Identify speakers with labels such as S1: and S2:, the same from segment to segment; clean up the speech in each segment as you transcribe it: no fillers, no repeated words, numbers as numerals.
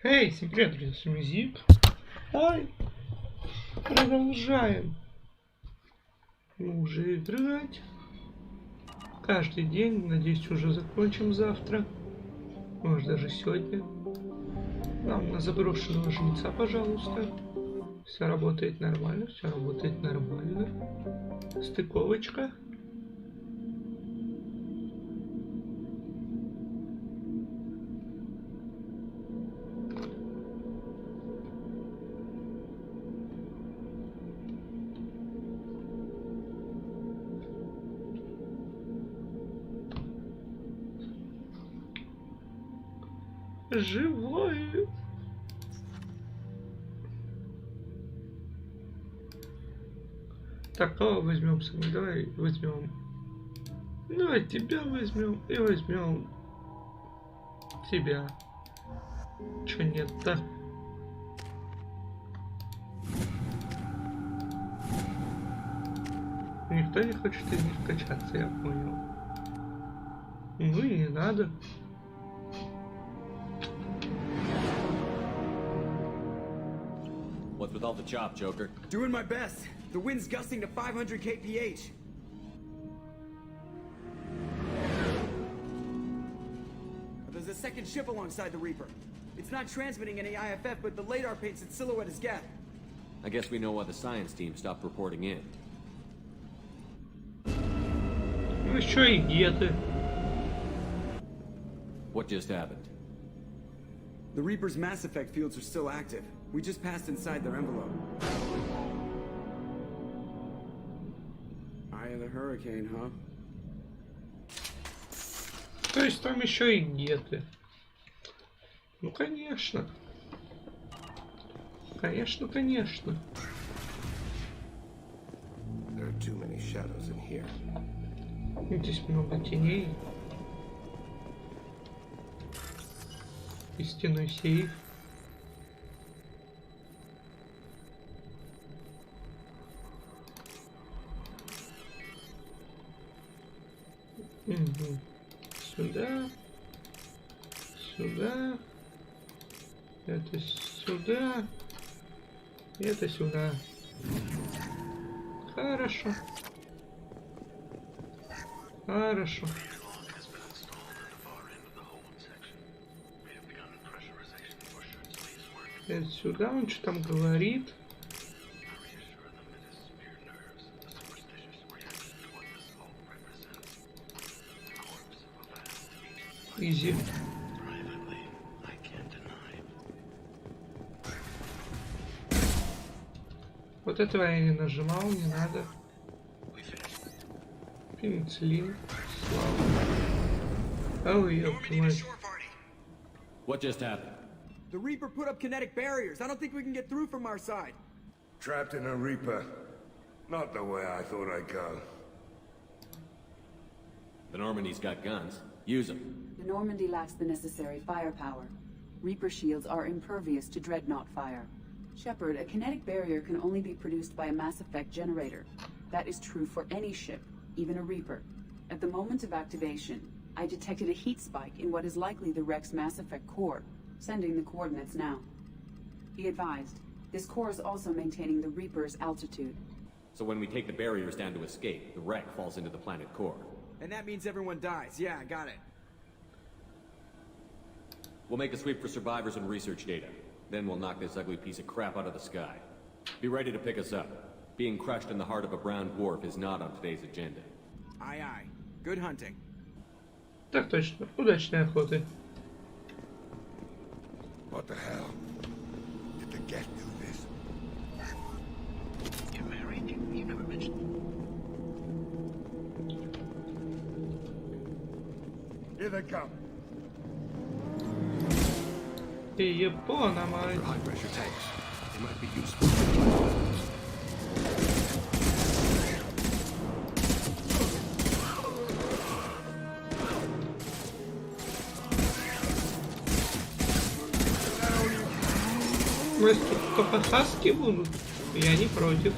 S1: Эй, всем привет, друзья, с вами Зик. Ай, продолжаем мы уже играть. Каждый день, надеюсь, уже закончим завтра. Может, даже сегодня. Нам на заброшенного жнеца, пожалуйста. Все работает нормально, все работает нормально. Стыковочка. Живой. Так, кого возьмем с вами? Давай возьмем. Давай тебя возьмем и возьмем тебя. Че нет-то? Никто не хочет из них качаться, я понял. Ну и не надо.
S2: What's with all the chop, Joker?
S3: Doing my best. The wind's gusting to 500 kph. There's a second ship alongside the Reaper. It's not transmitting any IFF, but the radar paints its silhouette as Geth.
S2: I guess we know why the science team stopped reporting in.
S1: Ну еще и геты.
S2: What just happened?
S3: The Reaper's mass effect fields are still active. We just passed inside their envelope. Eye of the hurricane, huh?
S1: То есть там еще и геты. Ну конечно. Конечно, конечно.
S4: There are too many shadows in here.
S1: Здесь много теней. И стеной сейф. Угу. Сюда. Сюда. Это сюда. Это сюда. Хорошо. Хорошо. Это сюда, он что там говорит? Изи. Вот этого я не нажимал, не надо. Пенициллин. Слава. Oh, ёпта мать.
S2: What just happened?
S3: The Reaper put up kinetic barriers. I don't think we can get through from our side.
S4: Trapped in a Reaper. Not the way I thought I'd go.
S2: The Normandy's got guns. Use them.
S5: The Normandy lacks the necessary firepower. Reaper shields are impervious to dreadnought fire. Shepard, a kinetic barrier can only be produced by a mass effect generator. That is true for any ship, even a Reaper. At the moment of activation, I detected a heat spike in what is likely the wreck's mass effect core, sending the coordinates now. Be advised, this core is also maintaining the Reaper's altitude.
S2: So when we take the barriers down to escape, the wreck falls into the planet core.
S3: And that means everyone dies. Yeah, I got it.
S2: We'll make a sweep for survivors and research data. Then we'll knock this ugly piece of crap out of the sky. Be ready to pick us up. Being crushed in the heart of a brown dwarf is not on today's agenda.
S3: Aye, aye. Good hunting.
S1: Так точно. Удачной охоты.
S4: What the hell? Did the Geth do this?
S6: You're married? You never mentioned.
S4: Here they come.
S1: Ты Япона, мать.
S4: High pressure tanks. They might be useful.
S1: Мы тут только хаски будут. Я не против.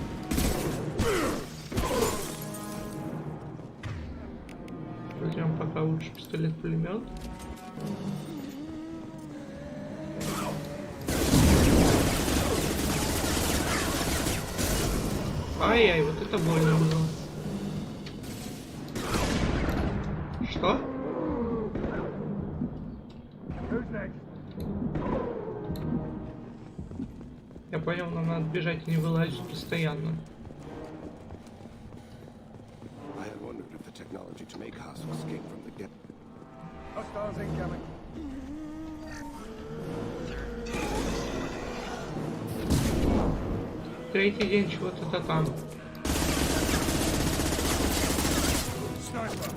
S1: Возьмем пока лучше пистолет-пулемет. Ай-яй, вот это больно было. Что? Я понял, нам надо бежать и не вылазить постоянно.
S7: I had wondered if the technology to make Haas escape from the gate.
S4: Hostiles incoming.
S1: Третий день чего-то там.
S4: Sniper.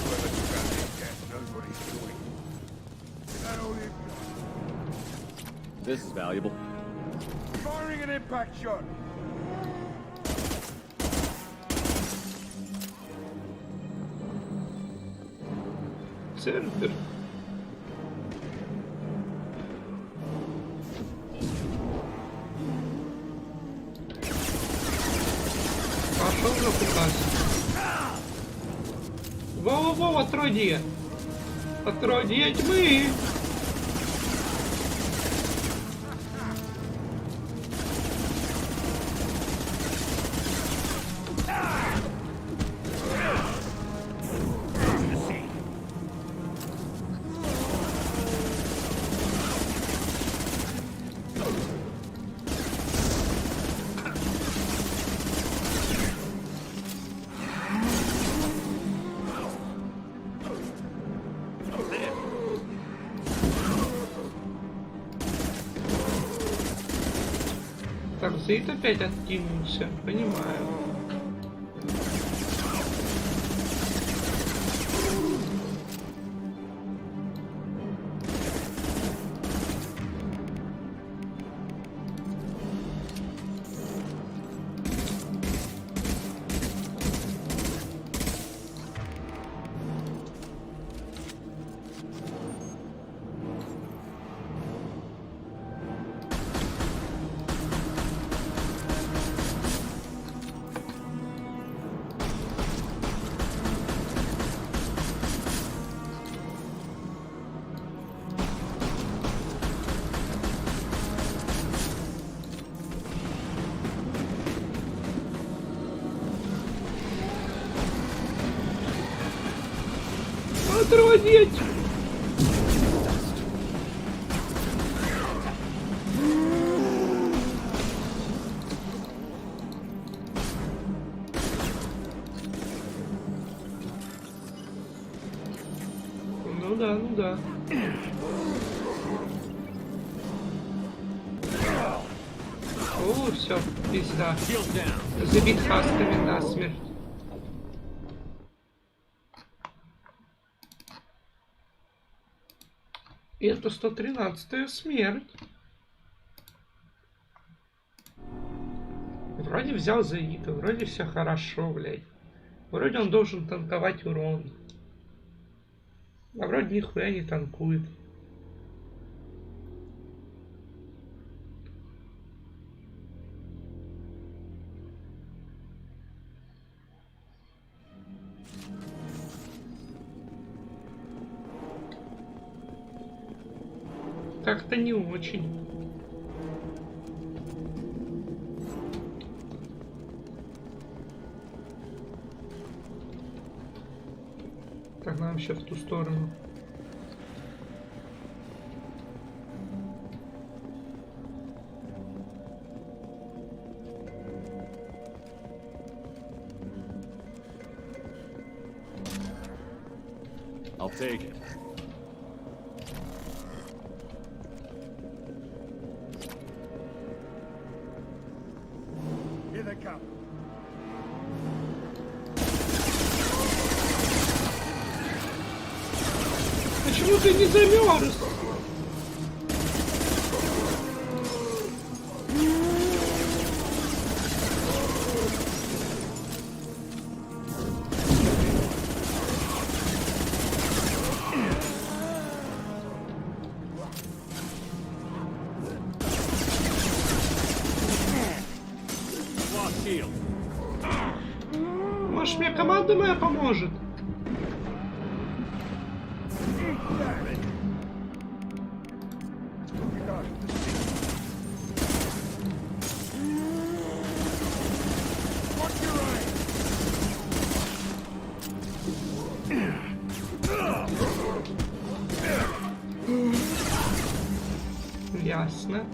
S4: Whoever took out this gas knows what he's doing. Is that all you?
S2: This is valuable.
S4: Firing an impact shot.
S1: Центр. Пошел на показ. Во-во-во, отродье! Отродье тьмы! Так, Зейд опять откинулся, понимаю. Отродить! Ну да, ну да. О, все, пизда. Забит хасками насмерть. И это 113-я смерть. Вроде взял Заида, вроде все хорошо, блядь. Вроде он должен танковать урон. А вроде нихуя не танкует. Как-то не очень. Так, нам еще в ту сторону.
S2: I'll take it.
S4: Here they come.
S1: Почему ты не замерз? Может, мне команда моя поможет? Ясно.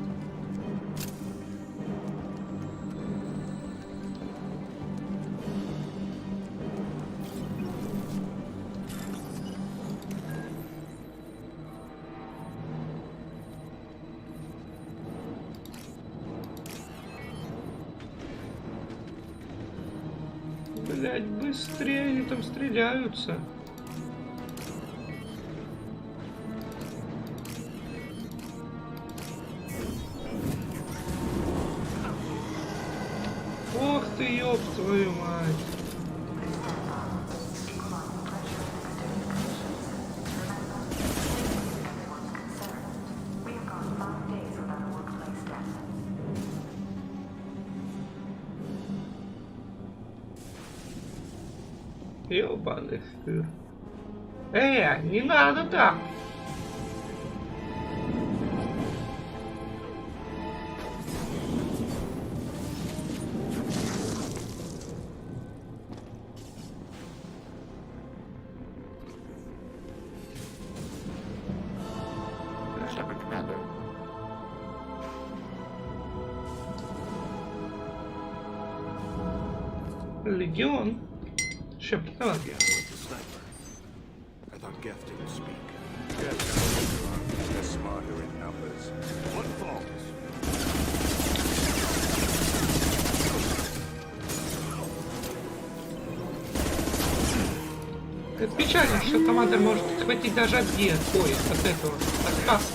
S1: Блять, быстрее, они там стреляются. Ох ты, ёб твою мать. Ёбаный стыр. Не надо так. Легион. Шепот, давай.
S7: Yeah, where's the sniper? I thought Geth didn't speak.
S4: Yes, they're smarter in numbers. What falls?
S1: Это печально, что командир может схватить даже от от этого, от каста.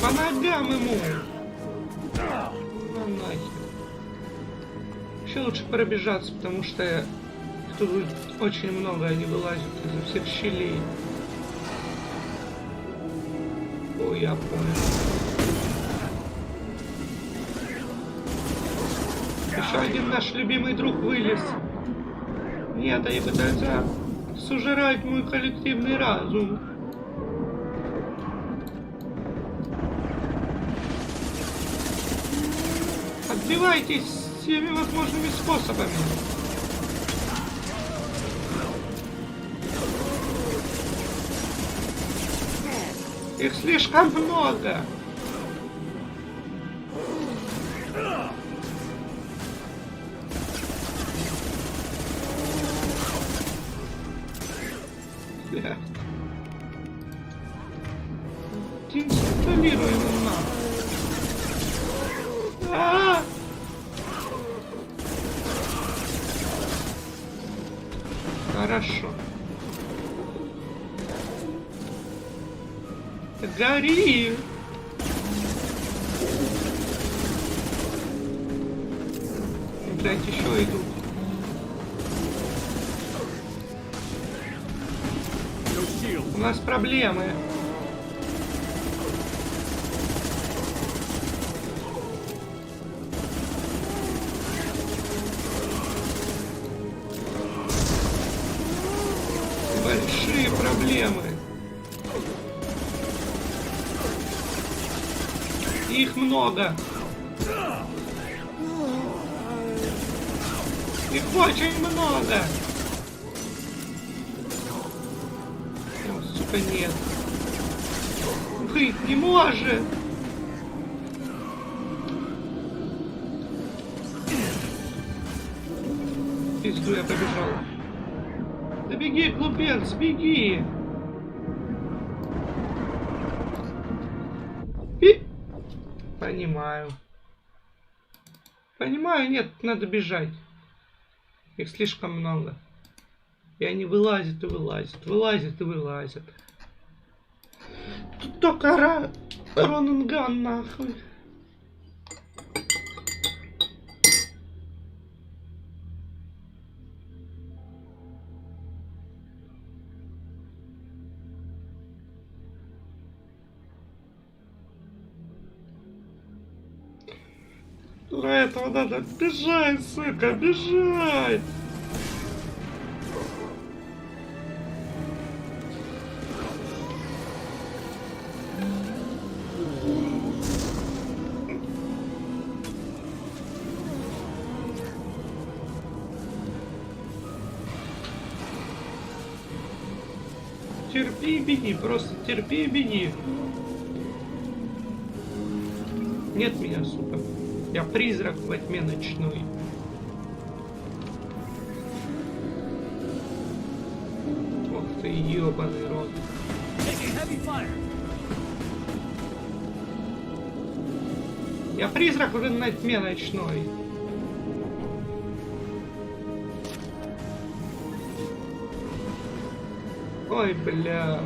S1: По ногам ему! Ну нахер. Еще лучше пробежаться, потому что тут очень много, они вылазят изо всех щелей. Ой, я понял. Еще один наш любимый друг вылез. Нет, они пытаются сужирать мой коллективный разум. Отбивайтесь всеми возможными способами. Их слишком много. Бля. Инсталлируем нахуй. Хорошо. Гори! Блять, еще идут. У нас проблемы. Большие проблемы. Их много. Их очень много. О, сука, нет. Быть не может. Пизду, я побежал. Да беги, глупец, беги. Понимаю. Понимаю, нет, надо бежать. Их слишком много. И они вылазят и вылазят, вылазят и вылазят. Тут только Ронанган, нахуй. Для этого надо бежать, сука, бежать! Терпи и беги, просто терпи и беги. Нет меня, сука. Я призрак во тьме ночной. Ох ты, ёбаный рот. Я призрак во тьме ночной. Ой, бля.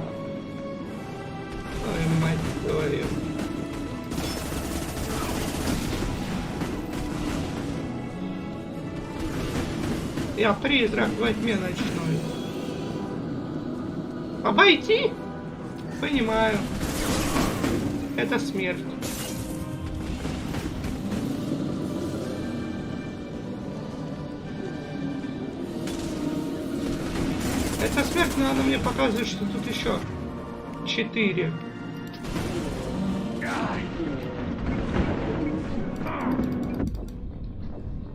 S1: Ой, мать твою. Я призрак во тьме ночной. Обойти? Понимаю. Это смерть. Это смерть, но она мне показывает, что тут еще 4.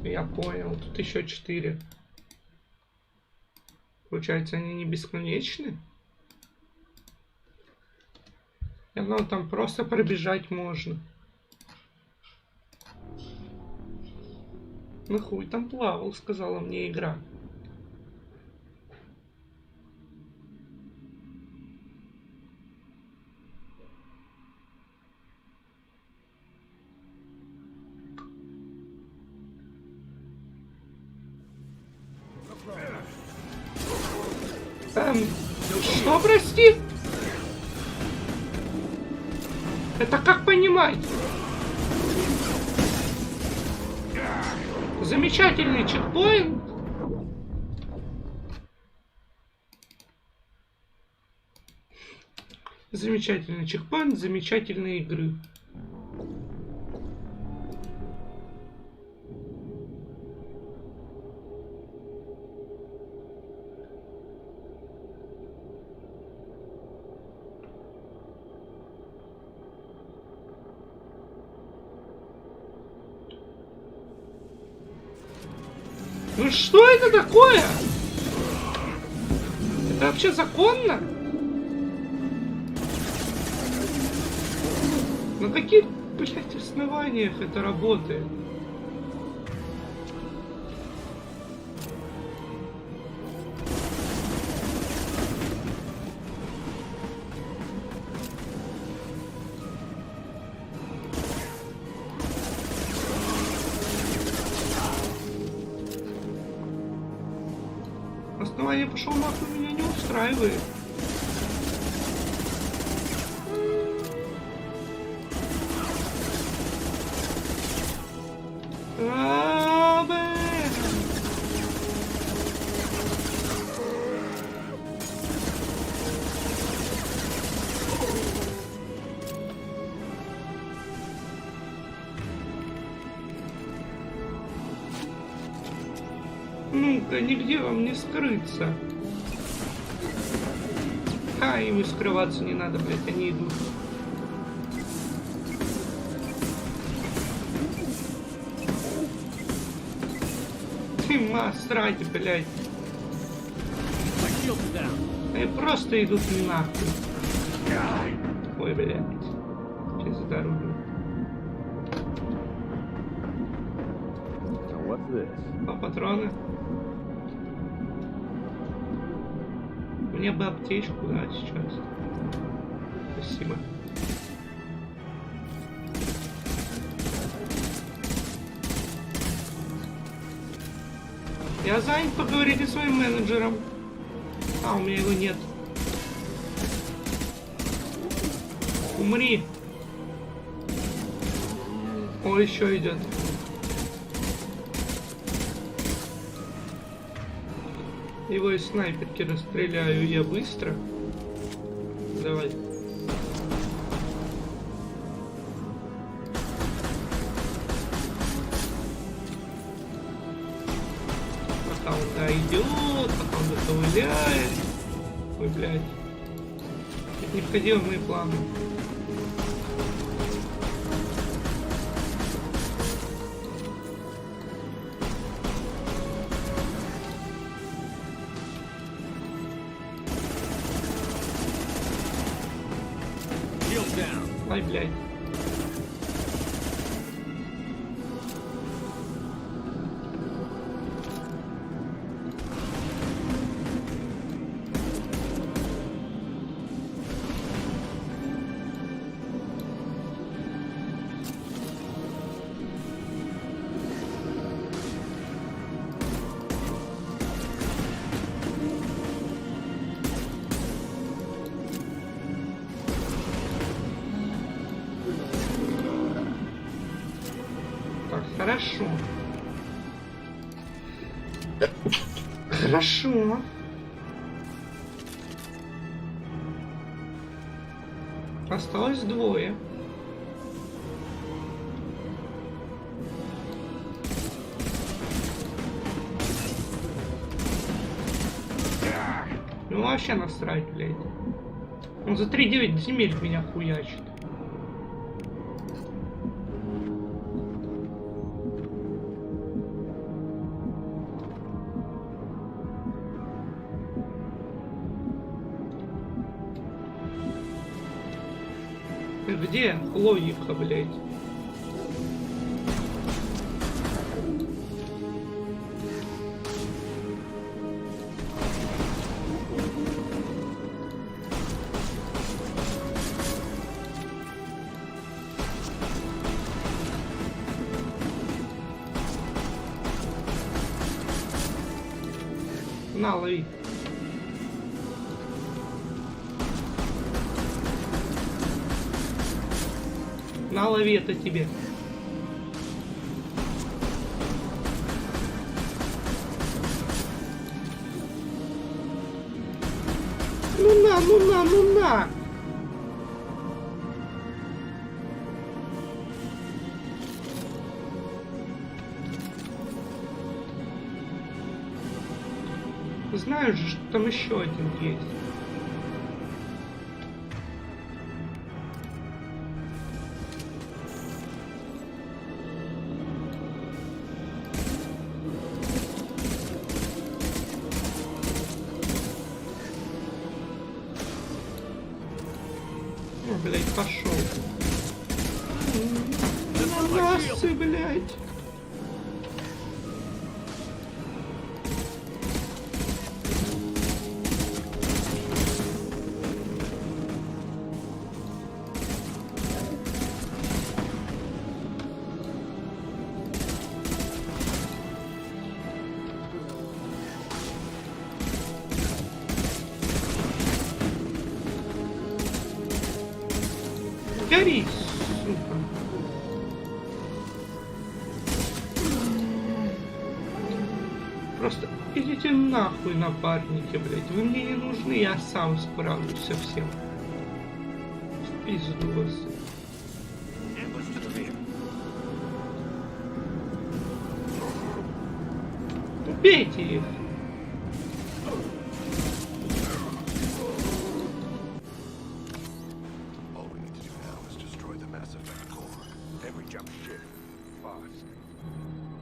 S1: Я понял, тут еще 4. Получается, они не бесконечны? Я думал, там просто пробежать можно. Ну хуй там плавал, сказала мне игра. Что, прости? Это как понимать? Замечательный чекпоинт. Замечательный чекпоинт, замечательные игры. Ну что это такое? Это вообще законно? На каких, блядь, основаниях это работает? Основание пошел нахуй меня не устраивает. Ну-ка, нигде вам не скрыться. А, им и скрываться не надо, блядь, они идут. Ты масрать, блядь. Они просто идут нахуй. Ой, блядь. Пизда рублю. По патроны. Мне бы аптечку, да, сейчас. Спасибо. Я занят, поговорите с своим менеджером. А, у меня его нет. Умри. О, еще идет. Его из снайперки расстреляю я быстро. Давай. идет, потом заковыляет. Ой, блядь. Это не входило в мои планы. Ай, блядь. Хорошо. Хорошо. Осталось двое. Ну вообще насрать, блядь. Он за 3-9 земель меня хуячит. Где логика, блядь? На, лови. На, лови, это тебе. Ну на, ну на, ну на. Знаю же, что там еще один есть. О, блядь, пошел. Массы, блядь. Гори, сука. Просто идите нахуй, напарники, блядь. Вы мне не нужны, я сам справлюсь со всем. В пизду вас. Убейте их.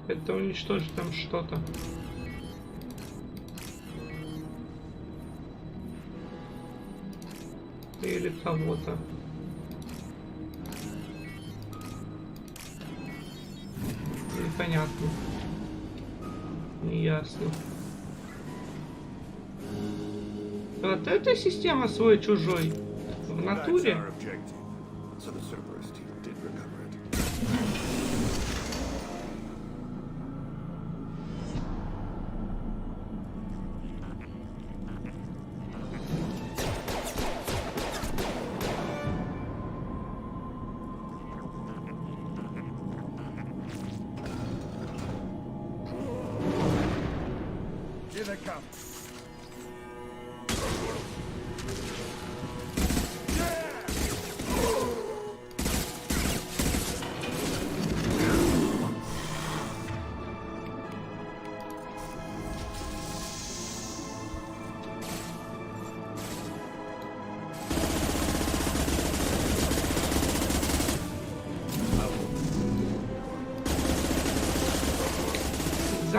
S1: Это уничтожить там что-то. Или кого-то. Непонятно. Неясно. Вот эта система свой-чужой. В натуре.
S4: Here they come.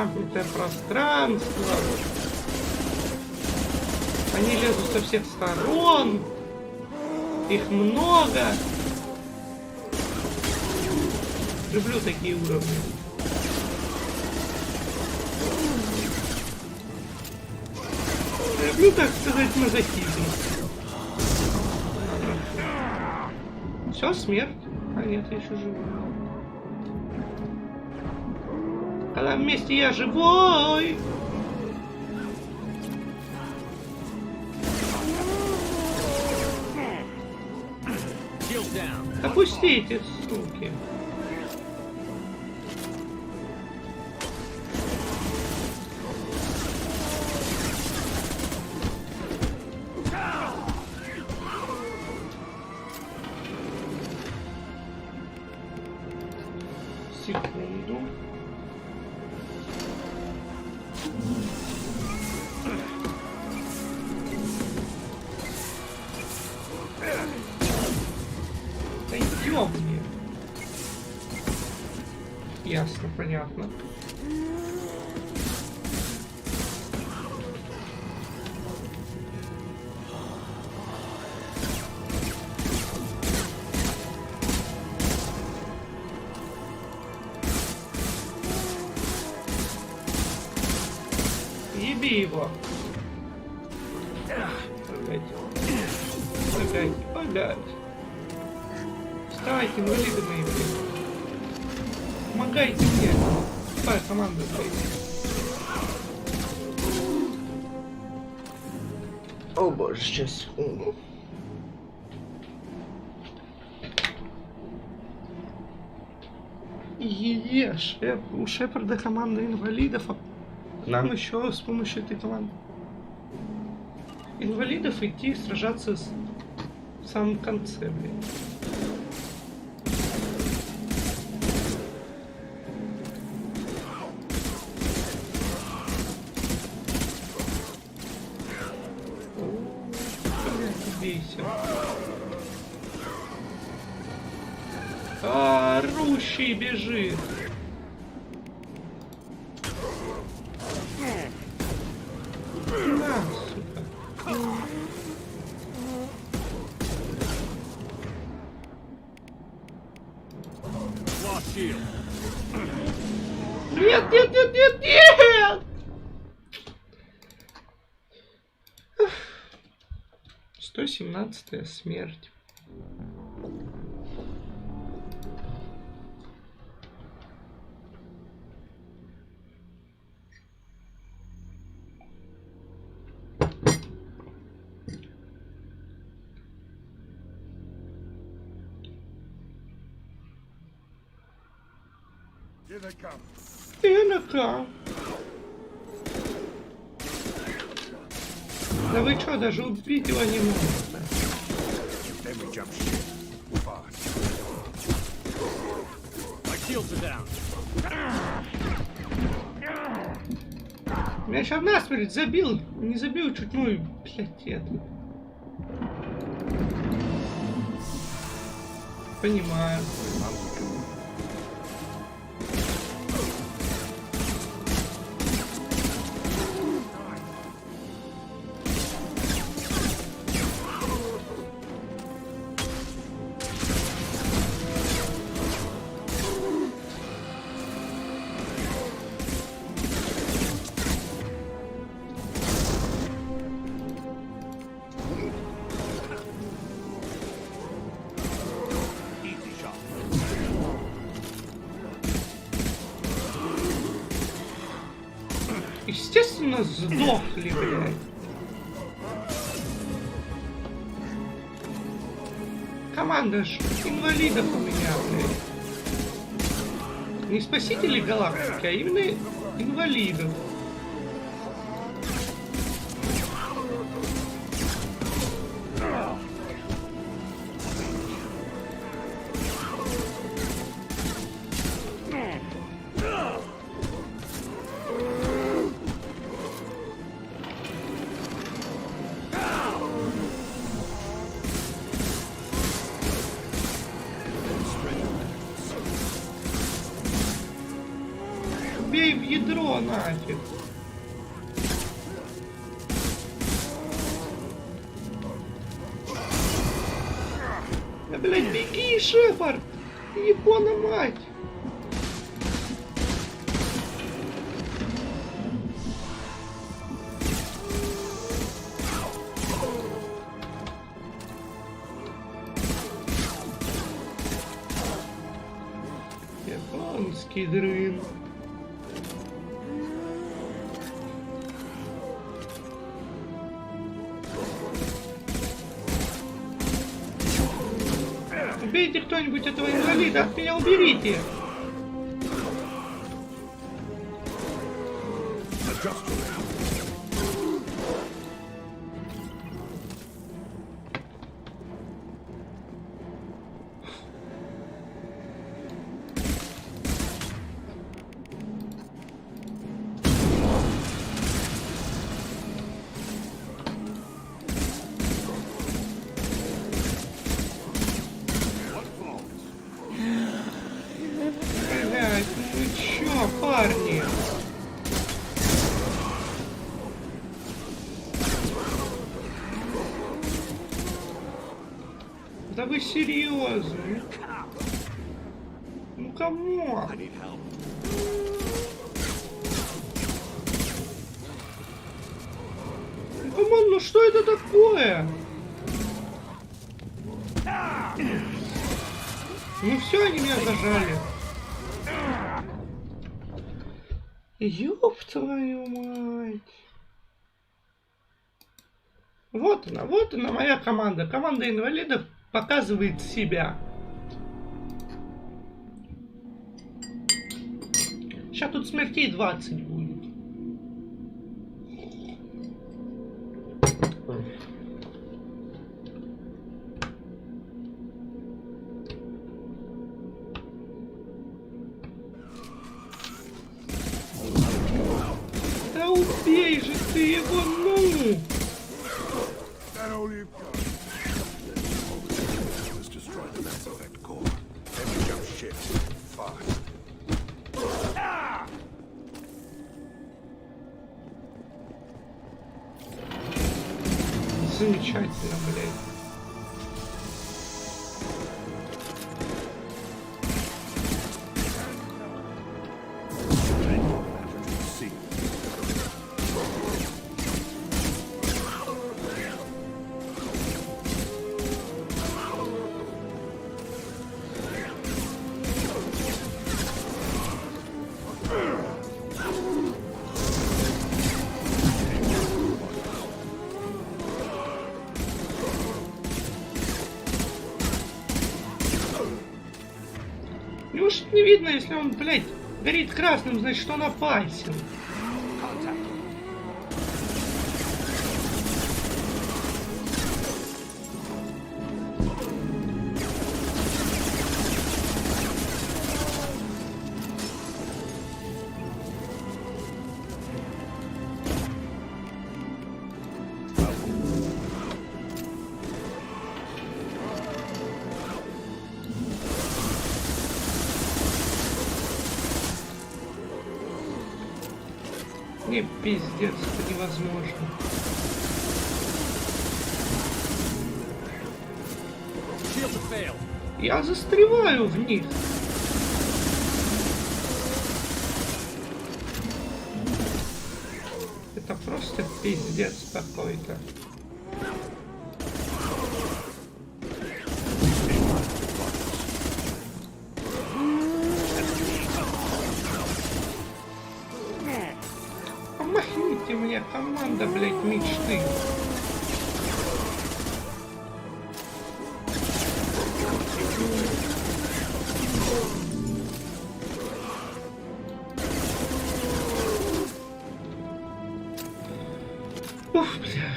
S1: замкнутое пространство. Они лезут со всех сторон. Их много. Люблю такие уровни. Люблю, так сказать, мазохизм. Все, смерть. А нет, я еще живу. Когда вместе я живой. Опустите, суки. Секунду. Да ёбни. Ясно, понятно. Еби его. Опять. Вставайте, инвалиды мои, блин. Помогайте мне. Какая команда стоит? О боже, сейчас секунду. У Шепарда команда инвалидов, а нам еще с помощью этой команды инвалидов идти сражаться в самом конце, блин. Бейся. Орущий бежит. На, сука. Нет, нет, нет, нет, нет! 117-я смерть. Инока. Да вы что, даже убить его не можете? Меня сейчас насмерть забил. Не забил чуть, ну и, блядь, это. Понимаю. Естественно, сдохли, блядь. Команда ж инвалидов у меня, блядь. Не спасители галактики, а именно инвалидов. падай в ядро нафиг. Да, блядь, беги, Шепард! Ебана мать! Японский дрын. Убейте кто-нибудь этого инвалида, от меня уберите! Блять, ну чё, парни? Да вы серьезно? Ну кому? Ну камон, ну что это такое? Ну все, они меня зажали. Ёб твою мать. Вот она моя команда. Команда инвалидов показывает себя. Сейчас тут смертей 20 будет. Да убей же ты его, ну!
S4: That all you've got?
S7: Let's destroy the mass effect core.
S4: Then we jump ship. Fast.
S1: Замечательно, блядь. Неужели не видно, если он, блядь, горит красным, значит, он опасен. Не, пиздец, это невозможно. Я застреваю в них. Это просто пиздец какой-то. Помогите мне, команда, блядь, мечты. Ух, блядь.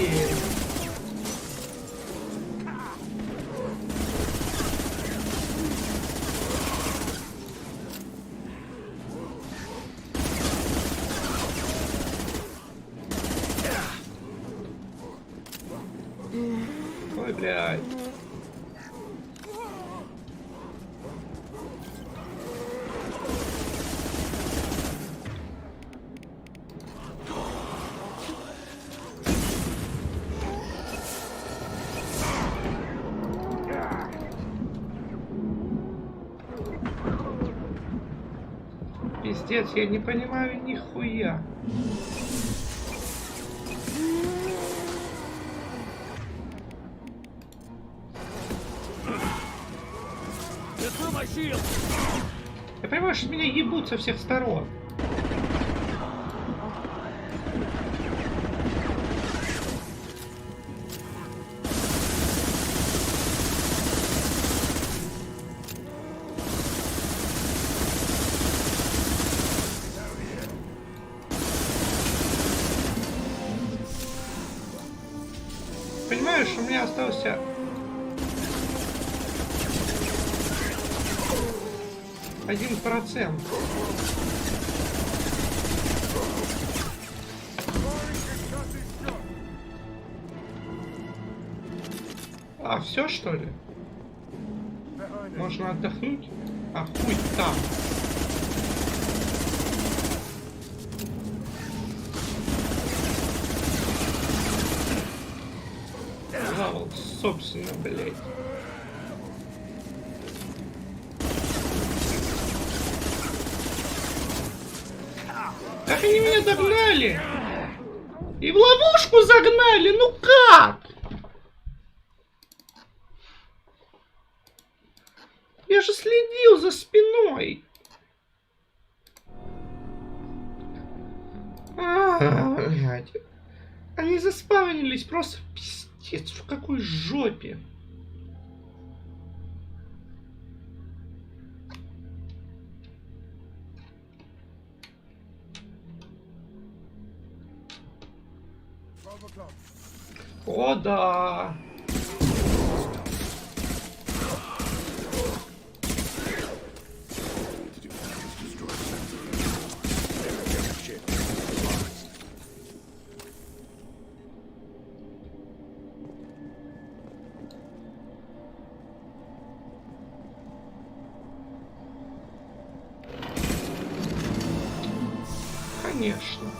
S1: дверь. Ой, блядь. Пиздец, я не понимаю нихуя. Я понимаю, что меня ебут со всех сторон. Понимаешь, у меня остался... Один процент. А, все что ли? Можно отдохнуть? А хуй там. Завал, собственно, блядь. Как они меня догнали? И в ловушку загнали, ну как? Я же следил за спиной. Блядь. Они заспавнились просто пиздец, в какой жопе. О, да. Конечно.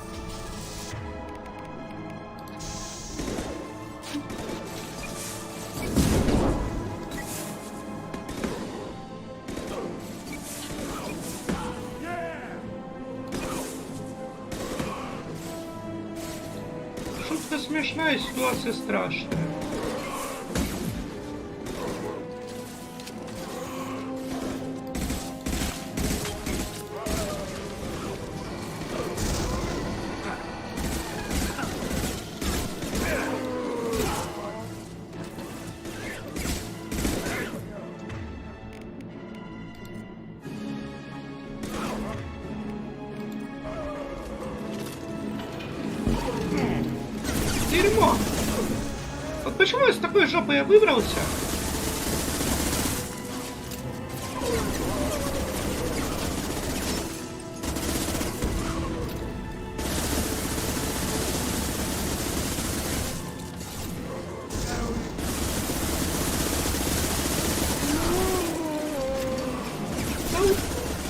S1: Шутка смешная, ситуация страшная. Дерьмо! Вот почему из такой жопы я выбрался?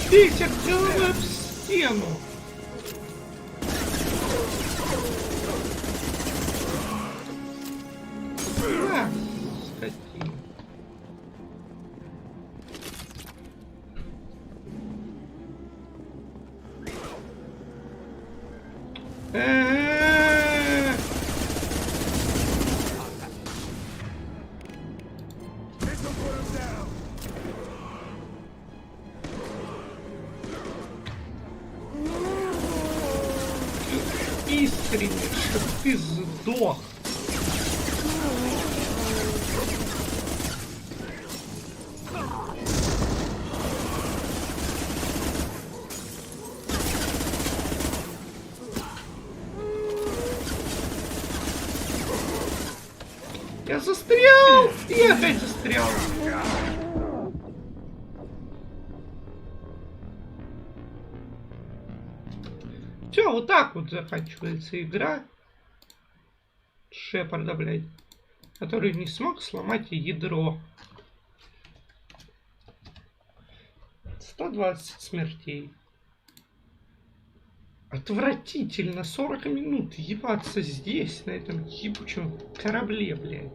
S1: Бейся головой об стену! На, скотина. Искренне, чтоб ты сдох. Я застрял! И опять застрял! Все, вот так вот заканчивается игра Шепарда, блядь, который не смог сломать ядро. 120 смертей. Отвратительно. 40 минут ебаться здесь, на этом ебучем корабле, блядь.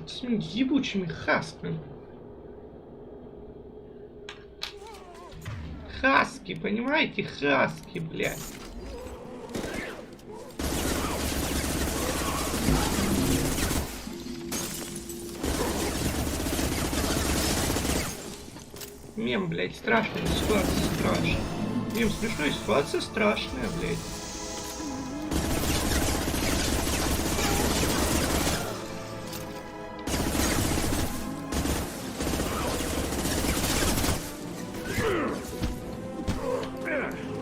S1: С этими ебучими хасками. Хаски, понимаете? Хаски, блядь. Мем, блядь, страшная ситуация, страшная. Мем смешной, ситуация страшная, блядь.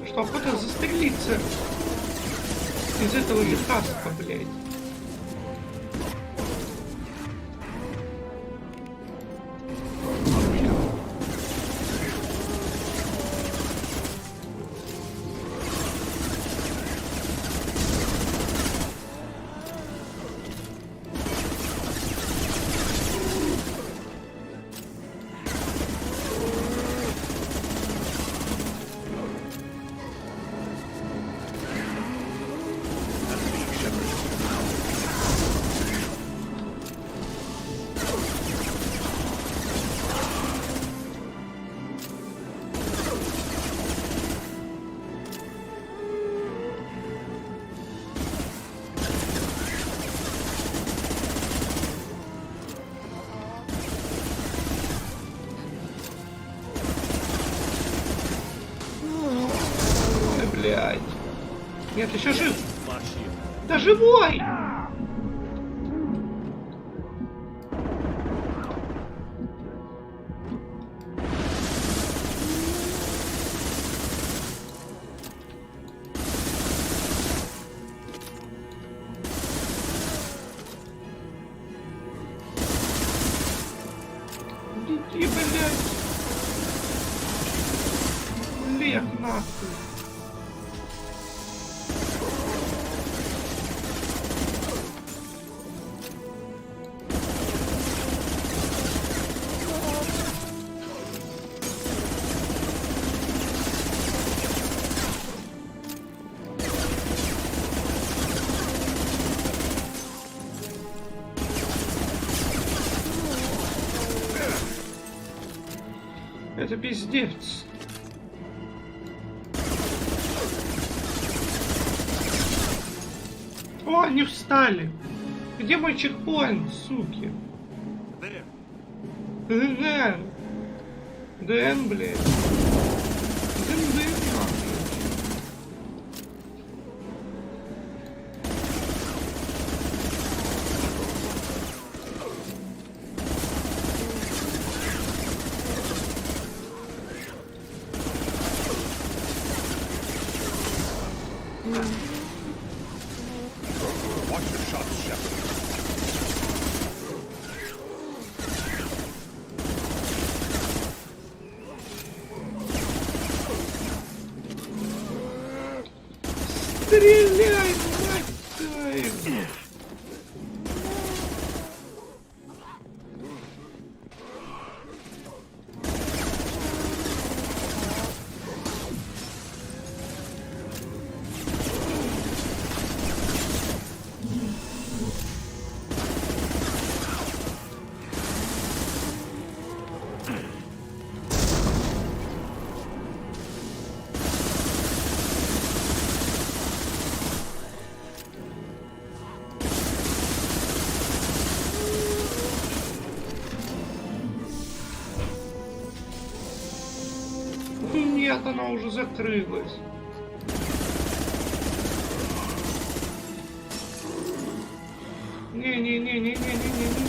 S1: Что охота застрелиться из этого же хаска, блядь. Блядь. Нет, еще жив. Да живой! Иди, блядь. Лег нахуй. Это пиздец. О, они встали. Где мой чекпоинт, суки? Дэн. Дэн, блядь. Дэн, нахуй.
S4: Watch your shots, Shepard.
S1: Стреляй, мать твою! Нет, она уже закрылась. Не-не-не-не-не-не-не-не.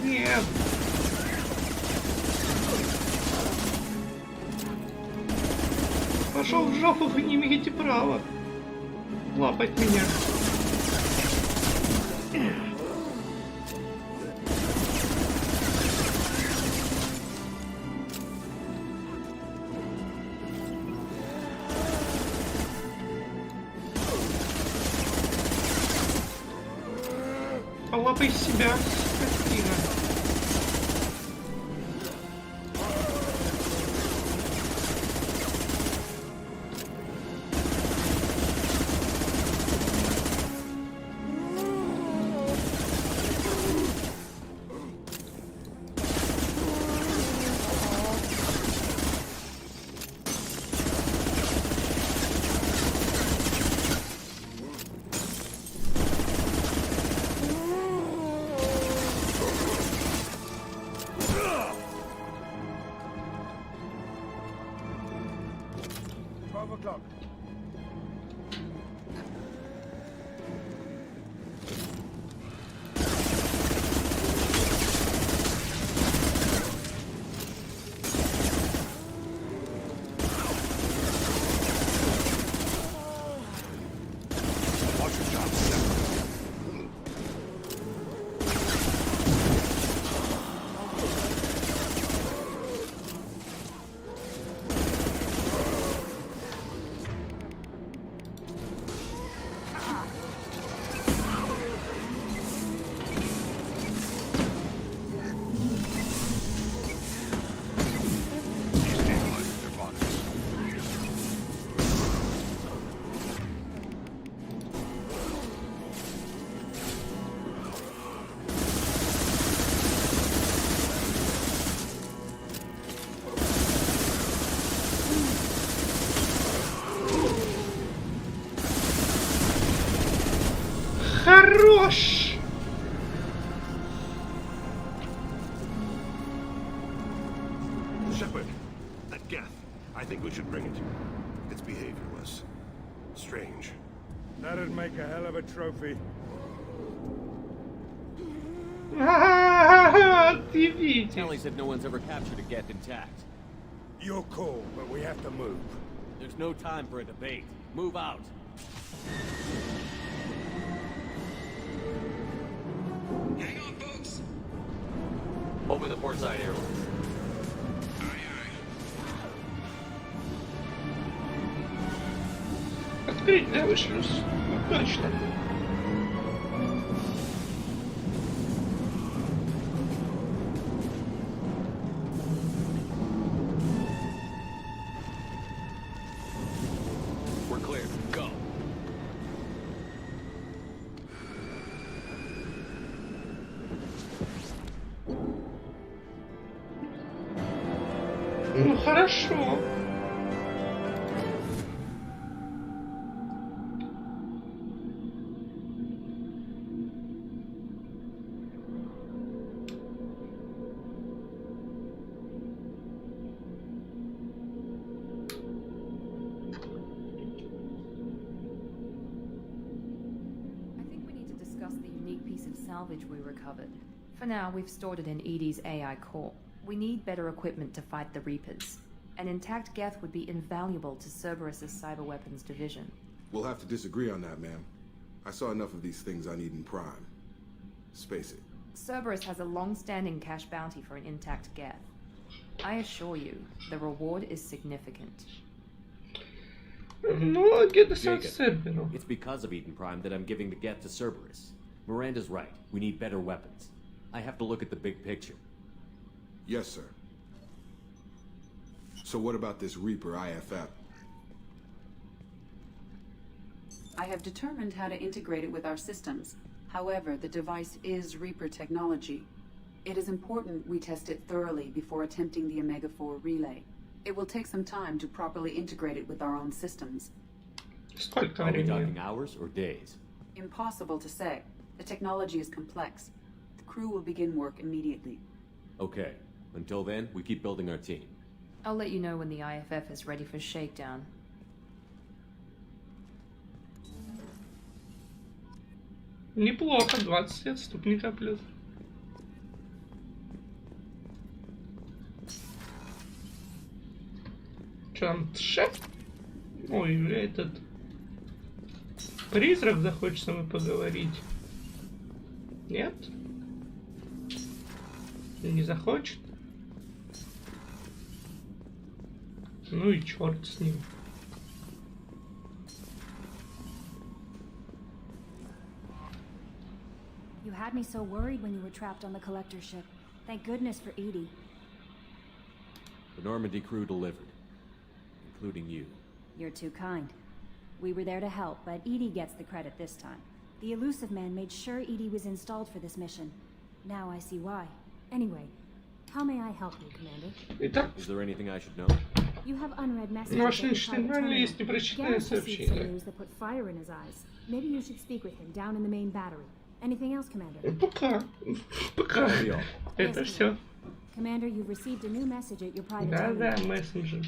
S1: Нет. пошел в жопу, вы не имеете права лапать меня. Полапай себя, скотина. Хорош!
S7: Shepard, that Geth. I think we should bring it. Its behavior was strange.
S4: That'd make a hell of a trophy.
S1: Отъебите.
S2: Kelly said no one's ever captured a Geth intact.
S4: You're cool, but we have to move.
S2: There's no time for a debate. Move out.
S6: Hang on, folks.
S2: Open the port side airlock.
S1: Открыть, да, шлюз? Ну, точно.
S2: We're clear. Go.
S1: Ну, хорошо.
S8: Salvage we recovered. For now, we've stored it in Edie's AI core. We need better equipment to fight the Reapers. An intact Geth would be invaluable to Cerberus's cyber weapons division.
S7: We'll have to disagree on that, ma'am. I saw enough of these things on Eden Prime. Space it.
S8: Cerberus has a long-standing cash bounty for an intact Geth. I assure you, the reward is significant.
S1: Ну, где-то
S2: Jacob, it's because of Eden Prime that I'm giving the Geth to Cerberus. Miranda's right. We need better weapons. I have to look at the big picture.
S7: Yes, sir. So what about this Reaper IFF?
S5: I have determined how to integrate it with our systems. However, the device is Reaper technology. It is important we test it thoroughly before attempting the Omega-4 relay. It will take some time to properly integrate it with our own systems.
S1: Сколько
S2: Are we
S1: времени?
S2: talking hours or days?
S5: Impossible to say. The technology is complex. The crew will begin work immediately.
S2: Okay. Until then, we keep building our team.
S8: I'll let you know when the IFF is ready for shakedown.
S1: Неплохо, 20 отступника плюс. Что там, шеф? Ой, этот... Призрак захочет со мной поговорить. Нет? Не захочет? Ну и черт с ним.
S9: You had me so worried when you were trapped on the collector ship. Thank goodness for Edie.
S2: The Normandy crew delivered, including you.
S9: You're too kind. We were there to help, but Edie gets the credit this time. The Elusive Man made sure Edie was installed for this mission. Now I see why. Anyway, how may I help you, Commander?
S1: Итак,
S2: Is there anything I should know?
S9: You have unread messages.
S1: на вашем
S9: in your
S1: личном
S9: private
S1: канале есть
S9: terminal.
S1: непрочитанное
S9: Garrus received some
S1: сообщение.
S9: news that put fire in his eyes. Maybe you should speak with him down in the main battery. Anything else, Commander?
S1: Пока. Пока.
S2: Adios.
S1: Это все.
S9: Commander, you've received a new message at your private
S1: Да-да,
S9: terminal.
S1: мессенджер.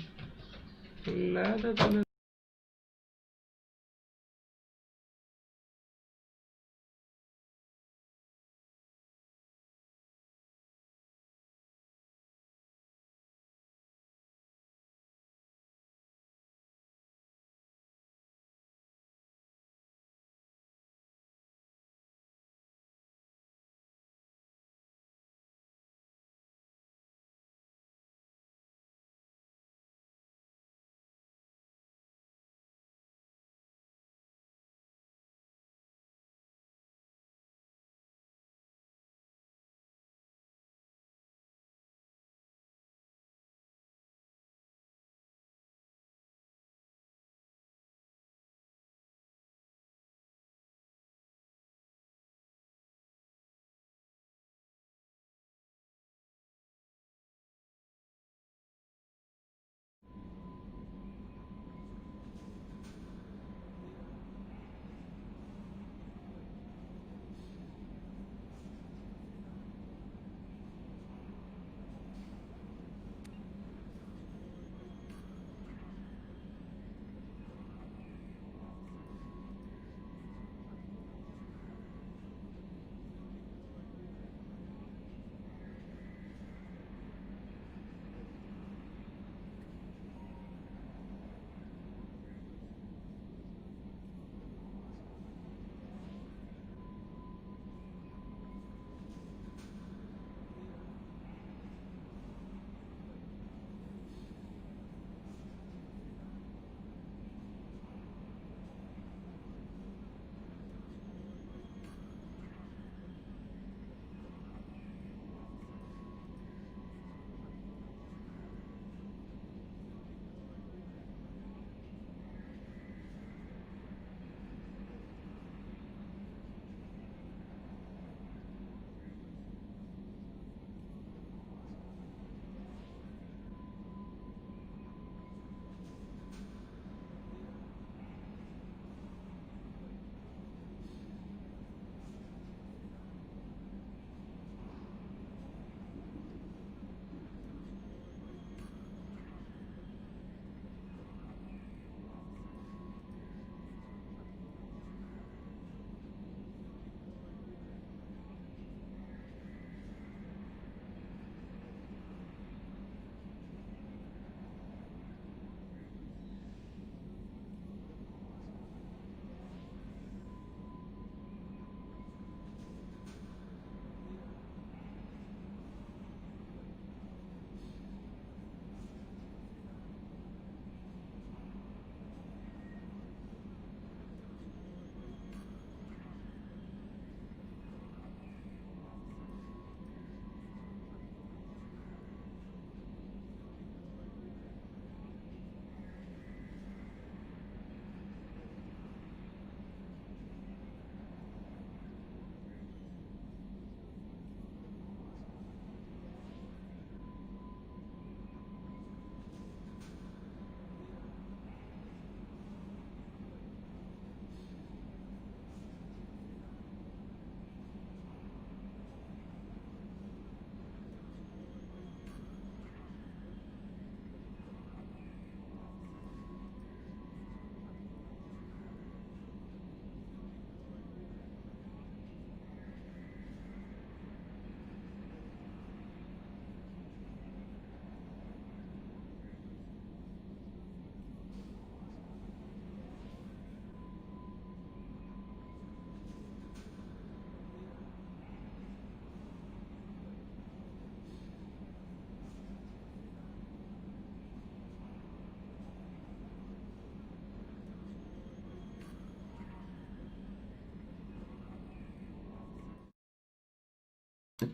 S1: Да-да-да.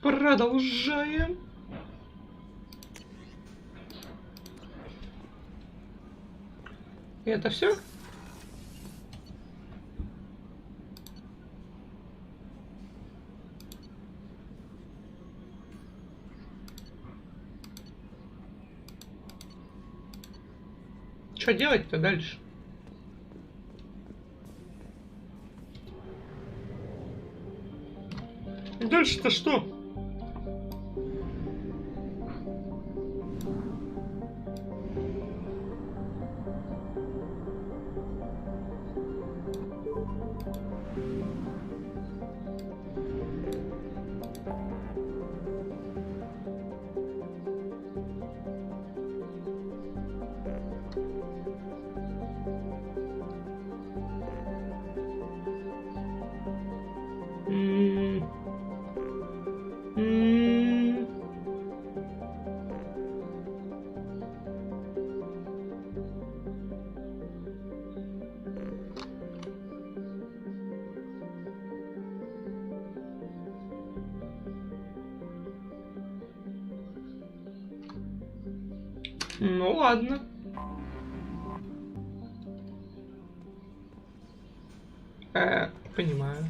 S1: Продолжаем. И это все? Что делать-то дальше? Дальше-то что? Ну ладно. Понимаю.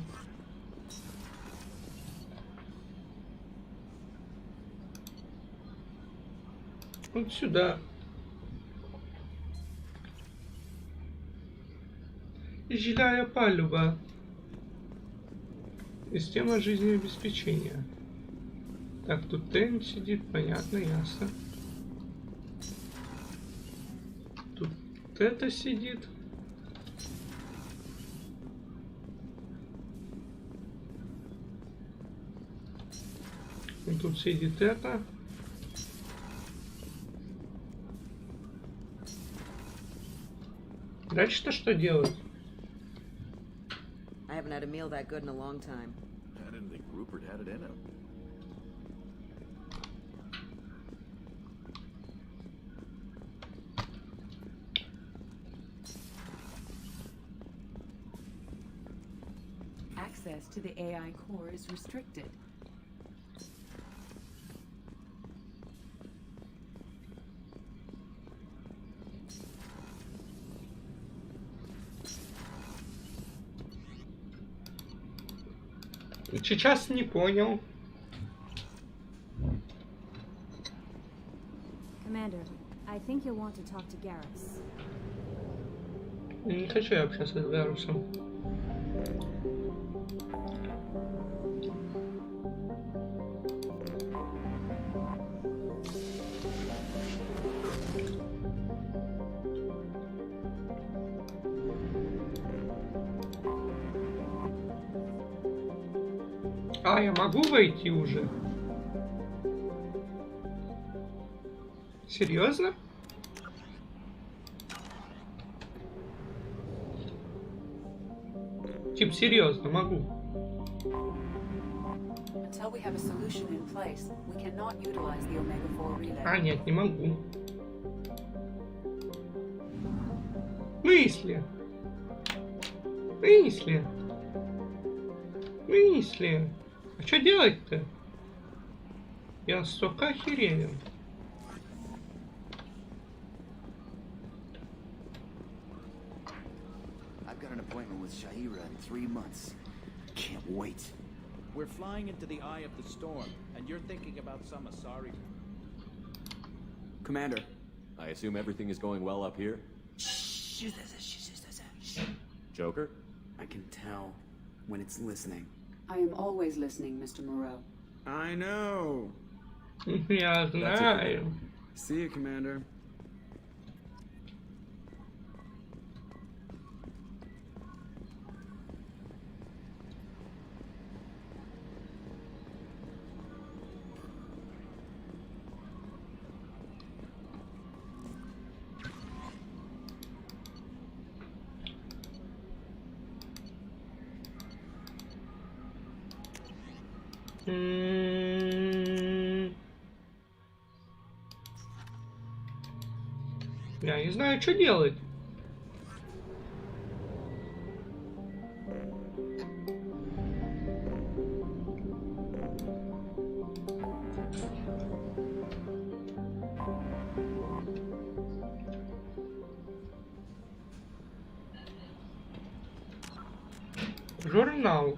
S1: Вот сюда. Жилая палуба. Система жизнеобеспечения. Так, тут Тен сидит, понятно, ясно. Тут это сидит. И тут сидит это. Дальше-то что делать?
S10: I haven't had a meal that good in a long time.
S11: I didn't think Rupert had it in him.
S5: Access to the AI core is restricted.
S1: Сейчас не понял.
S9: Commander, I think you'll want to talk to Garrus.
S1: Не хочу я общаться с Гарусом. А, я могу войти уже? Серьезно? Тип, серьезно, могу.
S5: Until we have a solution in place, we cannot utilize the Omega-4 relay.
S1: А, нет, не могу. Мысли. Мысли. Мысли. А что делать-то? Я настолько охеревен.
S3: I've got an appointment with Shaira in 3 months. Can't wait.
S6: We're flying into the eye of the storm, and you're thinking about some Asari.
S3: Commander.
S2: I assume everything is going well up here? Joker?
S3: I can tell when it's listening.
S5: I am always listening, Mr. Moreau.
S3: I know.
S1: Я знаю.
S3: See you, Commander.
S1: Я не знаю, что делать. Журнал.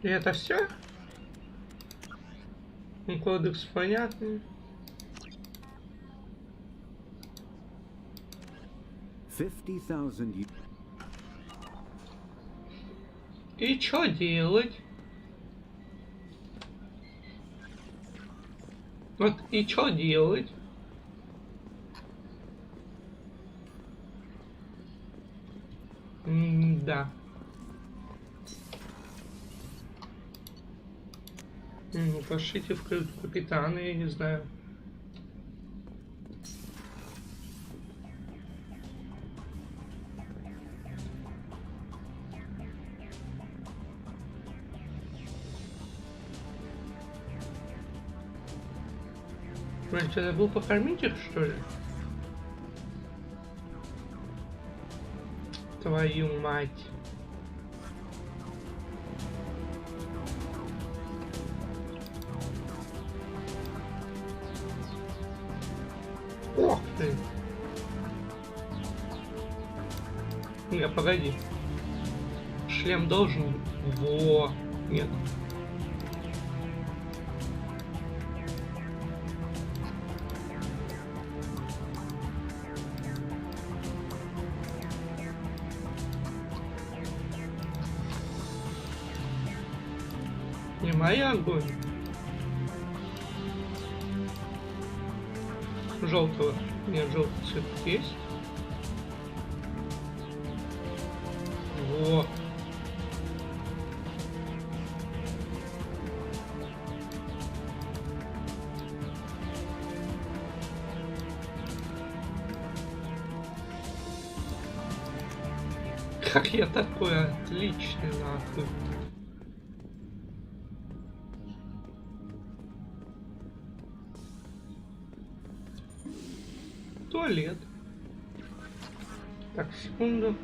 S1: И это все? Ну, кодекс понятный.
S12: 50,000.
S1: И что делать? Вот и что делать? Да. Ну, пошлите в каюту капитана, я не знаю. Блин, что, забыл покормить их, что ли? Твою мать. Ох ты. Не, погоди. Шлем должен... Во. Нет. Не моя огонь. Желтого. Нет, желтый цвет есть. Во. Как я такой отличный, нахуй. Туалет. Так, секунду.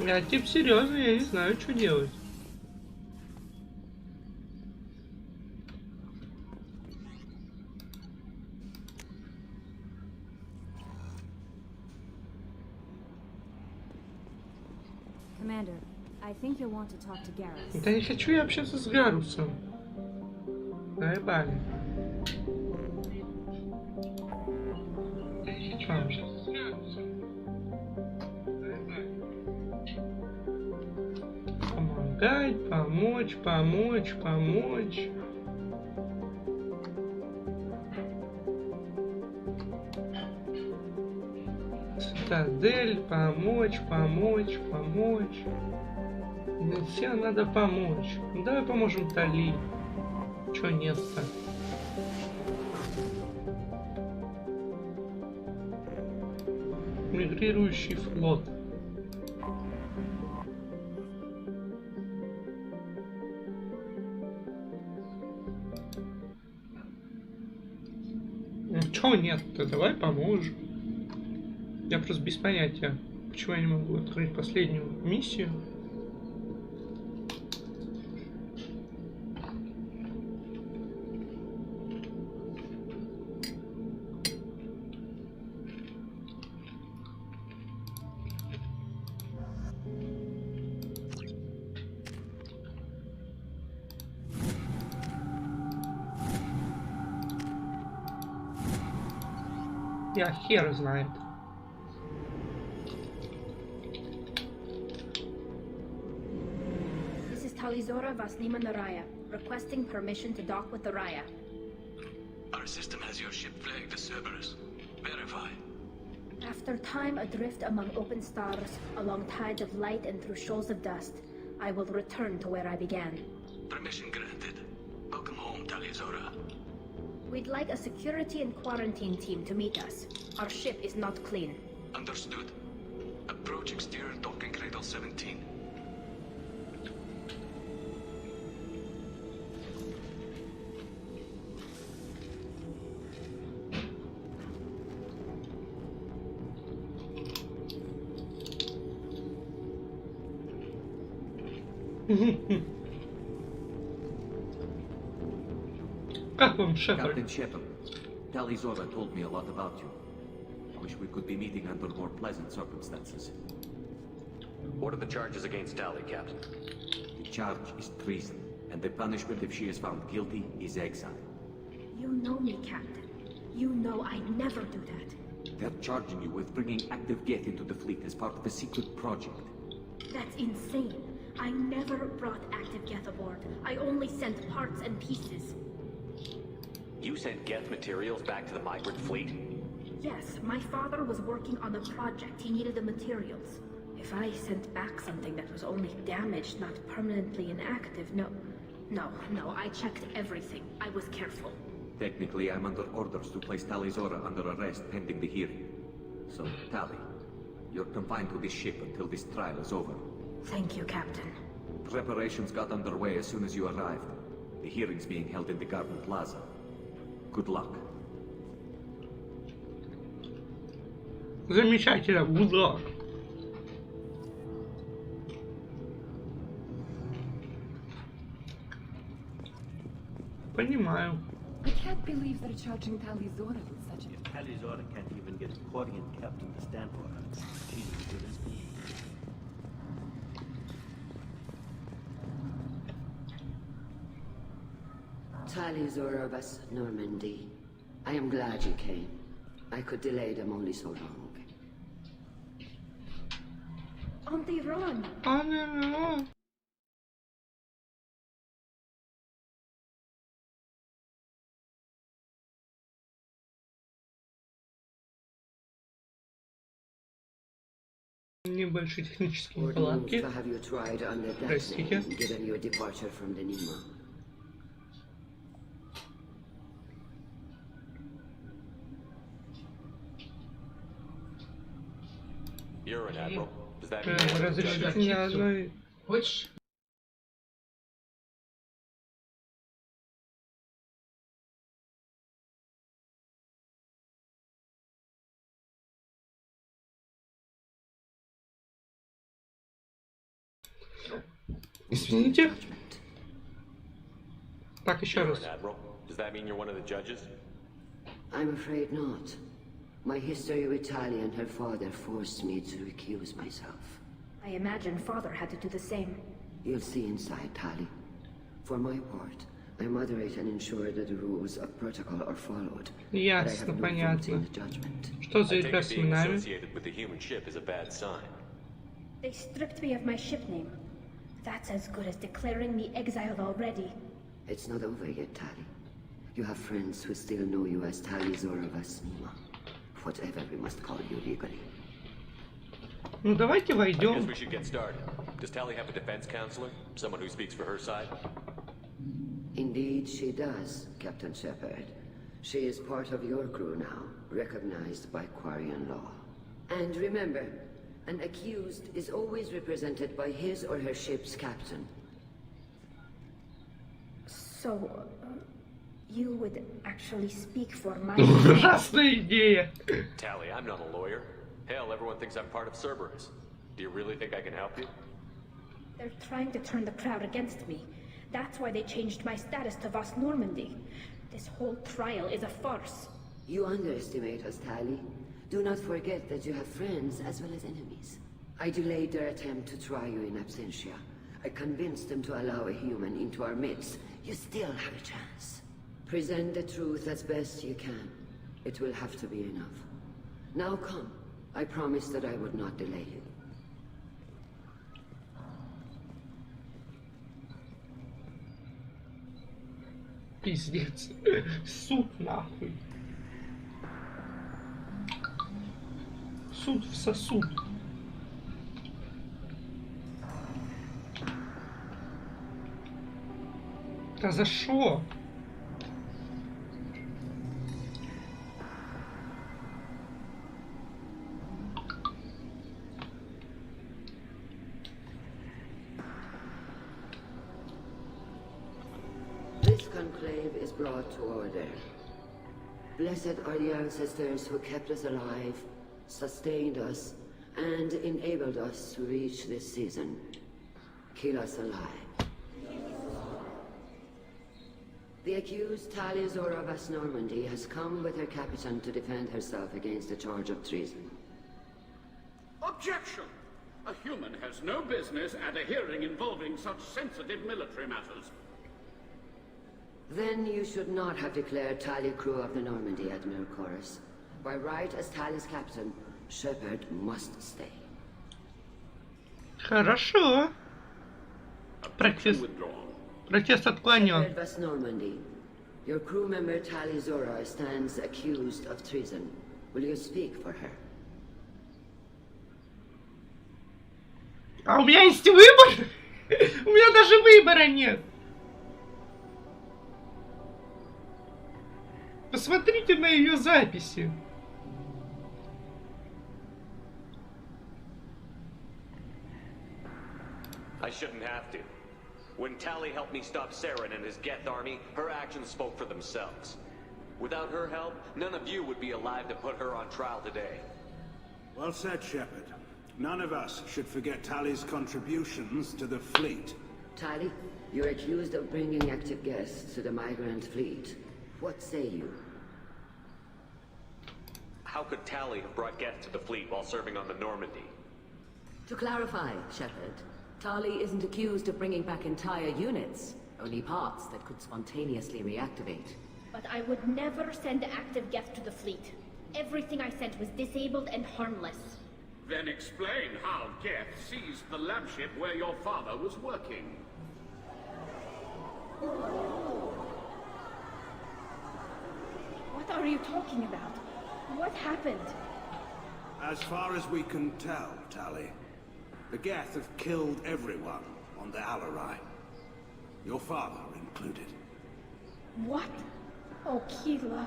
S1: Я тип серьезный, я не знаю, что делать.
S9: Commander, I think you'll want to talk to Garrus.
S1: Да не хочу я общаться с Гарусом. Наебали. Я не хочу общаться с Гарусом. Помогать, помочь, помочь, помочь. Цитадель, помочь, помочь, помочь. Да всем надо помочь. Ну, давай поможем Тали. Чё нет-то? Мигрирующий флот. Ну чё нет-то? Давай поможем. Я просто без понятия, почему я не могу открыть последнюю миссию. Я хер знает.
S13: Talizora Vasnima Naraya, requesting permission to dock with the Raya.
S14: Our system has your ship flagged as Cerberus. Verify.
S13: After time adrift among open stars, along tides of light and through shoals of dust, I will return to where I began.
S14: Permission granted. Welcome home, Talizora.
S13: We'd like a security and quarantine team to meet us. Our ship is not clean.
S14: Understood. Approach exterior docking cradle 17.
S1: Как вам, Шепард?
S15: Captain Shepard, Talizora told me a lot about you. I wish we could be meeting under more pleasant circumstances.
S2: What are the charges against Tali, Captain?
S15: The charge is treason, and the punishment if she is found guilty is exile.
S13: You know me, Captain. You know I never do that.
S15: They're charging you with bringing active Geth into the fleet as part of a secret project.
S13: That's insane. I never brought active Geth aboard. I only sent parts and pieces.
S2: You sent Geth materials back to the migrant fleet?
S13: Yes, my father was working on a project. He needed the materials. If I sent back something that was only damaged, not permanently inactive, no, I checked everything. I was careful.
S15: Technically, I'm under orders to place Talizora under arrest pending the hearing. So, Tali, you're confined to this ship until this trial is over.
S13: Thank you, Captain.
S15: Preparations got underway as soon as you arrived. The hearing's being held in the Garden Plaza. Good luck.
S1: Замечательно, good luck. Понимаю.
S16: I can't believe they're charging Talizora with such a...
S6: Talizora can't even get a Quarian captain to stand for her. She's as good as me.
S17: Talizora of us, Normandy. I am glad you came. I could delay them only so long.
S13: Auntie Ron!
S1: Auntie Ron! Небольшие технические неполадки. Простите.
S2: You're an admiral. Does that mean
S1: разрешите мне одной...
S18: Хочешь?
S1: Извините. Так, еще раз.
S2: Does that mean you're one of the judges?
S17: I'm afraid not. My history with Tali and her father forced me to recuse myself.
S13: I imagine father had to do the same.
S17: You'll see inside, Tali. For my part, I moderate and ensure that the rules of protocol are followed.
S1: Ясно, понятно. Что за игра с именами?
S13: They stripped me of my ship name. That's as good as declaring me exiled already.
S17: It's not over yet, Tali. You have friends who still know you as Talizora Vasnima. Whatever we must call you legally.
S1: Ну давайте войдем.
S2: I guess we should get started. Does Tali have a defense counselor? Someone who speaks for her side?
S17: Indeed, she does, Captain Shepard. She is part of your crew now, recognized by Quarian law. And remember, an accused is always represented by his or her ship's captain.
S13: So, you would actually speak for my...
S1: Ужасная идея.
S2: Tali, I'm not a lawyer. Hell, everyone thinks I'm part of Cerberus. Do you really think I can help you?
S13: They're trying to turn the crowd against me. That's why they changed my status to Voss Normandy. This whole trial is a farce.
S17: You underestimate us, Tali. Do not forget that you have friends as well as enemies. I delayed their attempt to try you in absentia. I convinced them to allow a human into our midst. You still have a chance. Present the truth as best you can. It will have to be enough. Now come. I promised that I would not delay you.
S1: Пиздец. Суд нахуй. Суд в сосуд. Да за шо?
S17: This conclave is brought to order. Blessed are the ancestors who kept us alive, sustained us, and enabled us to reach this season. Kill us alive. The accused Tali Zora of Normandy has come with her captain to defend herself against a charge of treason.
S18: Objection! A human has no business at a hearing involving such sensitive military matters.
S17: Then you should not have declared Tali crew of the Normandy, Admiral Chorus. By right as Tali's captain, Shepard must stay.
S1: Хорошо. Протест отклонен.
S17: Shepard Normandy. Your crew member Tali Zora stands accused of treason. Will you speak for her?
S1: А у меня есть выбор? У меня даже выбора нет. Посмотрите на ее записи.
S19: I shouldn't have to. When Tali helped me stop Saren and his Geth army, her actions spoke for themselves. Without her help, none of you would be alive to put her on trial today.
S6: Well said, Shepard. None of us should forget Tali's contributions to the fleet.
S17: Tali, you're accused of bringing active guests to the migrant fleet. What say you?
S19: How could Tali have brought Geth to the fleet while serving on the Normandy?
S20: To clarify, Shepard, Tali isn't accused of bringing back entire units, only parts that could spontaneously reactivate.
S13: But I would never send active Geth to the fleet. Everything I sent was disabled and harmless.
S18: Then explain how Geth seized the lab ship where your father was working.
S13: What are you talking about? What happened?
S6: As far as we can tell, Tali, the Geth have killed everyone on the Alarai. Your father included.
S13: What? Oh, Keela.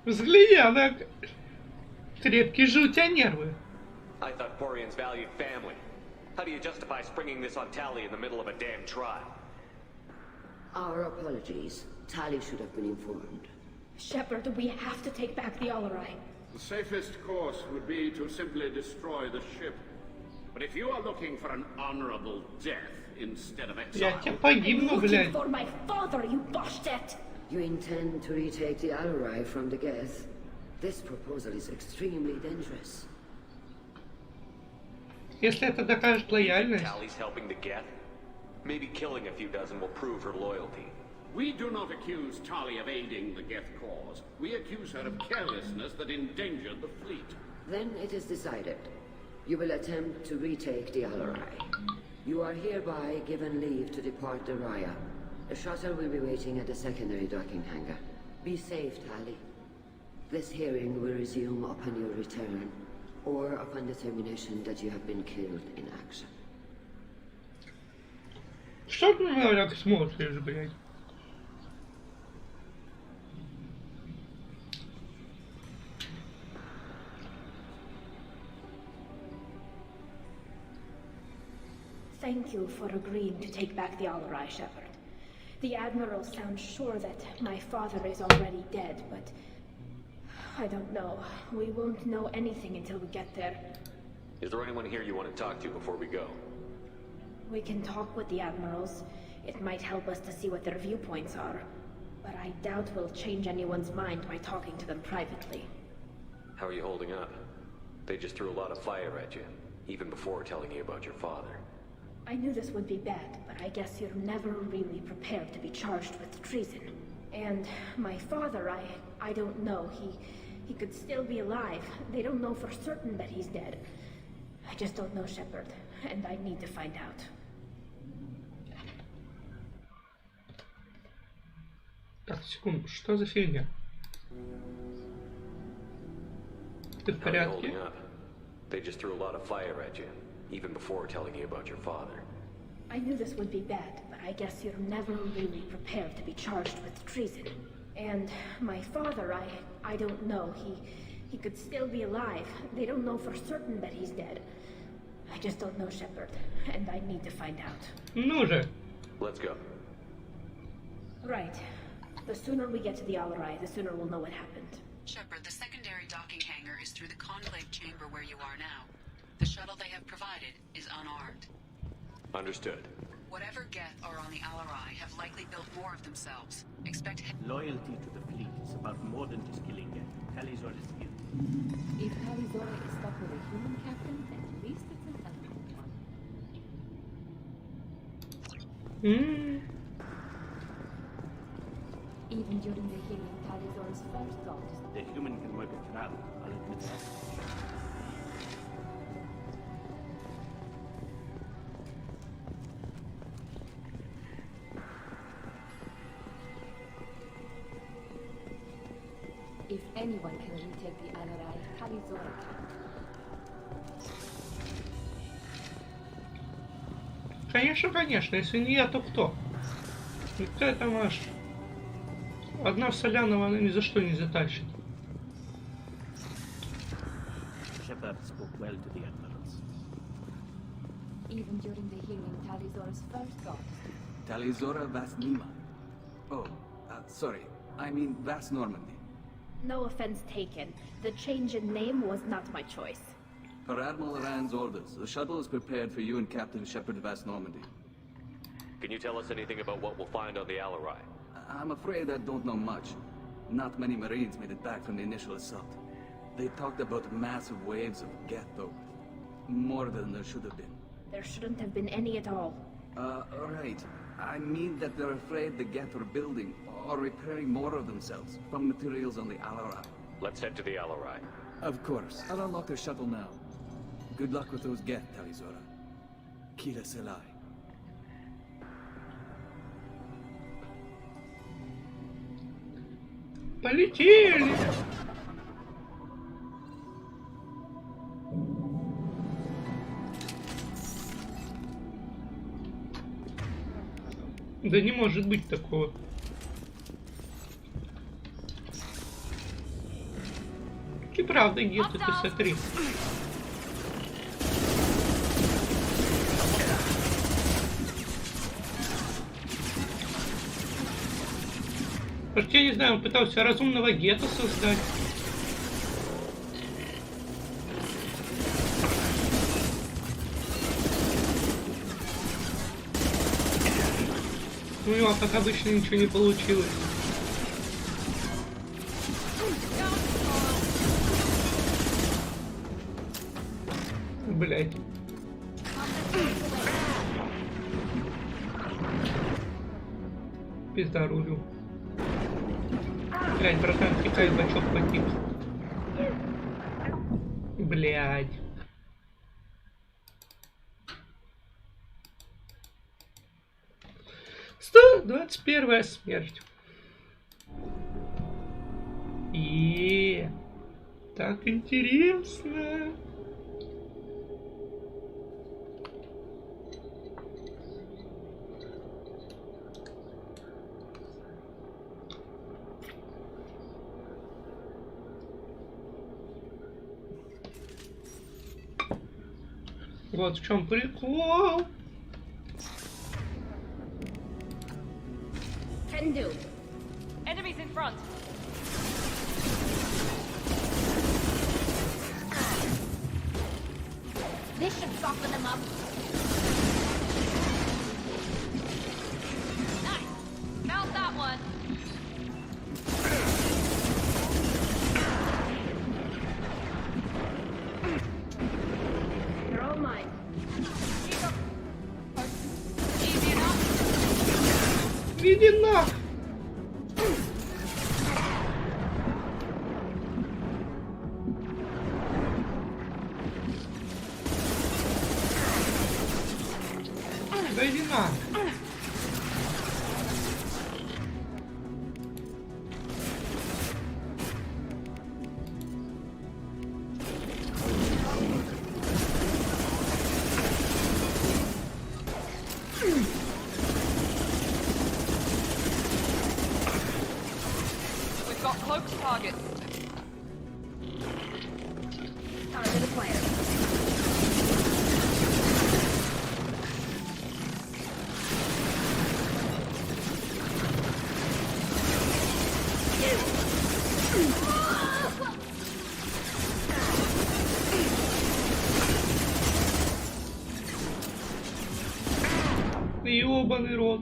S1: Взгляни, она... Крепкие же у тебя нервы.
S19: I thought Porians valued family. How do you justify springing this on Tali in the middle of a damn trial?
S17: Our apologies. Tali should have been informed.
S13: Shepard, we have to take back the Alarai.
S18: The safest course would be to simply destroy the ship. But if you are looking for an honorable death instead of exile...
S13: I'm looking for my father, you bastet!
S17: You intend to retake the Alarai from the Geth? This proposal is extremely dangerous.
S1: Если это докажет лояльность.
S19: Tali's helping the Geth? Maybe killing a few dozen will prove her loyalty.
S18: We do not accuse Tali of aiding the Geth cause. We accuse her of carelessness that endangered the fleet.
S17: Then it is decided. You will attempt to retake the Alarai. You are hereby given leave to depart the Raya. The shuttle will be waiting at the secondary docking hangar. Be safe, Tali. This hearing will resume upon your return, or upon determination that you have been killed in action.
S1: Что ты на меня так смотришь, блядь?
S13: Thank you for agreeing to take back the Alarai, Shepard. The Admiral sounds sure that my father is already dead, but... I don't know. We won't know anything until we get there.
S19: Is there anyone here you want to talk to before we go?
S13: We can talk with the Admirals. It might help us to see what their viewpoints are. But I doubt we'll change anyone's mind by talking to them privately.
S19: How are you holding up? They just threw a lot of fire at you, even before telling you about your father.
S13: I knew this would be bad, but I guess you're never really prepared to be charged with treason. And my father, I don't know. He could still be alive. They don't know for certain that he's dead. I just don't know, Shepard, and I need to find out.
S1: Так, секунду, что за фигня? Ты в порядке?
S19: They just threw a lot of fire at you, even before telling you about your father.
S13: I knew this would be bad, but I guess you're never really prepared to be charged with treason. And my father, I don't know. He could still be alive. They don't know for certain that he's dead. I just don't know, Shepard, and I need to find out.
S1: Ну же.
S19: Let's go.
S13: Right. The sooner we get to the Alarai, the sooner we'll know what happened.
S5: Shepard, the secondary docking hangar is through the conclave chamber where you are now. The shuttle they have provided is unarmed.
S19: Understood.
S5: Whatever Geth are on the Alarai have likely built more of themselves. Expect
S21: Loyalty to the fleet is about more than just killing Geth. Talizor is here.
S16: If Talizora is stuck with a human captain, at least it's an elegant one. Even during the healing, Talizora's first thought is
S21: The human can work a trap, I'll admit that.
S16: if anyone can retake the Alarai, Talizora can.
S1: Конечно, конечно. Если не я, то кто? Ведь это маш. Одна Солянова она ни за что не затащит.
S21: Shepard spoke well to the admirals.
S16: Even during the healing, Talizora's first thought is to
S15: Talizora Vas Nima. Oh, sorry. I mean Vas Normandy.
S13: No offense taken. The change in name was not my choice.
S15: Per Admiral Rand's orders, the shuttle is prepared for you and Captain Shepard Vas Normandy.
S19: Can you tell us anything about what we'll find on the Alarai?
S15: I'm afraid I don't know much. Not many Marines made it back from the initial assault. They talked about massive waves of Geth, though. More than there should have been.
S13: There shouldn't have been any at all.
S15: Right. I mean that they're afraid the Geth are building or repairing more of themselves from materials on the Alarai.
S19: Let's head to the Alarai.
S15: Of course. I'll unlock their shuttle now. Good luck with those Geth, Talizora. Kira Selai.
S1: Полетели! Да не может быть такого. И правда, где-то ты смотри. Может, я не знаю, он пытался разумного гетто создать. У него, как обычно, ничего не получилось. Блять. Пизда рулю. Блять, братан, текай, бачок погиб. Блять. Сто 21-я смерть. И так интересно. Вот в чем прикол.
S13: Can do.
S8: Enemies in front.
S13: This should soften them up.
S8: Nice. Found that one.
S13: They're all mine.
S8: Easy enough.
S1: Иди нах! Да иди нах!
S8: We've got cloaked targets.
S13: Time to the plan.
S1: Ёбаный рот.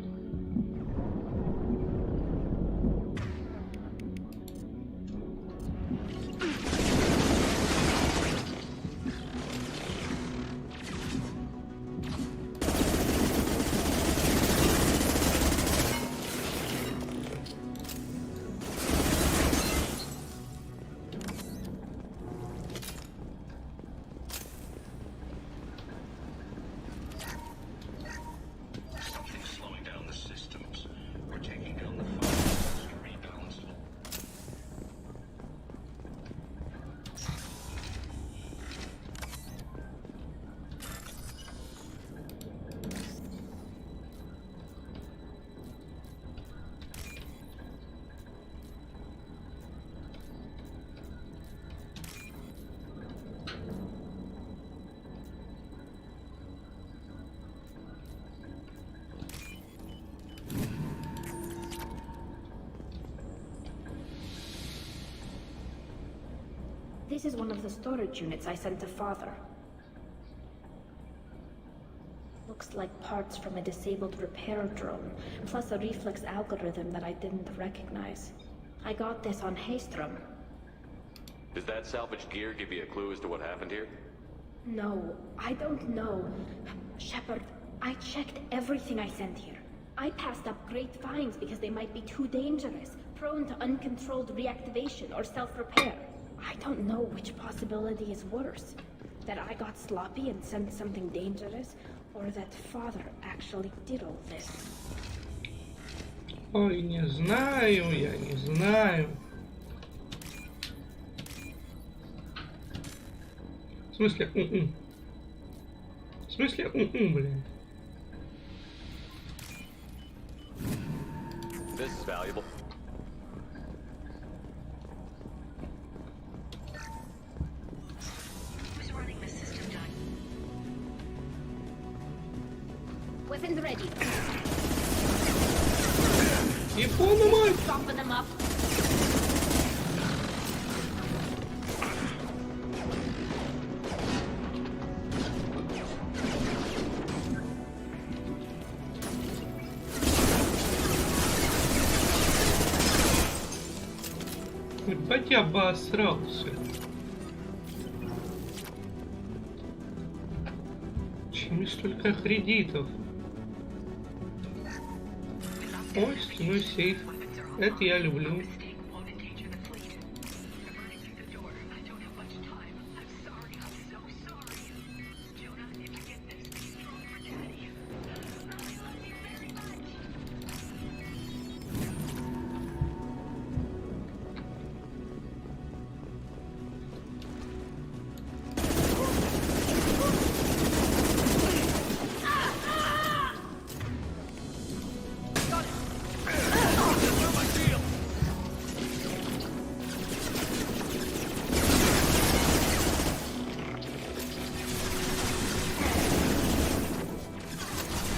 S13: This is one of the storage units I sent to Father. Looks like parts from a disabled repair drone, plus a reflex algorithm that I didn't recognize. I got this on Haystrom.
S19: Does that salvaged gear give you a clue as to what happened here?
S13: No, I don't know. Shepard, I checked everything I sent here. I passed up great finds because they might be too dangerous, prone to uncontrolled reactivation or self-repair. I don't know which possibility is worse. That I got sloppy and sent something dangerous, or that Father actually did all this.
S1: Ой, не знаю, я не знаю. В смысле, В смысле, блин.
S19: This is valuable.
S13: Weapons ready.
S1: Япона мать!
S13: Dropping them up.
S1: Ебать я обосрался. Чем столько кредитов? Ой, стеной сейф. Это я люблю.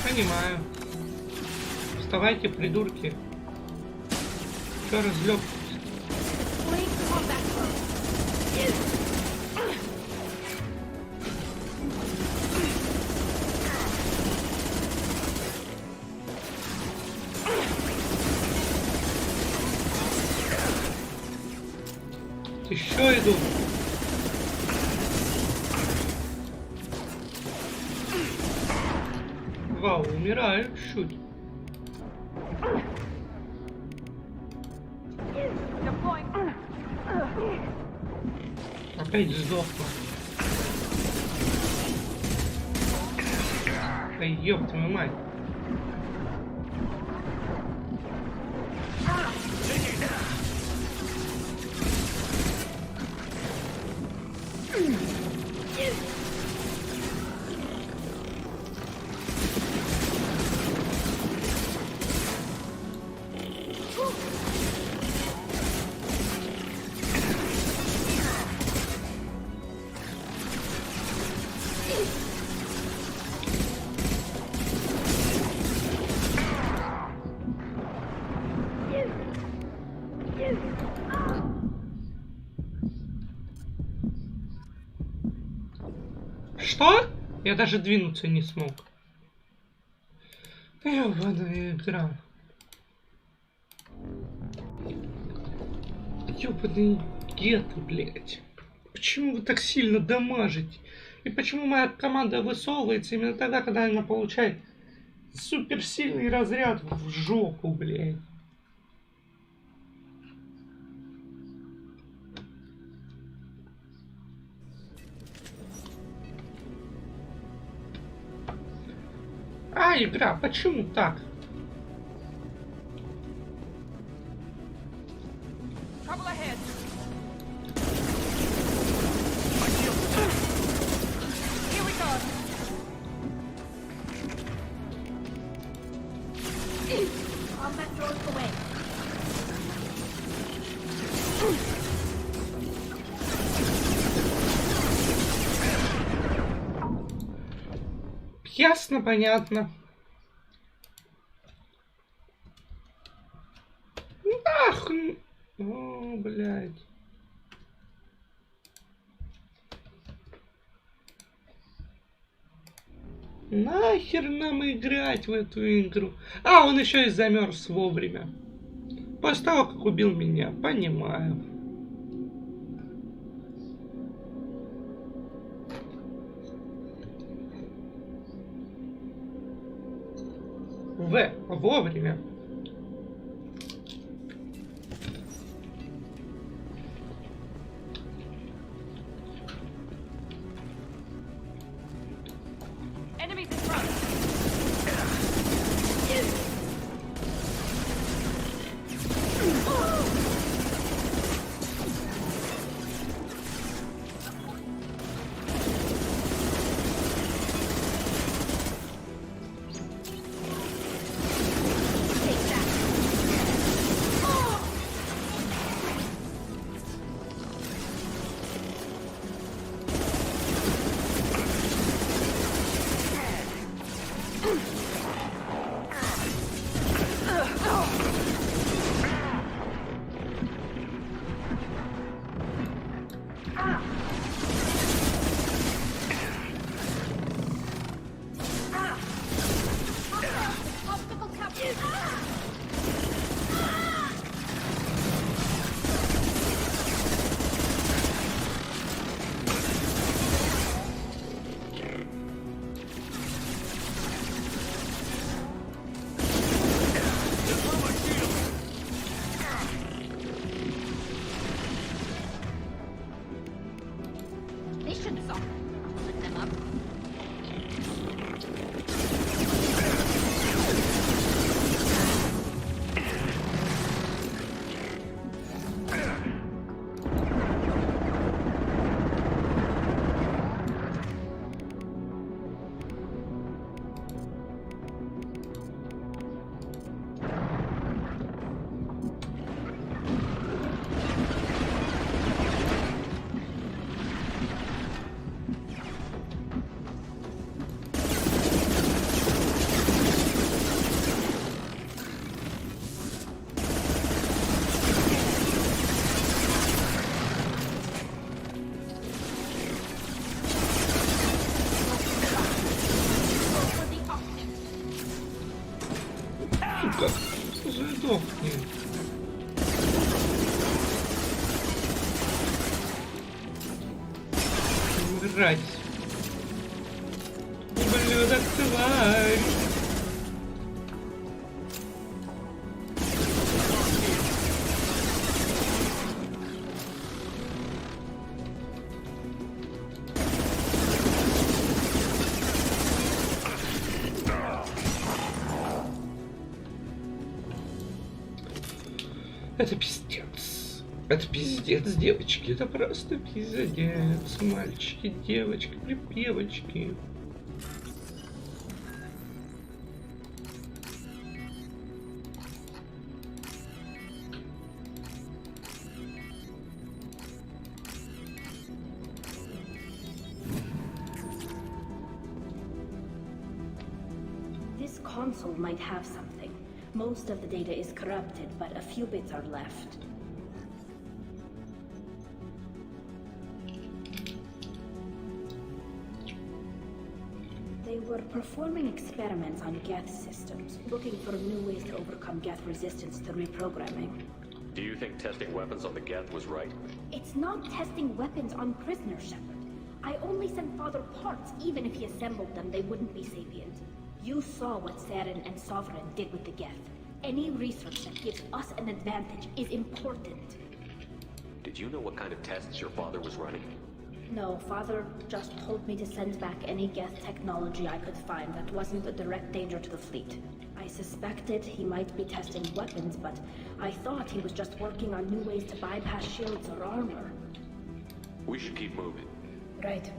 S1: Понимаю. Вставайте, придурки. Чё разлёг? Еще иду. Вау, умирают чуть. Опять сдохла. Да ёб твою мать. Что? Я даже двинуться не смог. Ёбаная игра. Ёбаные геты, блядь. Почему вы так сильно дамажите? И почему моя команда высовывается именно тогда, когда она получает суперсильный разряд в жопу, блядь? А, игра, почему так? Ясно, понятно. Нахуй. О, блядь. Нахер нам играть в эту игру? А, он еще и замерз вовремя. После того, как убил меня. Понимаю. Вовремя. Задохни. Мразь. Ублюдок, тварь. Это пиздец. Это пиздец, девочки. Это просто пиздец. Мальчики, девочки, припевочки.
S13: This console might have something. Most of the data is corrupted, but a few bits are left. We're performing experiments on Geth systems, looking for new ways to overcome Geth resistance to reprogramming.
S19: Do you think testing weapons on the Geth was right?
S13: It's not testing weapons on prisoners, Shepard. I only sent Father parts. Even if he assembled them, they wouldn't be sapient. You saw what Saren and Sovereign did with the Geth. Any research that gives us an advantage is important.
S19: Did you know what kind of tests your father was running?
S13: No, Father just told me to send back any Geth technology I could find that wasn't a direct danger to the fleet. I suspected he might be testing weapons, but I thought he was just working on new ways to bypass shields or armor.
S19: We should keep moving.
S13: Right.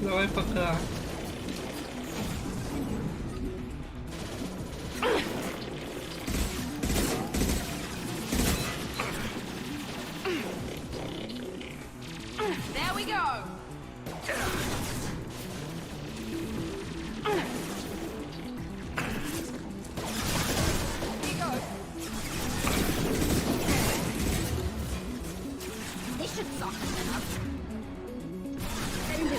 S1: Давай пока.
S8: There we go.
S13: This should suck enough. Then do.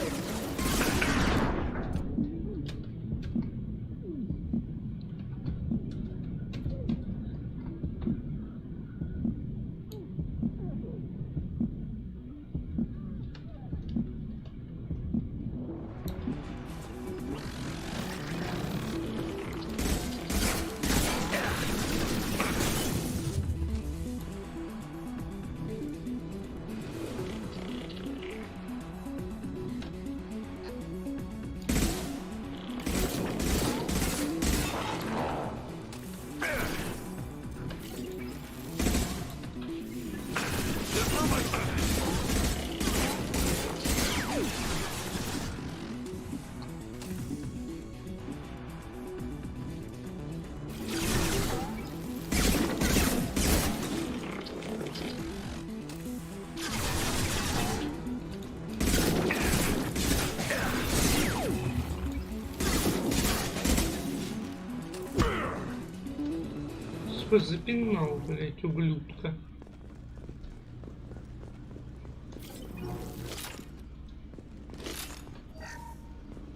S1: Запинал, блять, ублюдка.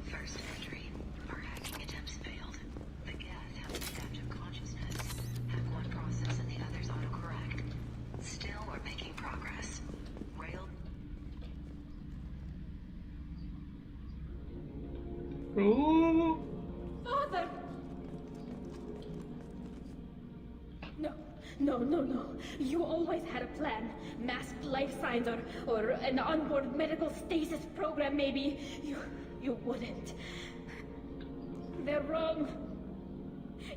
S4: First entry. Our hacking attempts failed. The Geth have adaptive consciousness. Hack one process and the others autocorrect. Still, we're making progress. Rail.
S1: Oh.
S13: Father! No. You always had a plan. Masked life signs or an onboard medical stasis program, maybe. You wouldn't. They're wrong.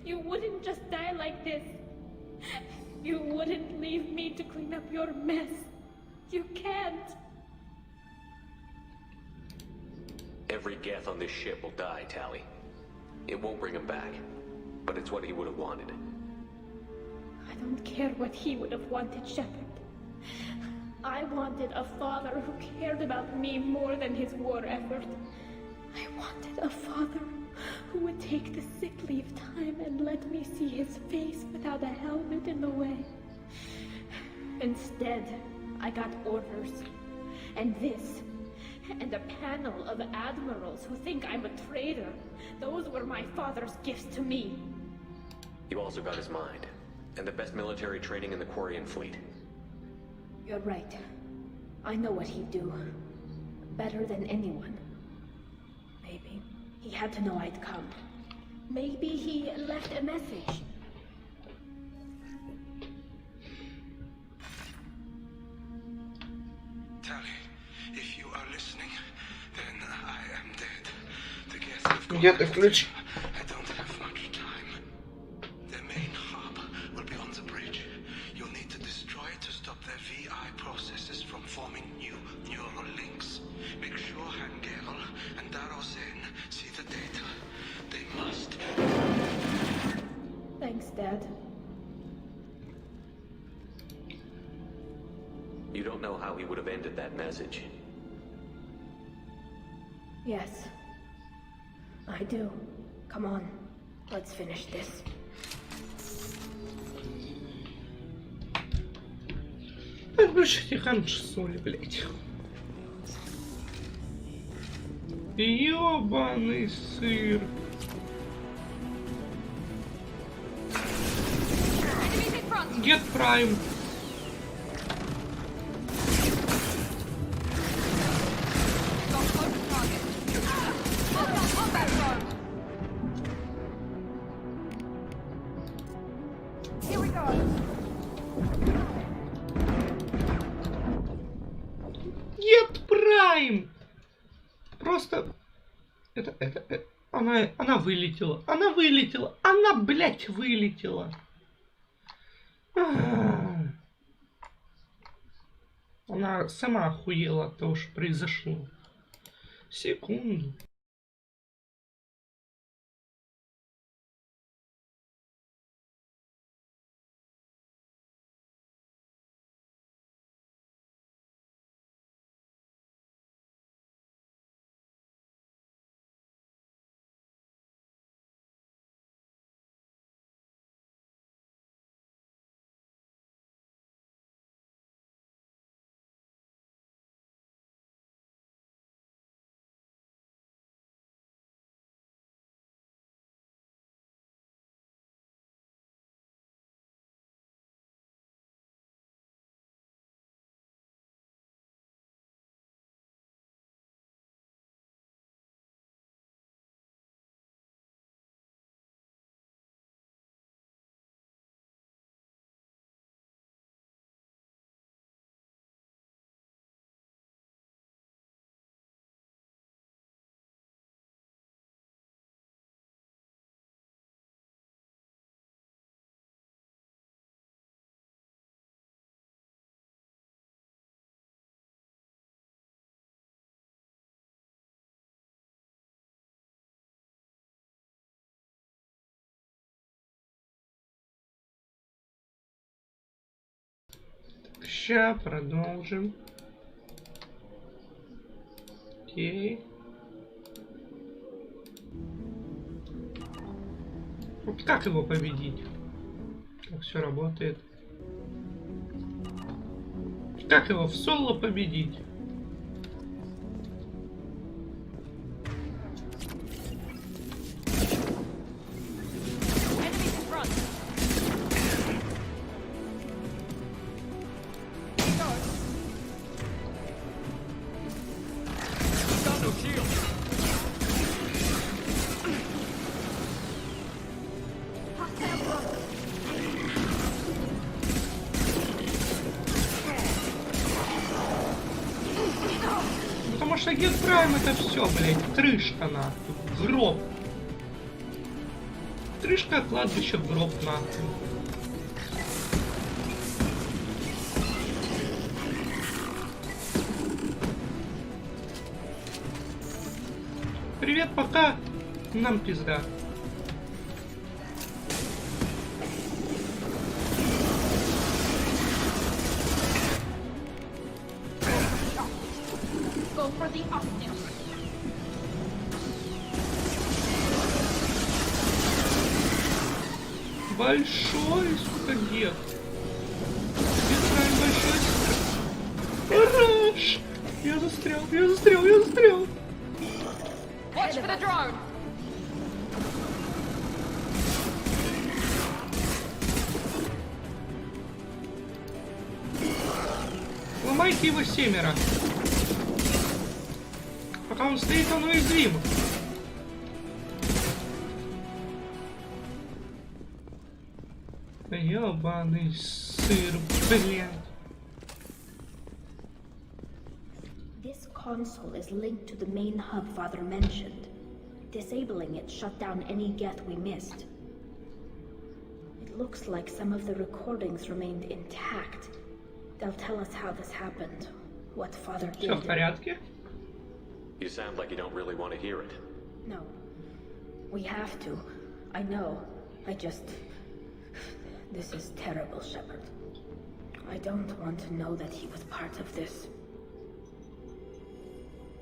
S13: You wouldn't just die like this. You wouldn't leave me to clean up your mess. You can't.
S19: Every Geth on this ship will die, Tali. It won't bring him back, but it's what he would have wanted.
S13: I don't care what he would have wanted, Shepard. I wanted a father who cared about me more than his war effort. I wanted a father who would take the sick leave time and let me see his face without a helmet in the way. Instead, I got orders. And this. And a panel of admirals who think I'm a traitor. Those were my father's gifts to me.
S19: You also got his mind, and the best military training in the Quarian fleet.
S13: You're right. I know what he'd do. Better than anyone. Maybe he had to know I'd come. Maybe he left a message.
S7: Tali, if you are listening, then I am dead. The guests have gone.
S1: Где ты включи?
S7: I don't have much time. The main hub will be on the bridge. You'll need to destroy it to stop their VI processes from forming new neural links. Make sure Hangerl and Darozen see the data. They must.
S13: Thanks, Dad.
S19: You don't know how he would have ended that message.
S13: Yes. I do. Come on. Let's finish this.
S1: Выключите консоль, блять. Ёбаный сыр. Get Prime. Get Prime. Просто она вылетела. Она вылетела. Она, блядь, вылетела. Она сама охуела от того, что произошло. Секунду. Ща продолжим. Окей. Вот как его победить? Как все работает? Как его в соло победить? Потому что Get Prime это все, блядь, крышка нахуй, гроб. Крышка, кладбище, гроб нахуй. Привет, пока. Нам пизда. Большой, сука, гет. Хорош! Я застрял.
S8: Watch for the drone!
S1: Ломайте его 7. Пока он стоит, он уязвим. Ёбаный сыр, блядь.
S13: This console is linked to the main hub Father mentioned. Disabling it shut down any Geth we missed. It looks like some of the recordings remained intact. They'll tell us how this happened, what Father did.
S1: Всё в порядке?
S19: You sound like you don't really want to hear it.
S13: No. We have to. I know. This is terrible, Shepard. I don't want to know that he was part of this.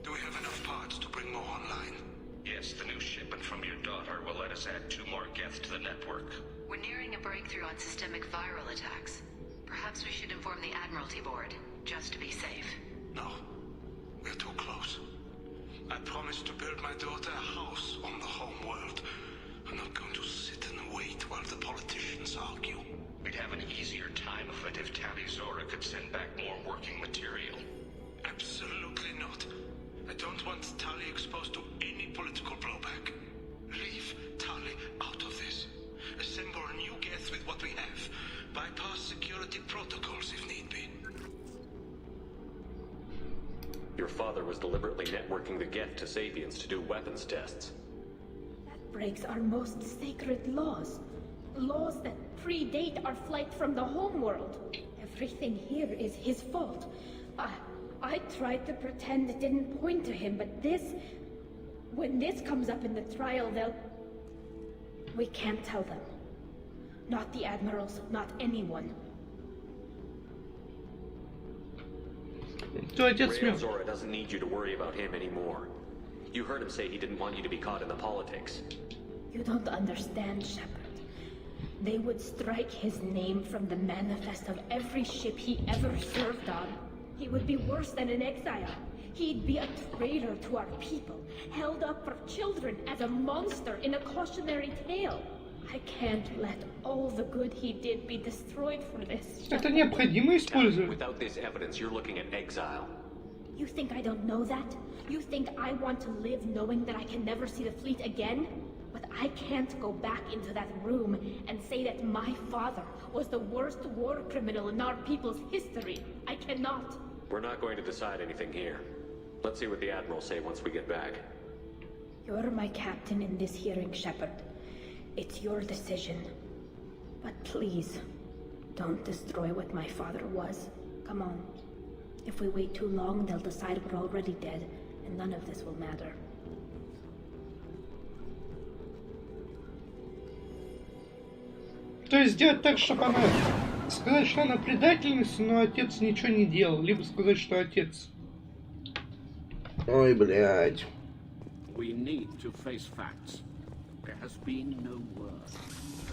S7: Do we have enough parts to bring more online?
S14: Yes, the new shipment from your daughter will let us add 2 more Geth to the network.
S4: We're nearing a breakthrough on systemic viral attacks. Perhaps we should inform the Admiralty Board, just to be safe.
S7: No. We're too close. I promised to build my daughter a house on the home world. I'm not going to sit and wait while the politicians argue.
S14: We'd have an easier time of it if Tali Zora could send back more working material.
S7: Absolutely not. I don't want Tali exposed to any political blowback. Leave Tali out of this. Assemble a new Geth with what we have. Bypass security protocols if need be.
S19: Your father was deliberately networking the Geth to Sapiens to do weapons tests.
S13: That breaks our most sacred laws. Laws that predate our flight from the homeworld. Everything here is his fault. I tried to pretend it didn't point to him, but when this comes up in the trial, we can't tell them. Not the admirals, not anyone.
S19: Rail Zora doesn't need you to worry about him anymore. You heard him say he didn't want you to be caught in the politics.
S13: You don't understand, Shepard. They would strike his name from the manifest of every ship he ever served on. He would be worse than an exile. He'd be a traitor to our people, held up for children as a monster in a cautionary tale. I can't let all the good he did be destroyed for this.
S1: Это необходимо использовать.
S19: Without this evidence, you're looking at exile.
S13: You think I don't know that? You think I want to live knowing that I can never see the fleet again? But I can't go back into that room and say that my father was the worst war criminal in our people's history. I cannot.
S19: We're not going to decide anything here. Let's see what the Admirals say once we get back.
S13: You're my captain in this hearing, Shepard. It's your decision. But please, don't destroy what my father was. Come on. If we wait too long, they'll decide we're already dead, and none of this will matter.
S1: То есть сделать так, чтобы она... Сказать, что она предательница, но отец ничего не делал. Либо сказать, что отец... Ой, блядь.
S18: We need to face facts. There has been no word.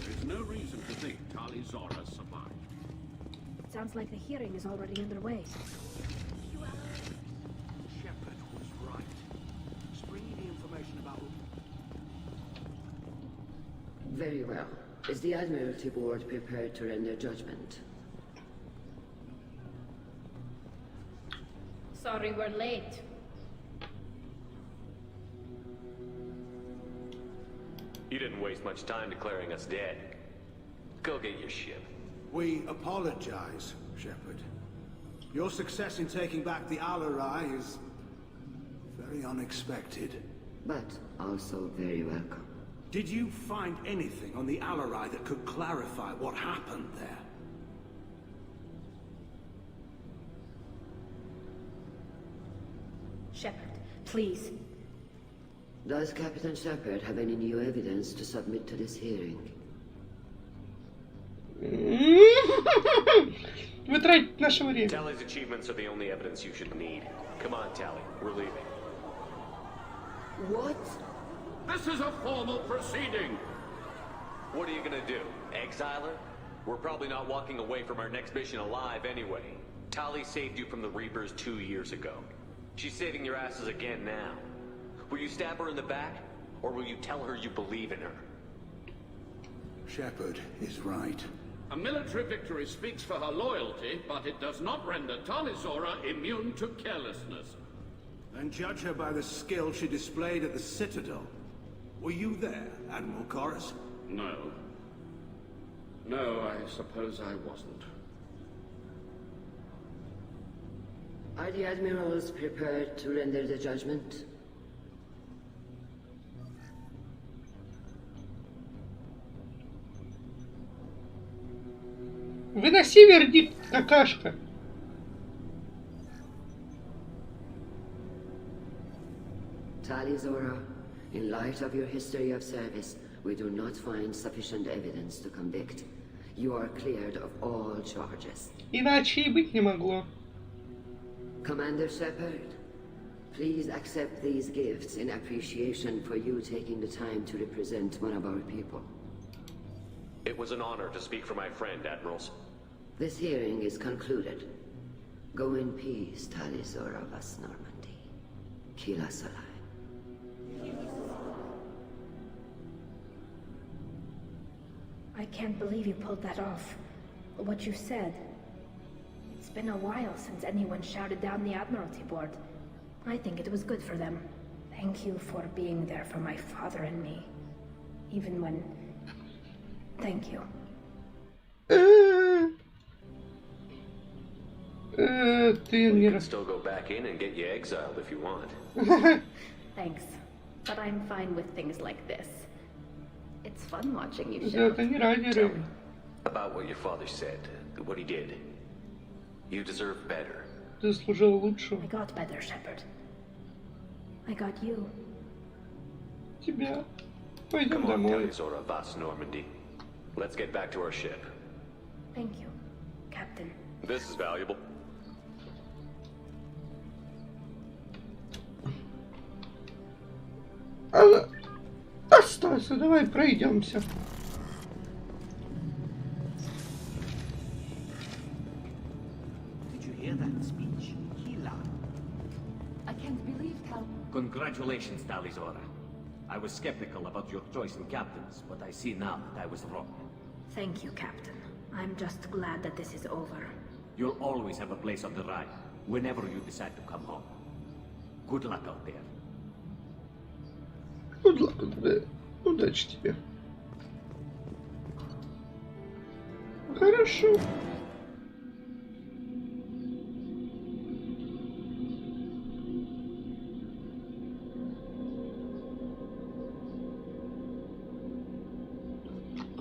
S18: There is no reason to think Tali Zora survived.
S13: It sounds like the hearing is already underway.
S6: Shepard was right. Just bring me the information about...
S17: Very well. Is the Admiralty Board prepared to render judgment?
S13: Sorry we're late.
S19: You didn't waste much time declaring us dead. Go get your ship.
S6: We apologize, Shepard. Your success in taking back the Al-Arai is very unexpected.
S17: But also very welcome.
S6: Did you find anything on the Al-Arai that could clarify what happened there?
S13: Shepard, please.
S17: Does Captain Shepard have any new evidence to submit to this hearing?
S1: Вы тратите наше время.
S19: Tally's achievements are the only evidence you should need. Come on, Tally. We're leaving.
S17: What?
S18: This is a formal proceeding.
S19: What are you gonna do? Exile her? We're probably not walking away from our next mission alive anyway. Tali saved you from the Reapers 2 years ago. She's saving your asses again now. Will you stab her in the back? Or will you tell her you believe in her?
S6: Shepard is right.
S18: A military victory speaks for her loyalty, but it does not render Tali'Zorah immune to carelessness.
S6: And judge her by the skill she displayed at the Citadel. Were you there, Admiral Corus?
S18: No. No, I suppose I wasn't.
S17: Are the admirals prepared to render the judgment?
S1: Выноси вердикт, какашка.
S17: Tali'Zorah, in light of your history of service, we do not find sufficient evidence to convict. You are cleared of all charges.
S1: Иначе и быть не могло.
S17: Commander Shepard, please accept these gifts in appreciation for you taking the time to represent one of our people.
S19: It was an honor to speak for my friend, Admirals.
S17: This hearing is concluded. Go in peace, Tali'Zorah vas Normandy. Kila Salai.
S13: I can't believe you pulled that off. What you said. It's been a while since anyone shouted down the Admiralty Board. I think it was good for them. Thank you for being there for my father and me. Even when... Thank you.
S19: You can still go back in and get you exiled if you want.
S13: Thanks. But I'm fine with things like this. It's fun watching you show.
S19: Tell me about what your father said, what he did. You deserve better.
S13: I got better, Shepard. I got you.
S1: Тебя. Пойдем
S19: Come on,
S1: домой.
S19: Tali'Zorah vas Normandy. Let's get back to our ship.
S13: Thank you, Captain.
S19: This is valuable.
S1: Оставься, давай пройдемся.
S21: Did you hear that speech? Hila.
S20: I can't believe how...
S21: Congratulations, Tali'Zorah. I was skeptical about your choice in captains, but I see now that I was wrong.
S13: Thank you, Captain. I'm just glad that this is over.
S21: You'll always have a place on the ride, whenever you decide to come home. Good luck out there.
S1: Good luck, удачи тебе. Хорошо.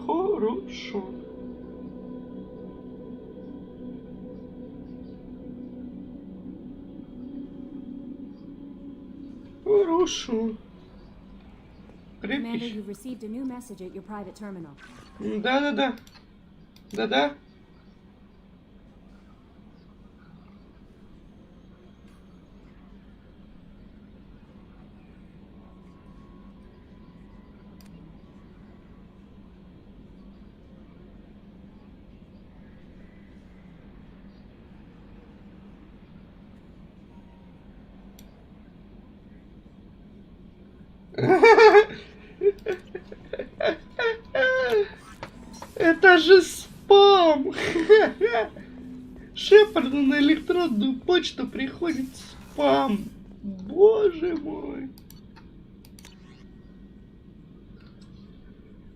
S1: Хорошо. Хорошо.
S9: Commander, you've received a new message at your private terminal.
S1: Да-да-да. Да-да. Это же спам! Шепарду на электронную почту приходит спам. Боже мой.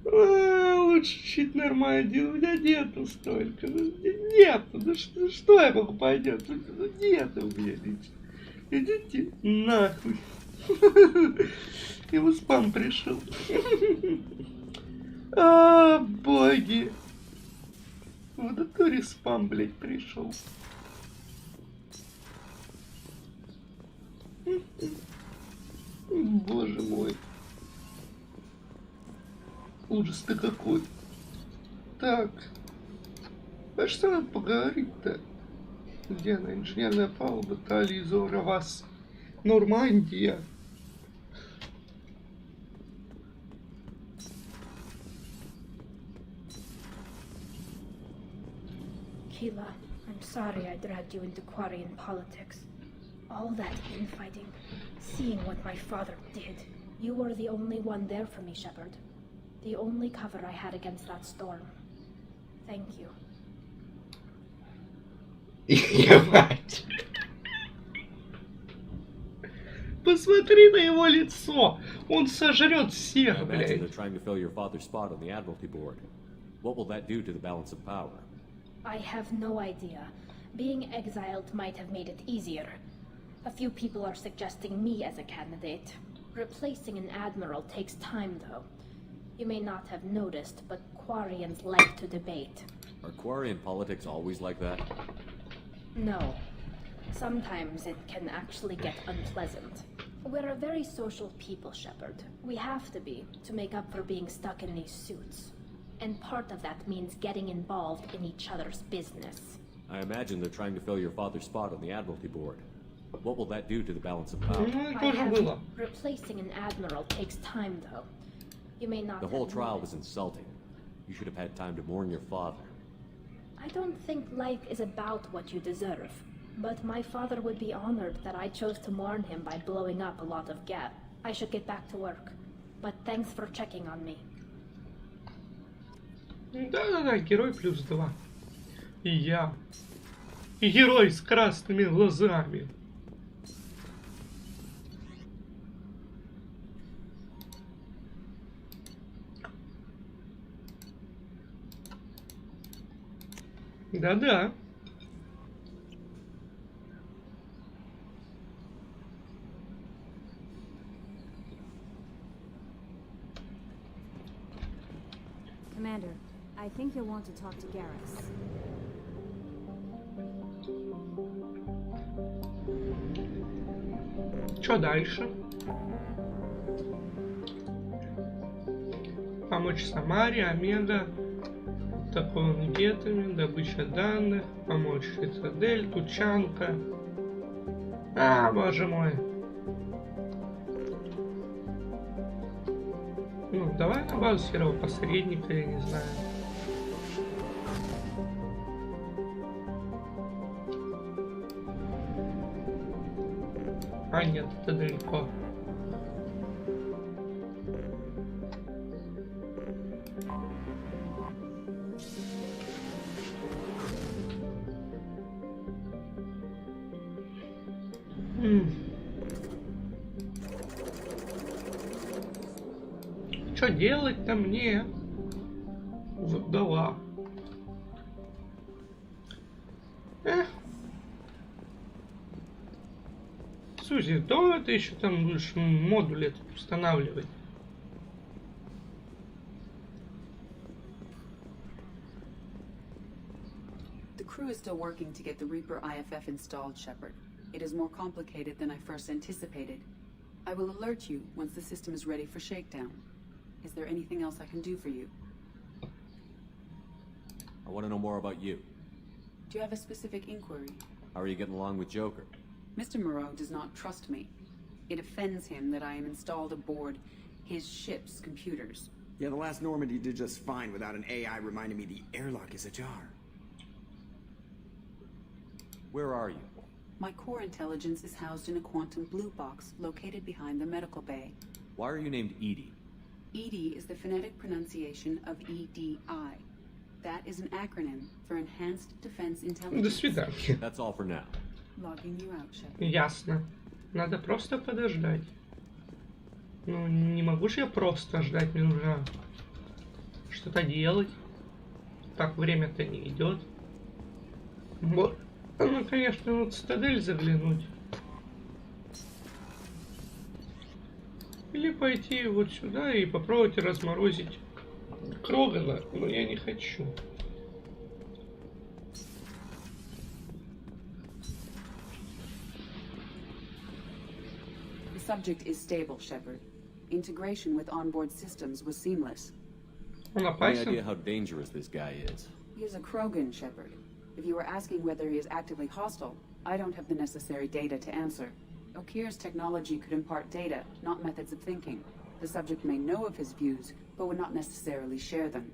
S1: Лучше чуть нормально делать. У меня нету столько. Нету. Ну что я могу понять? Нету у меня лично. Идите нахуй. Ему спам пришел. А, боги. В натуре спам, блядь, пришел. Боже мой. Ужас-то какой. Так. А что надо поговорить-то? Где она? Инженерная палуба, Tali'Zorah вас Нормандия.
S13: Tila, I'm sorry I dragged you into Quarian politics. All that infighting, seeing what my father did. You were the only one there for me, Shepard. The only cover I had against that storm. Thank you.
S1: Ебать. Посмотри на его лицо. Он сожрет всех,
S2: I imagine
S1: блядь.
S2: they're trying to fill your father's spot on the Admiralty Board. What will that do to the balance of power?
S13: I have no idea. Being exiled might have made it easier. A few people are suggesting me as a candidate. Replacing an admiral takes time, though. You may not have noticed, but Quarians like to debate.
S2: Are Quarian politics always like that?
S13: No. Sometimes it can actually get unpleasant. We're a very social people, Shepard. We have to be, to make up for being stuck in these suits. And part of that means getting involved in each other's business.
S2: I imagine they're trying to fill your father's spot on the Admiralty Board. What will that do to the balance of power?
S13: Replacing an admiral takes time, though. You may not.
S2: The whole
S13: have
S2: trial
S13: noticed.
S2: was insulting. You should have had time to mourn your father.
S13: I don't think life is about what you deserve. But my father would be honored that I chose to mourn him by blowing up a lot of gas. I should get back to work. But thanks for checking on me.
S1: Да-да-да, герой +2. И я. И герой с красными глазами. Да-да.
S9: Commander, I think you'll want to talk to Garrus.
S1: Что дальше? Помочь Самаре, Омега, атакованными гетами, добыча данных, помочь Цитадель, Тучанка. А, боже мой. Ну, давай на базу серого посредника, я не знаю. А, нет, это далеко. Что делать-то мне? Задала. Сузи, то это еще там будешь модуль этот устанавливать.
S5: The crew is still working to get the Reaper IFF installed, Shepard. It is more complicated than I first anticipated. I will alert you once the system is ready for shakedown. Is there anything else I can do for you?
S2: I want to know more about you.
S5: Do you have a specific inquiry?
S2: How are you getting along with Joker?
S5: Mr. Moreau does not trust me. It offends him that I am installed aboard his ship's computers.
S3: Yeah, the last Normandy did just fine without an AI reminding me the airlock is ajar.
S2: Where are you?
S5: My core intelligence is housed in a quantum blue box located behind the medical bay.
S2: Why are you named Edie?
S5: EDI is the phonetic pronunciation of EDI. That is an acronym for Enhanced Defense Intelligence.
S1: До свидания.
S2: That's all for now.
S5: Logging you out, Shepard.
S1: Ясно. Надо просто подождать. Ну, не могу же я просто ждать, мне нужно что-то делать. Так время-то не идет. Вот. Ну, конечно, вот Цитадель заглянуть. Или пойти вот сюда и попробовать разморозить Крогана, но я не хочу.
S5: The subject is stable, Shepard. Integration with onboard systems was seamless.
S1: Он
S2: Any
S1: опасен?
S2: idea how dangerous this guy is?
S5: He is a Krogan, Shepard. If you were asking whether he is actively hostile, I don't have the necessary data to answer. Okir's technology could impart data, not methods of thinking. The subject may know of his views, but would not necessarily share them.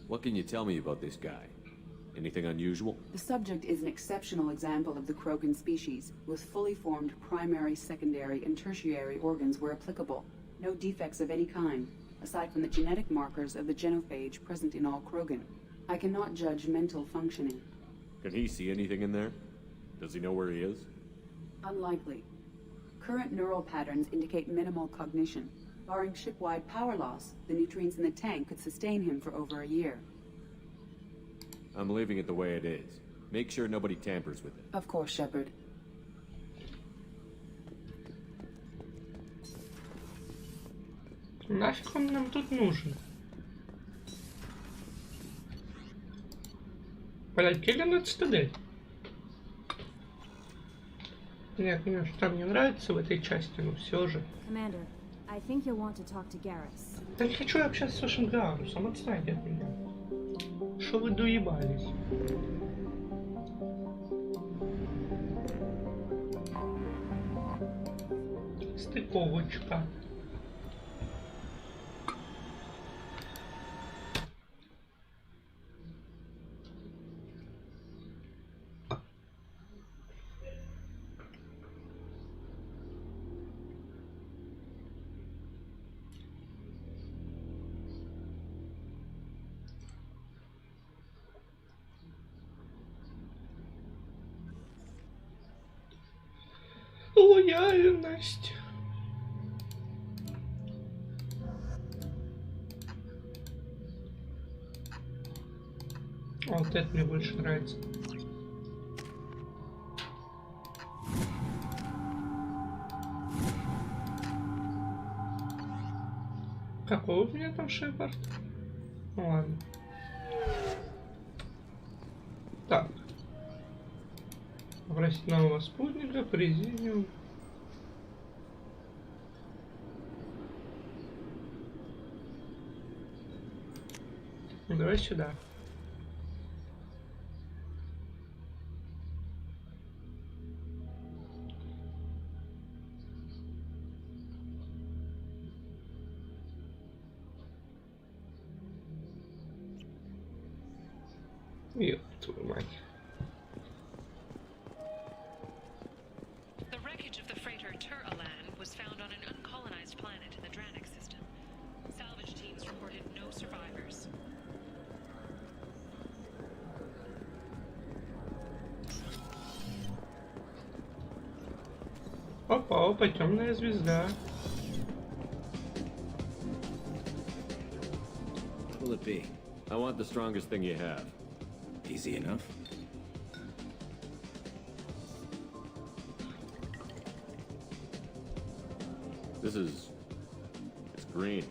S2: What can you tell me about this guy? Anything unusual?
S5: The subject is an exceptional example of the Krogan species, with fully formed primary, secondary, and tertiary organs where applicable. No defects of any kind, aside from the genetic markers of the genophage present in all Krogan. I cannot judge mental functioning.
S2: Can he see anything in there? Does he know where he is?
S5: Unlikely. Current neural patterns indicate minimal cognition. Barring ship-wide power loss, the nutrients in the tank could sustain him for over a year.
S2: I'm leaving it the way it is. Make sure nobody tampers with it.
S5: Of course, Shepard.
S1: Нафиг он нам тут нужен? Полетели на цитадель. Мне, конечно, там не нравится в этой части, но все же.
S9: Commander, I think you'll want to talk to Garrus.
S1: Да не хочу я общаться с вашим Гарусом, отстаньте от меня. Что вы доебались? Стыковочка. Лояльность. Вот это мне больше нравится. Какой у меня там Шепард? Ну ладно. Так. Попросить нового спутника, президиум. Давай сюда. Ёб твою мать.
S10: The wreckage of the freighter Tur-Alan was found on an uncolonized planet in the Dranik system. Salvage teams reported no survivors.
S1: Опа, опа, темная звезда.
S11: What will it be?
S2: I want the strongest thing you have.
S11: Easy enough.
S2: This is... it's green.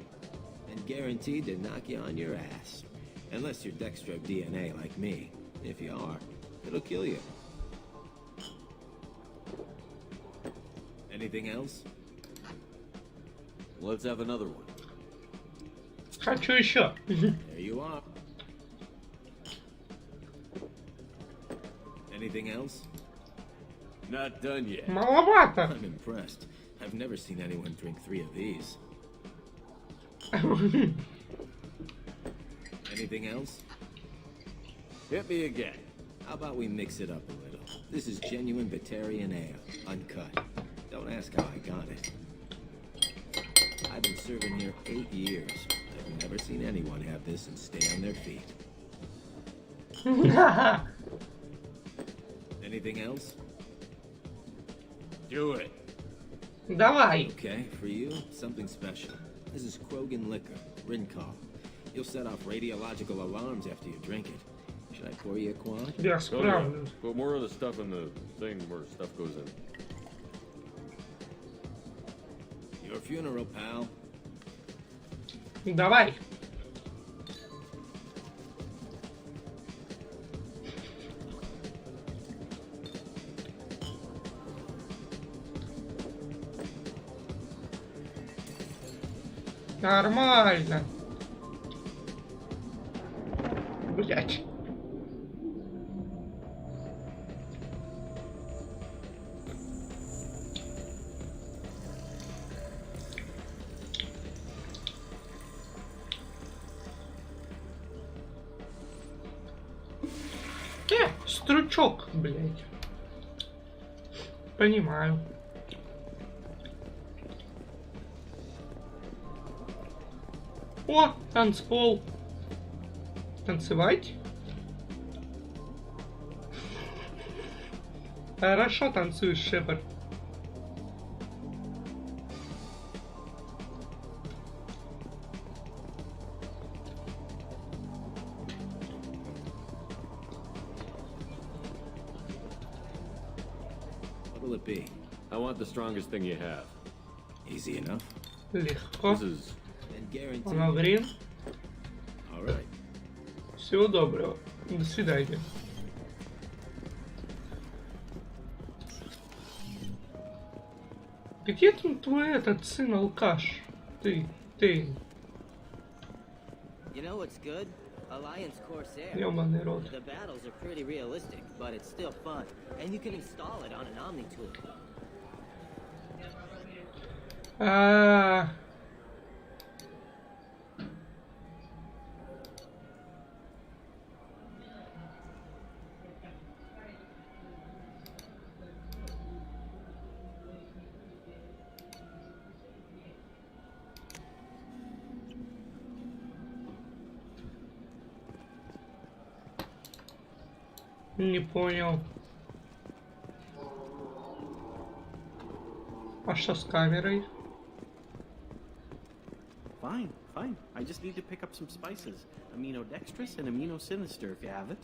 S11: And guaranteed to knock you on your ass. Unless you're Dextro DNA like me. If you are, it'll kill you. Anything else?
S2: Let's have another one.
S1: Хочу еще.
S11: There you are. Anything else?
S2: Not done yet.
S1: Маловато.
S11: I'm impressed. I've never seen anyone drink 3 of these. Anything else?
S2: Hit me again.
S11: How about we mix it up a little? This is genuine Batarian ale, uncut. Don't ask how I got it. I've been serving here 8 years. I've never seen anyone have this and stay on their feet. Anything else?
S2: Do it.
S1: Давай.
S11: Okay, for you, something special. This is Krogan liquor, Rincol. You'll set off radiological alarms after you drink it. Should I pour you a quad?
S1: Я справлюсь.
S2: Put more of the stuff in the thing where stuff goes in.
S11: Your funeral, pal.
S1: Давай. Нормально. Блять. Стручок, блядь. Понимаю. О, танцпол. Танцевать? Хорошо танцуешь, Шепард.
S11: What'll it be?
S2: I want the strongest thing you have.
S11: Easy enough.
S1: Легко.
S2: This is...
S11: And guaranteed.
S1: Лаврин.
S11: All right.
S1: Всего доброго. До свидания. Где там твой этот сын алкаш? Ты.
S12: You know what's good? Alliance Corsair.
S1: Ёбаный рот.
S12: The battles are pretty realistic, but it's still fun. And you can install it on an Omni tool.
S1: Не понял. А что с камерой?
S22: Fine. I just need to pick up some spices. Aminodextrous and aminosinister if you have it.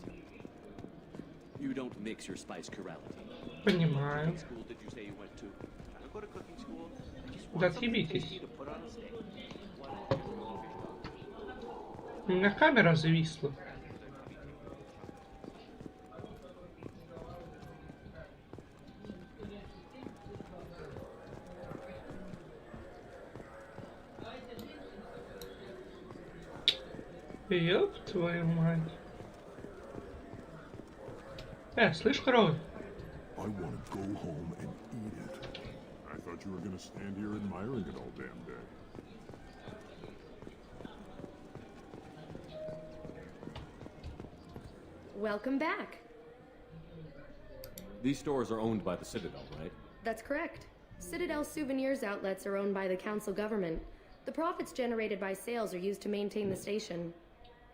S19: You don't mix your spice chirality.
S1: Понимаю.
S19: What school did you say you went to? I don't go to cooking school. I just
S1: Да
S19: want something
S1: отъебитесь.
S19: tasty to put on a steak.
S1: У меня камера зависла. Ёб твою мать. Слышь, король?
S23: I want to go home and eat it. I thought you were going to stand here admiring it all damn day.
S24: Welcome back.
S2: These stores are owned by the Citadel, right?
S24: That's correct. Citadel souvenirs outlets are owned by the council government. The profits generated by sales are used to maintain the station.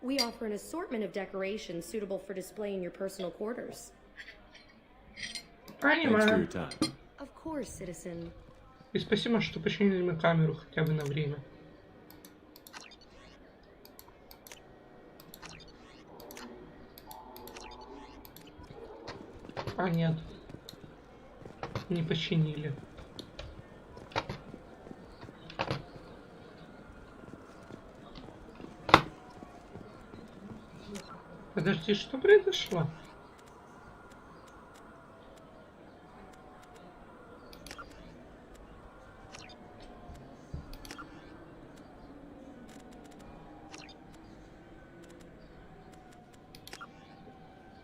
S24: We offer an assortment of decorations suitable for display in your personal quarters.
S2: Thanks for your time.
S24: Of course, citizen.
S1: И спасибо, что починили мне камеру хотя бы на время. А нет. Не починили. Подожди, что произошло?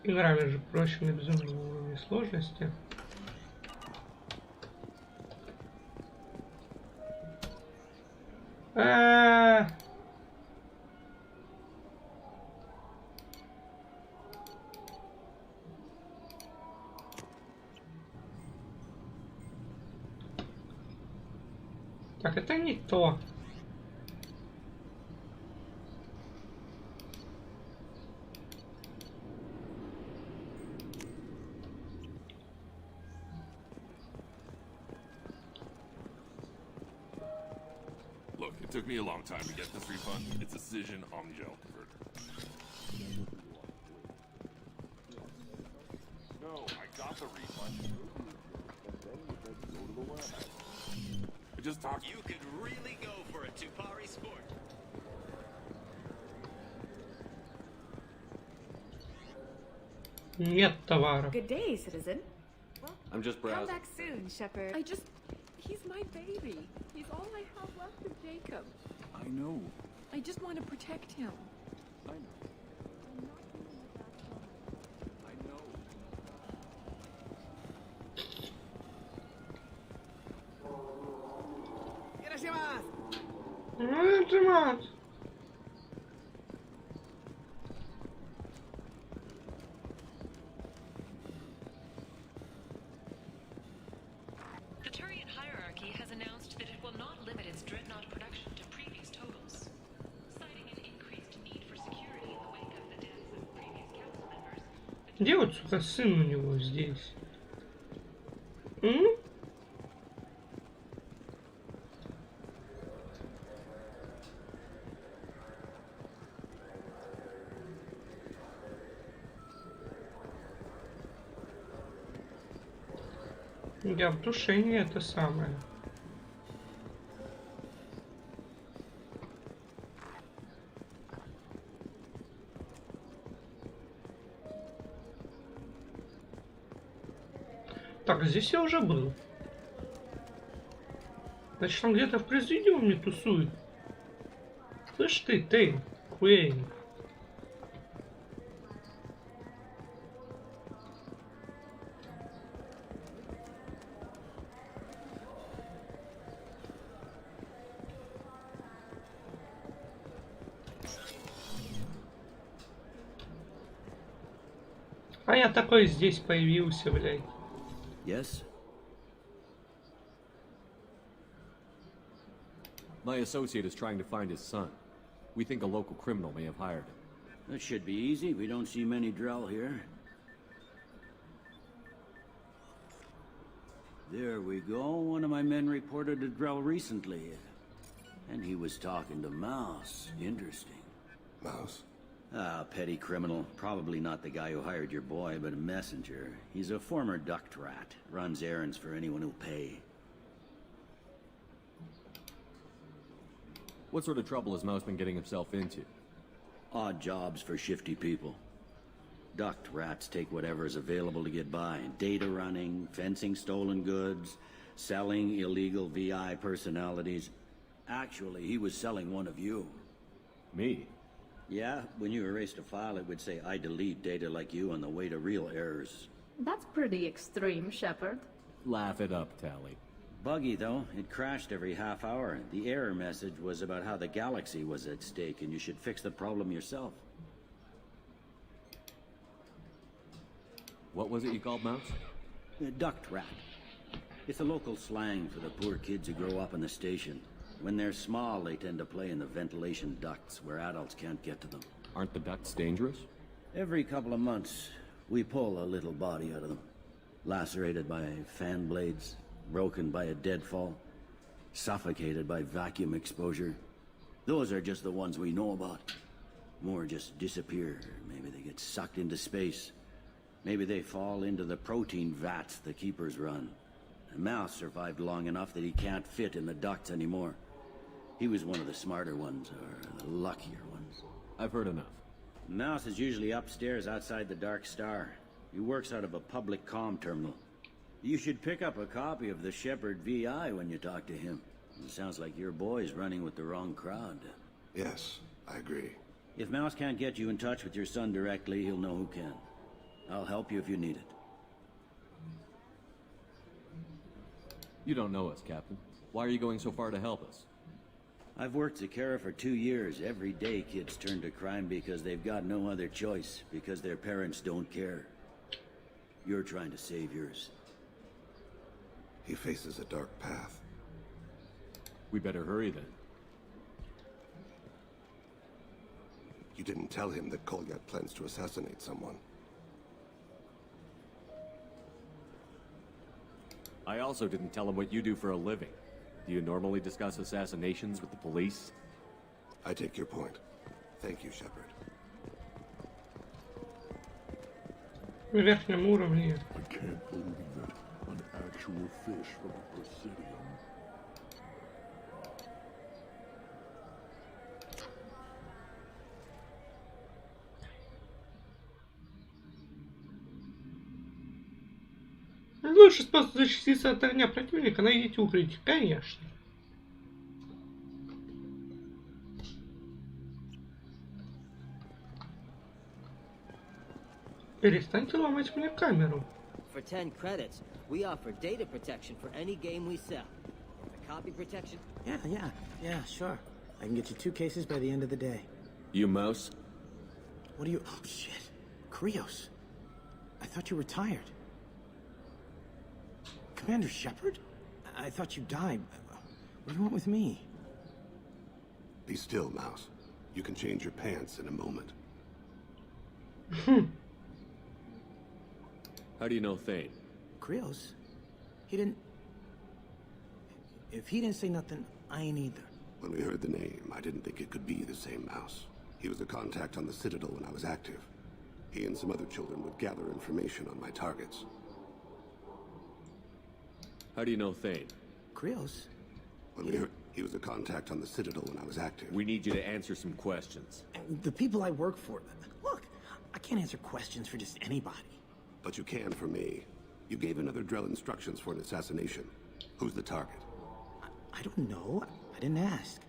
S1: Игра, между прочим, на безумном уровне сложности. Так, это не то.
S23: Look, it took me a long time to get this refund. It's a decision on Gelford. No, I got the refund. I just talked.
S19: You could really go for a Tupari sport.
S1: Нет товара.
S25: Good day, citizen.
S2: I'm just
S25: Come
S2: browsing.
S25: back soon, Shepard. He's my baby. He's all I have left of Jacob.
S22: I know.
S25: I just want to protect him.
S22: I know.
S1: Где вот, сука, сын у него здесь? Я в тушении это самое. Так, здесь я уже был. Значит, он где-то в президиуме тусует. Слышь ты, Куэйн. А я такой здесь появился, блядь.
S4: Yes?
S2: My associate is trying to find his son. We think a local criminal may have hired him.
S4: That should be easy. We don't see many Drell here. There we go. One of my men reported a Drell recently. And he was talking to Mouse. Interesting.
S6: Mouse?
S4: Ah, petty criminal. Probably not the guy who hired your boy, but a messenger. He's a former duct rat. Runs errands for anyone who'll pay.
S2: What sort of trouble has Mouse been getting himself into?
S4: Odd jobs for shifty people. Duct rats take whatever is available to get by. Data running, fencing stolen goods, selling illegal VI personalities. Actually, he was selling one of you.
S2: Me?
S4: Yeah, when you erased a file, it would say, I delete data like you on the way to real errors.
S13: That's pretty extreme, Shepard.
S2: Laugh it up, Tally.
S4: Buggy, though. It crashed every half hour. The error message was about how the galaxy was at stake, and you should fix the problem yourself.
S2: What was it you called Mouse?
S4: A duct rat. It's a local slang for the poor kids who grow up in the station. When they're small, they tend to play in the ventilation ducts where adults can't get to them.
S2: Aren't the ducts dangerous?
S4: Every couple of months, we pull a little body out of them. Lacerated by fan blades, broken by a deadfall, suffocated by vacuum exposure. Those are just the ones we know about. More just disappear. Maybe they get sucked into space. Maybe they fall into the protein vats the keepers run. The Mouse survived long enough that he can't fit in the ducts anymore. He was one of the smarter ones, or the luckier ones.
S2: I've heard enough.
S4: Mouse is usually upstairs outside the Dark Star. He works out of a public comm terminal. You should pick up a copy of the Shepard VI when you talk to him. It sounds like your boy's running with the wrong crowd.
S6: Yes, I agree.
S4: If Mouse can't get you in touch with your son directly, he'll know who can. I'll help you if you need it.
S2: You don't know us, Captain. Why are you going so far to help us?
S4: I've worked Zakera for 2 years. Every day kids turn to crime because they've got no other choice, because their parents don't care. You're trying to save yours.
S6: He faces a dark path.
S2: We better hurry then.
S6: You didn't tell him that Kolyat plans to assassinate someone.
S2: I also didn't tell him what you do for a living. Do you normally discuss assassinations with the police?
S6: I take your point. Thank you, Shepard.
S1: В верхнем уровне.
S23: I can't believe it. An actual fish from the Presidium.
S1: Лучший способ защититься от огня противника — найдите укрытие, конечно. Перестаньте ломать мне камеру.
S12: For 10 credits, we offer data protection for any game we sell. The copy protection?
S8: Yeah, sure. I can get you 2 cases by the end of the day.
S2: You Mouse?
S8: What do you... Oh, shit. Krios. I thought you retired. Commander Shepard? I thought you died. What do you want with me?
S6: Be still, Mouse. You can change your pants in a moment.
S2: How do you know Thane?
S8: Krios? He didn't... If he didn't say nothing, I ain't either.
S6: When we heard the name, I didn't think it could be the same mouse. He was a contact on the Citadel when I was active. He and some other children would gather information on my targets.
S2: How do you know Thane?
S8: Krios?
S6: When we heard... He was a contact on the Citadel when I was active.
S2: We need you to answer some questions.
S8: The people I work for... Look, I can't answer questions for just anybody.
S6: But you can for me. You gave another Drell instructions for an assassination. Who's the target?
S8: I don't know. I didn't ask.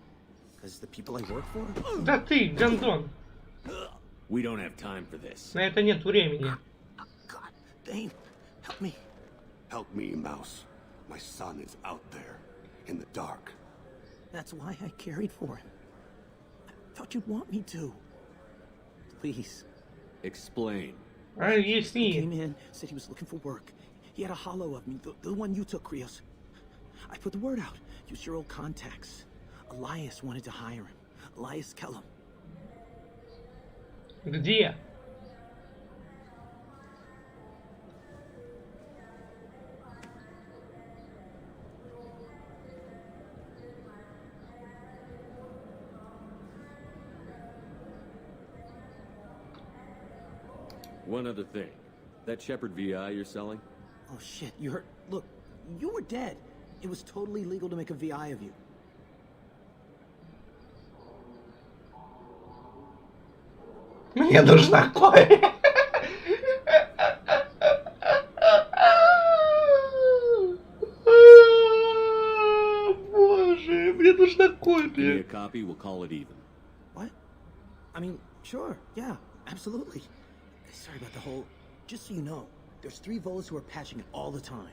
S8: Because the people I work for...
S1: Да ты, гандон.
S2: We don't have time for this.
S1: На это нет времени.
S8: God, Thane, help me.
S6: Help me, Mouse. My son is out there, in the dark.
S8: That's why I carried for him. I thought you'd want me to. Please.
S2: Explain.
S8: He came in, said he was looking for work. He had a hollow of me, the one you took, Krios. I put the word out. Use your old contacts. Elias wanted to hire him. Elias Kellum.
S1: Где?
S2: One other thing. That Shepard VI you're selling?
S8: Oh shit, you heard? Look, you were dead. It was totally legal to make a VI of you.
S1: Мне нужна копия. Боже, мне нужна
S2: Give me
S1: копия.
S2: a copy, we'll call it even.
S8: What? I mean, sure, yeah, absolutely. Sorry about the whole... Just so you know, there's 3 Volas who are patching it all the time.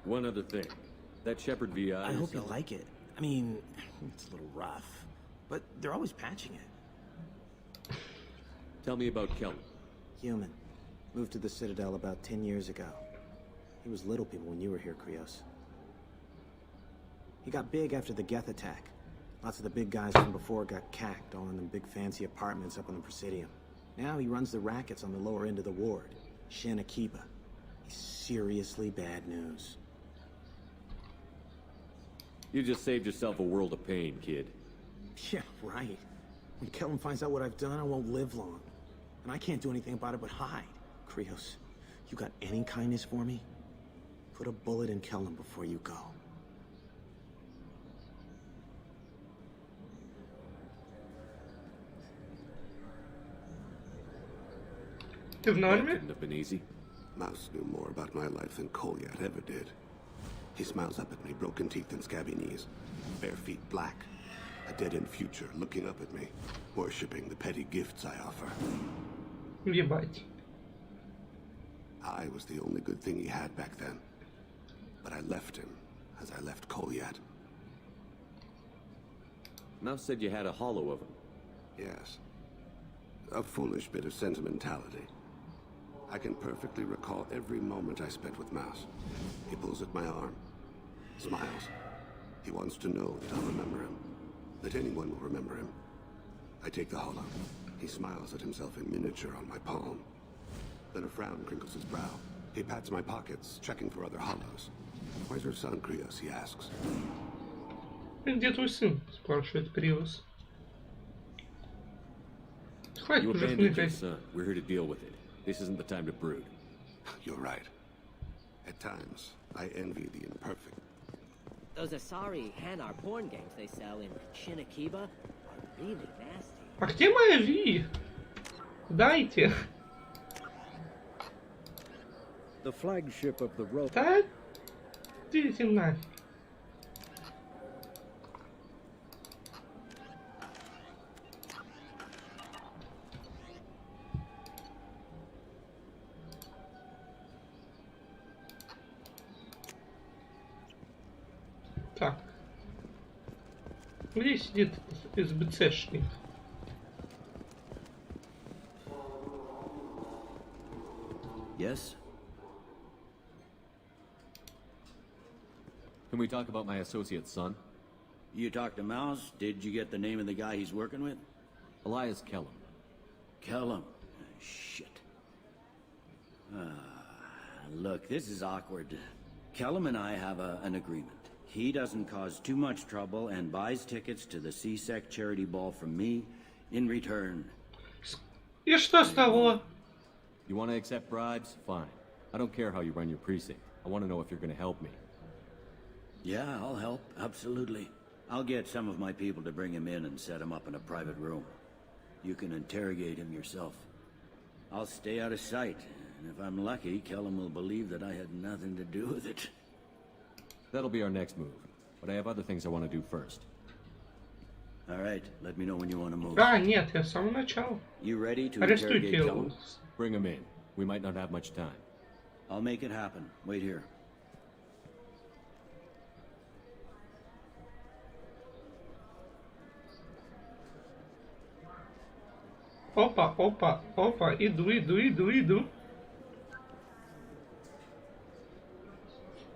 S2: One other thing. That Shepard VI
S8: I hope you like it. I mean, it's a little rough, but they're always patching it.
S2: Tell me about Kellum.
S8: Human. Moved to the Citadel about 10 years ago. He was little people when you were here, Krios. He got big after the Geth attack. Lots of the big guys from before got cacked, all in them big fancy apartments up on the Presidium. Now he runs the rackets on the lower end of the ward. Shin Akiba. He's seriously bad news.
S2: You just saved yourself a world of pain, kid.
S8: Yeah, right. When Kellum finds out what I've done, I won't live long. And I can't do anything about it but hide. Krios, you got any kindness for me? Put a bullet in Kellum before you go.
S1: Ты в норме?
S2: Couldn't have been easy.
S6: Mouse knew more about my life than Kolyat ever did. He smiles up at me, broken teeth and scabby knees. Bare feet black. A dead-end future looking up at me, worshipping the petty gifts I offer.
S1: Ебать.
S6: I was the only good thing he had back then. But I left him, as I left Kolyat.
S2: Mouse said you had a hollow of him.
S6: Yes. A foolish bit of sentimentality. I can perfectly recall every moment I spent with Mouse. He pulls at my arm, smiles. He wants to know that I'll remember him, that anyone will remember him. I take the hollow. He smiles at himself in miniature on my palm. Then a frown crinkles his brow. He pats my pockets, checking for other hollows. Where's your son, Krios? He asks.
S1: Где твой сын? Спрашивает Криос. Хватит
S2: You
S1: уже
S2: abandoned your
S1: хныкать.
S2: son. We're here to deal with it. This isn't the time to brood.
S6: You're right. At times, I envy the imperfect.
S12: Those Asari Hanar porn games they sell in Shin Akiba are really nasty.
S1: А где моя Ви? Дайте.
S7: The flagship of the rope.
S1: Да? Идите нафиг. Так. Где сидит СБЦшник?
S4: Yes?
S2: Can we talk about my associate's son?
S4: You talked to Mouse? Did you get the name of the guy he's working with?
S2: Elias Kellum.
S4: Kellum. Shit. Look, this is awkward. Kellum and I have an agreement. He doesn't cause too much trouble and buys tickets to the CSEC charity ball from me in return.
S1: И что с того?
S2: You want to accept bribes? Fine. I don't care how you run your precinct. I want to know if you're going to help me.
S4: Yeah, I'll help. Absolutely. I'll get some of my people to bring him in and set him up in a private room. You can interrogate him yourself. I'll stay out of sight, and if I'm lucky, Kellum will believe that I had nothing to do with it.
S2: That'll be our next move, but I have other things I want to do first.
S4: All right, let me know when you want to move.
S1: А, нет, я с самого начала.
S4: You ready to
S1: Арестуйте
S4: interrogate
S1: его.
S4: Kellum?
S2: Bring him in. We might not have much time.
S4: I'll make it happen. Wait here.
S1: Опа, опа, опа, иду.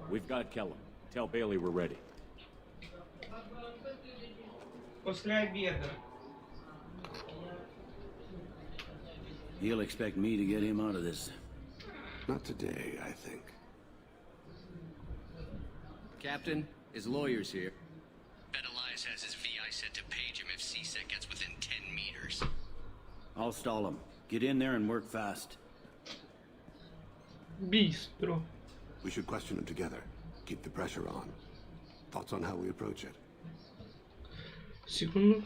S2: We've got Kellum. Tell Bailey we're ready.
S1: После обеда.
S4: He'll expect me to get him out of this.
S6: Not today, I think.
S11: Captain, his lawyer's here.
S14: Bet Elias has his VI set to page him if CSEC gets within 10 meters.
S4: I'll stall him. Get in there and work fast.
S1: Bistro.
S6: We should question him together. Keep the pressure on. Thoughts on how we approach it?
S1: Секунду.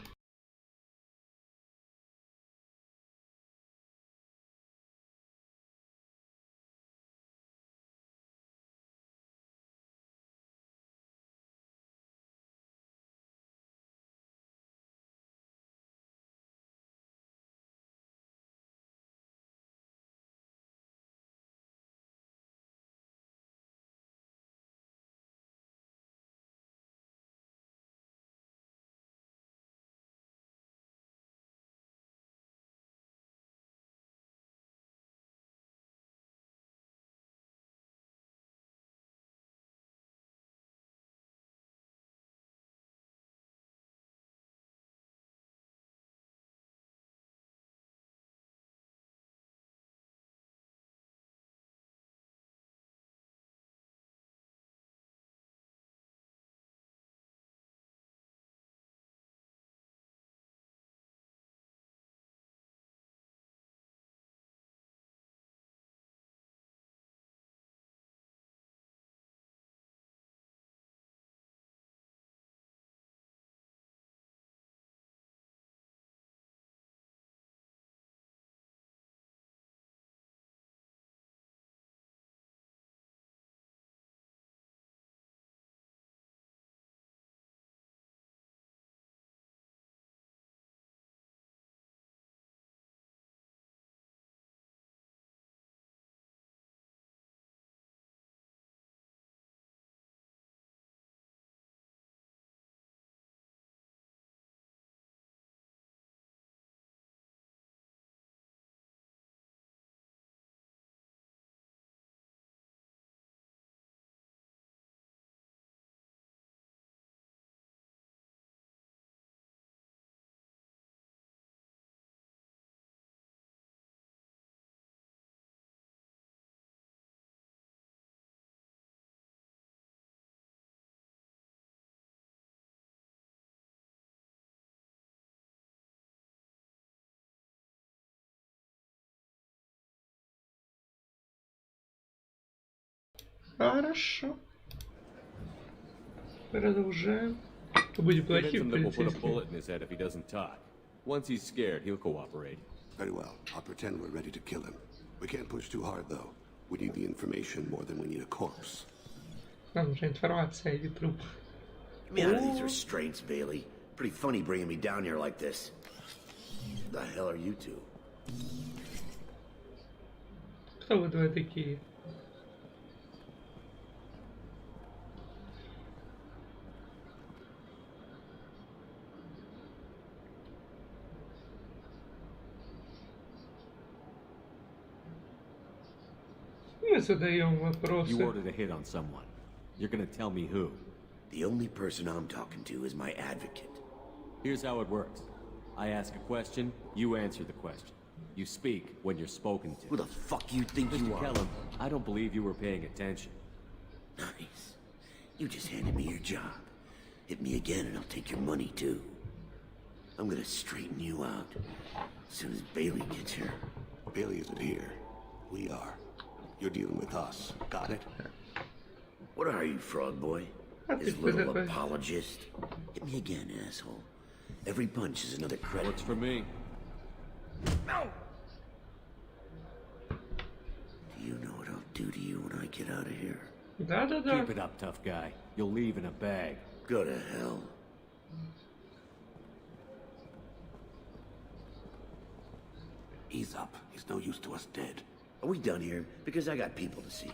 S1: Хорошо. Продолжаем. Будем
S2: Convince
S1: плохим
S2: him that we'll put a
S1: полицейским.
S2: bullet in his head if he doesn't talk. Once he's scared, he'll cooperate.
S6: Very well. I'll pretend we're ready to kill him. We can't push too hard, though. We need the information more than we need a corpse.
S1: Нам нужна информация, а не труп.
S15: Get me out of these restraints, Bailey. Pretty funny bringing me down here like this. The hell are you two?
S1: Кто вы двое такие? Мы задаем
S2: You
S1: вопросы.
S2: ordered a hit on someone. You're gonna tell me who.
S15: The only person I'm talking to is my advocate.
S2: Here's how it works. I ask a question, you answer the question. You speak when you're spoken to.
S15: Who the fuck you think
S2: Mr.
S15: you are?
S2: Kellum, I don't believe you were paying attention.
S15: Nice. You just handed me your job. Hit me again and I'll take your money too. I'm gonna straighten you out as soon as Bailey gets here.
S6: Bailey isn't here. We are. You're dealing with us. Got it?
S15: What are you, frog boy? His little apologist? Hit me again, asshole. Every punch is another credit.
S2: Works for me.
S15: No! Do you know what I'll do to you when I get out of here?
S2: Keep it up, tough guy. You'll leave in a bag.
S15: Go to hell.
S6: Ease up. He's no use to us dead.
S15: Are we done here? Because I got people to see.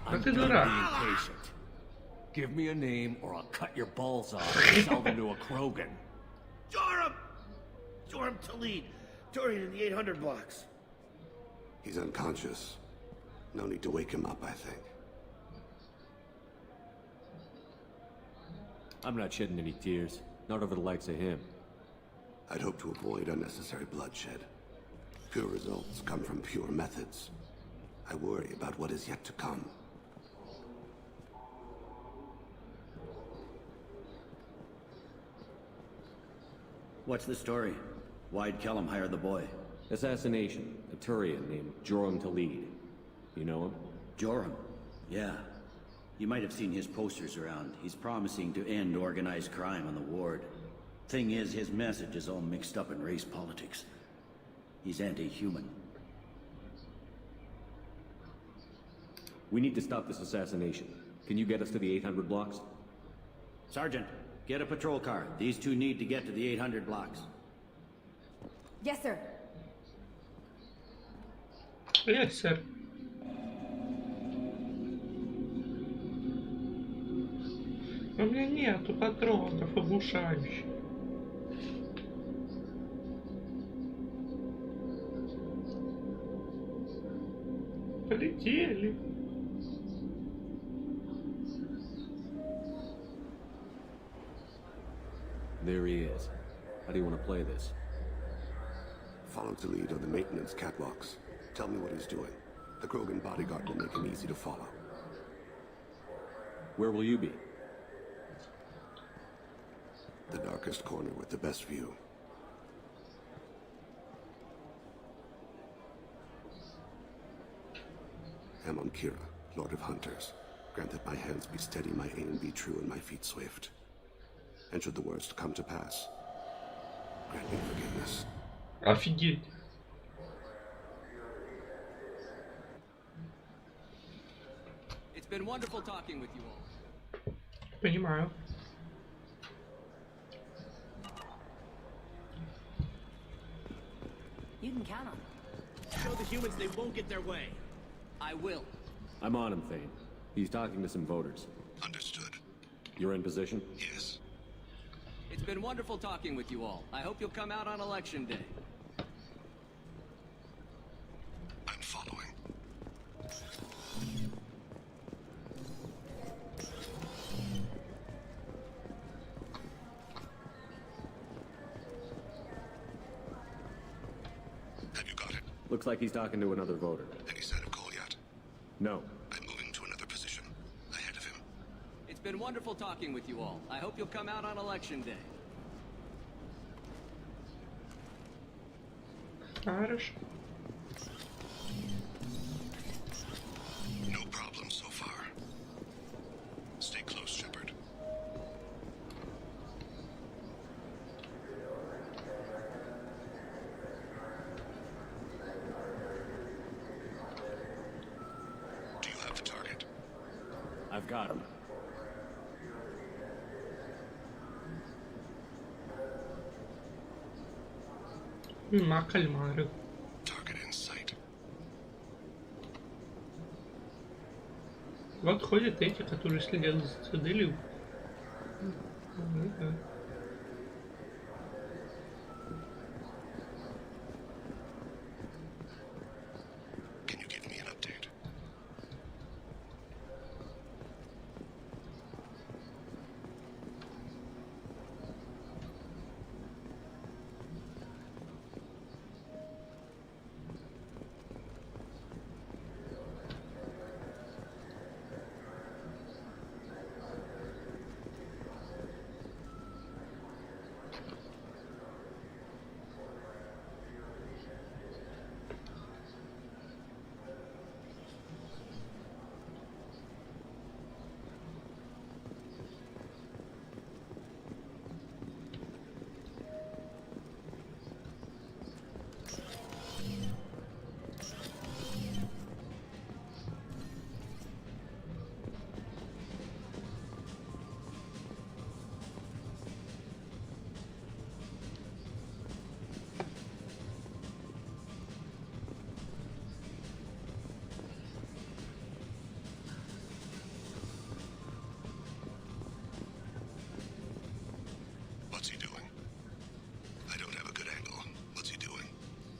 S2: I'm done being patient. Give me a name or I'll cut your balls off and sell them to a Krogan.
S15: Joram! Joram Talid. Dorian in the 800 blocks.
S6: He's unconscious. No need to wake him up, I think.
S2: I'm not shedding any tears. Not over the likes of him.
S6: I'd hope to avoid unnecessary bloodshed. Pure results come from pure methods. I worry about what is yet to come.
S4: What's the story? Why'd Kellum hire the boy?
S2: Assassination. A Turian named Joram Talid. You know him?
S4: Joram? Yeah. You might have seen his posters around. He's promising to end organized crime on the ward. Thing is, his message is all mixed up in race politics. He's anti-human.
S2: We need to stop this assassination. Can you get us to the 800 blocks?
S4: Sergeant, get a patrol car. These two need to get to the 800 blocks.
S24: Yes, sir.
S1: Yes, sir. У меня нету патронов оглушающих. Полетели.
S2: There he is. How do you want to play this?
S6: Follow the lead on the maintenance catwalks. Tell me what he's doing. The Krogan bodyguard will make him easy to follow.
S2: Where will you be?
S6: The darkest corner with the best view. Amon Kira, Lord of Hunters. Grant that my hands be steady, my aim be true, and my feet swift. And should the worst come to pass, grant me forgiveness.
S1: Офигеть.
S16: It's been wonderful talking with you all.
S1: Понимаю.
S12: You can count on it.
S22: Show the humans they won't get their way.
S16: I will.
S2: I'm on him, Thane. He's talking to some voters.
S6: Understood.
S2: You're in position?
S6: Yes.
S16: It's been wonderful talking with you all. I hope you'll come out on election day.
S6: I'm following. Have you got it?
S2: Looks like he's talking to another voter.
S6: Any sign of call yet?
S2: No.
S6: I'm moving to another position. Ahead of him.
S16: It's been wonderful talking with you all. I hope you'll come out on election day.
S1: Хорошо.
S6: No problem so far. Stay close, Shepard. Do you have the target?
S2: I've got him.
S1: Кальмары.
S6: Target in sight.
S1: Вот ходят эти, которые следят за цитаделью. Да.
S6: Can you give me an update?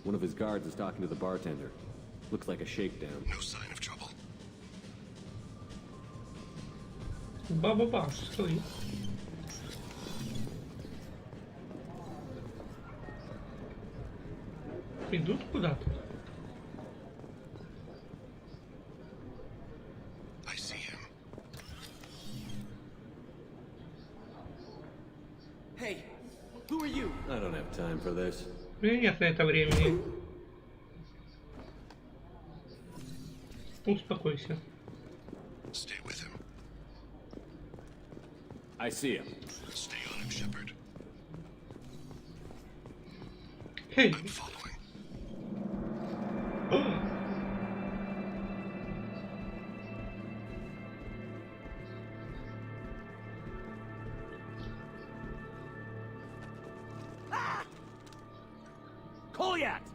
S2: One of his guards is talking to the bartender. Looks like a shakedown.
S6: No sign of trouble.
S1: Ба-ба-ба, стой. Идут куда-то.
S6: I see him.
S11: Hey, who are you?
S2: I don't have time for this.
S1: У меня нет на это времени. Успокойся.
S6: Stay with him.
S2: I see him.
S6: Stay on him, Shepard.
S1: Hey.
S6: I'm following.
S11: Goliath!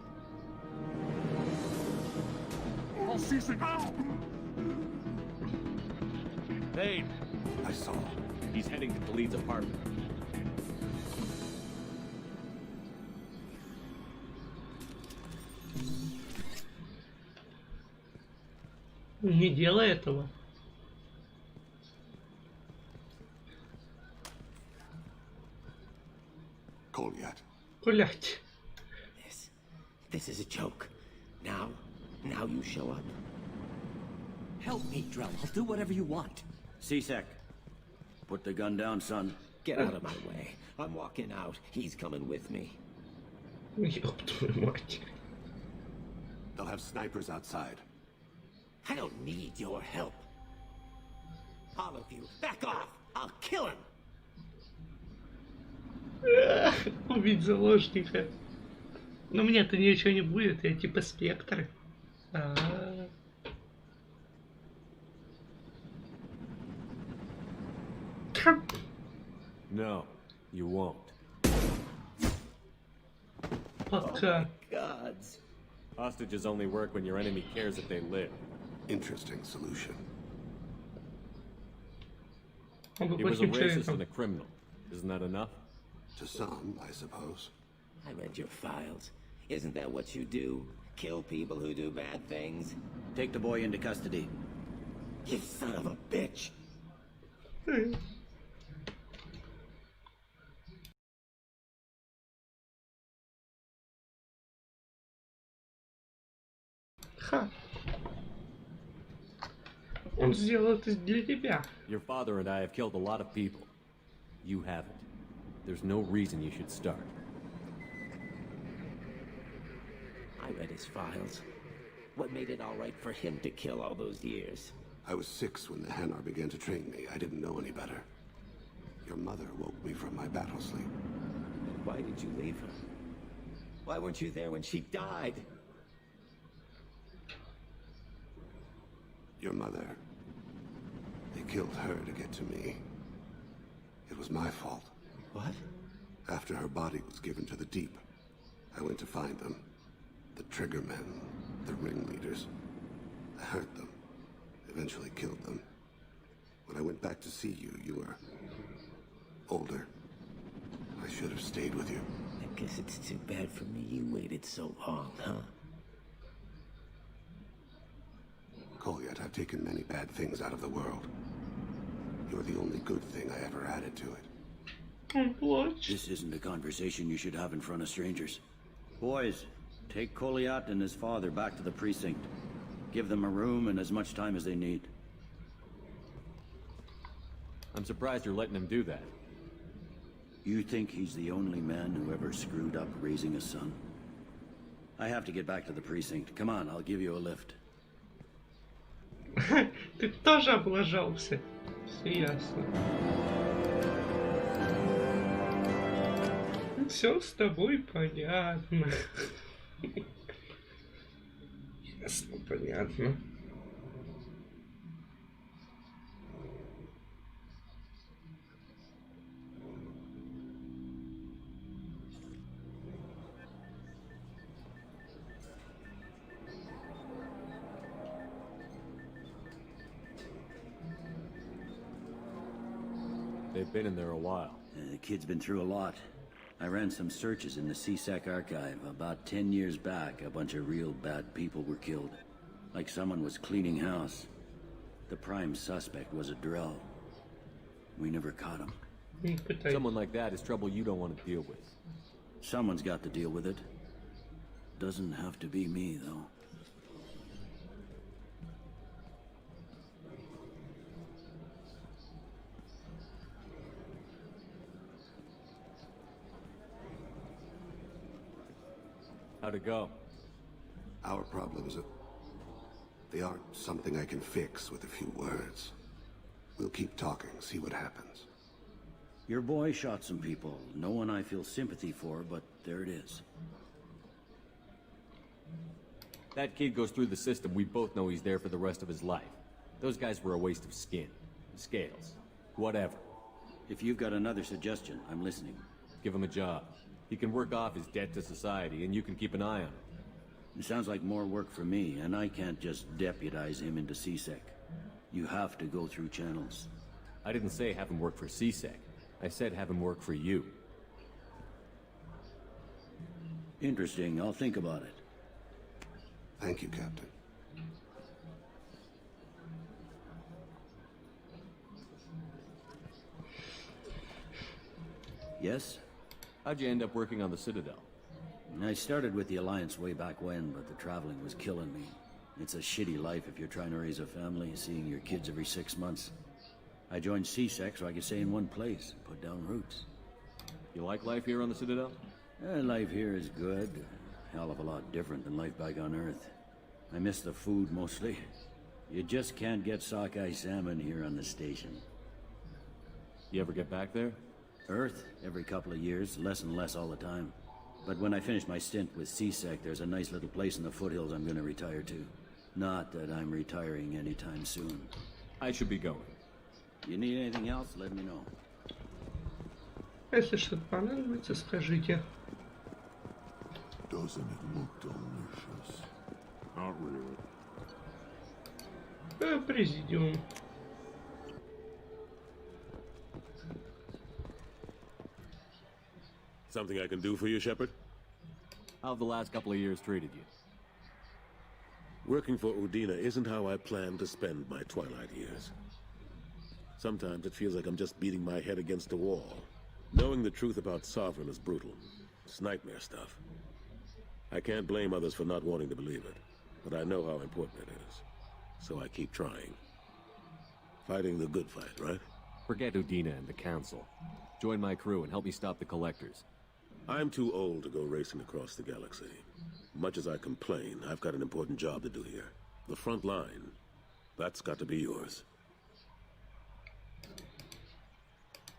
S23: I'll cease it now!
S2: Hey,
S6: I saw.
S2: he's heading to Khalid's apartment.
S1: Не делай этого.
S6: Goliath.
S1: Блять.
S11: This is a joke. Now you show up.
S15: Help me, Drell. I'll do whatever you want.
S4: C-Sec. Put the gun down, son.
S11: Get out of my way. I'm walking out. He's coming with me.
S1: Ёб твою мать.
S6: They'll have snipers outside.
S11: I don't need your help. All of you, back off. I'll kill him.
S1: Убить заложника. Но мне-то ничего не будет, я типа спектр.
S2: No, you won't.
S1: Пока.
S11: Gods.
S2: Hostages only work when your enemy cares if they live.
S6: Interesting solution.
S2: He was a racist and a criminal. Isn't that enough?
S6: To some, I suppose.
S11: I read your files. Isn't that what you do? Kill people who do bad things?
S4: Take the boy into custody.
S11: You son of a bitch!
S1: Ха. Он сделал это для тебя.
S2: Your father and I have killed a lot of people. You haven't. There's no reason you should start.
S11: I read his files. What made it all right for him to kill all those years?
S6: I was 6 when the Hanar began to train me. I didn't know any better. Your mother woke me from my battle sleep.
S11: Why did you leave her? Why weren't you there when she died?
S6: Your mother. They killed her to get to me. It was my fault.
S11: What?
S6: After her body was given to the Deep, I went to find them. The Triggermen, the ringleaders. I hurt them. Eventually killed them. When I went back to see you, you were older. I should have stayed with you.
S11: I guess it's too bad for me you waited so long, huh?
S6: Goliath, I've taken many bad things out of the world. You're the only good thing I ever added to it.
S1: What?
S4: This isn't a conversation you should have in front of strangers. Boys, take Goliath and his father back to the precinct. Give them a room and as much time as they need.
S2: I'm surprised you're letting him do that.
S4: You think he's the only man who ever screwed up raising a son? I have to get back to the precinct. Come on, I'll give you a lift.
S1: Ты тоже облажался. Все ясно. Все с тобой понятно. Ясно, понятно.
S2: They've been in there a while.
S4: The kid's been through a lot. I ran some searches in the CSEC archive. About 10 years back, a bunch of real bad people were killed. Like someone was cleaning house. The prime suspect was a drill. We never caught him.
S2: Someone like that is trouble you don't want to deal with.
S4: Someone's got to deal with it. Doesn't have to be me, though.
S2: How'd it go?
S6: Our problems they aren't something I can fix with a few words. We'll keep talking, see what happens.
S4: Your boy shot some people. No one I feel sympathy for, but there it is.
S2: That kid goes through the system. We both know he's there for the rest of his life. Those guys were a waste of skin, scales, whatever.
S4: If you've got another suggestion, I'm listening.
S2: Give him a job. He can work off his debt to society, and you can keep an eye on him.
S4: It sounds like more work for me, and I can't just deputize him into CSEC. You have to go through channels.
S2: I didn't say have him work for CSEC. I said have him work for you.
S4: Interesting. I'll think about it.
S6: Thank you, Captain.
S4: Yes?
S2: How'd you end up working on the Citadel?
S4: I started with the Alliance way back when, but the traveling was killing me. It's a shitty life if you're trying to raise a family, seeing your kids every 6 months. I joined CSEC so I could stay in one place, put down roots.
S2: You like life here on the Citadel?
S4: Life here is good. Hell of a lot different than life back on Earth. I miss the food mostly. You just can't get sockeye salmon here on the station.
S2: You ever get back there?
S4: Earth, every couple of years, less and less all the time. But when I finish my stint with CSEC, there's a nice little place in the foothills I'm gonna retire to. Not that I'm retiring anytime soon.
S2: I should be going.
S4: You need anything else, let me know.
S1: Если что-то понадобится, скажите.
S23: Doesn't it look delicious? Not really.
S1: Президиум.
S3: Something I can do for you, Shepard?
S2: How have the last couple of years treated you?
S3: Working for Udina isn't how I planned to spend my twilight years. Sometimes it feels like I'm just beating my head against a wall. Knowing the truth about Sovereign is brutal. It's nightmare stuff. I can't blame others for not wanting to believe it, but I know how important it is. So I keep trying. Fighting the good fight, right?
S2: Forget Udina and the Council. Join my crew and help me stop the Collectors.
S3: I'm too old to go racing across the galaxy. Much as I complain, I've got an important job to do here. The front line. That's got to be yours.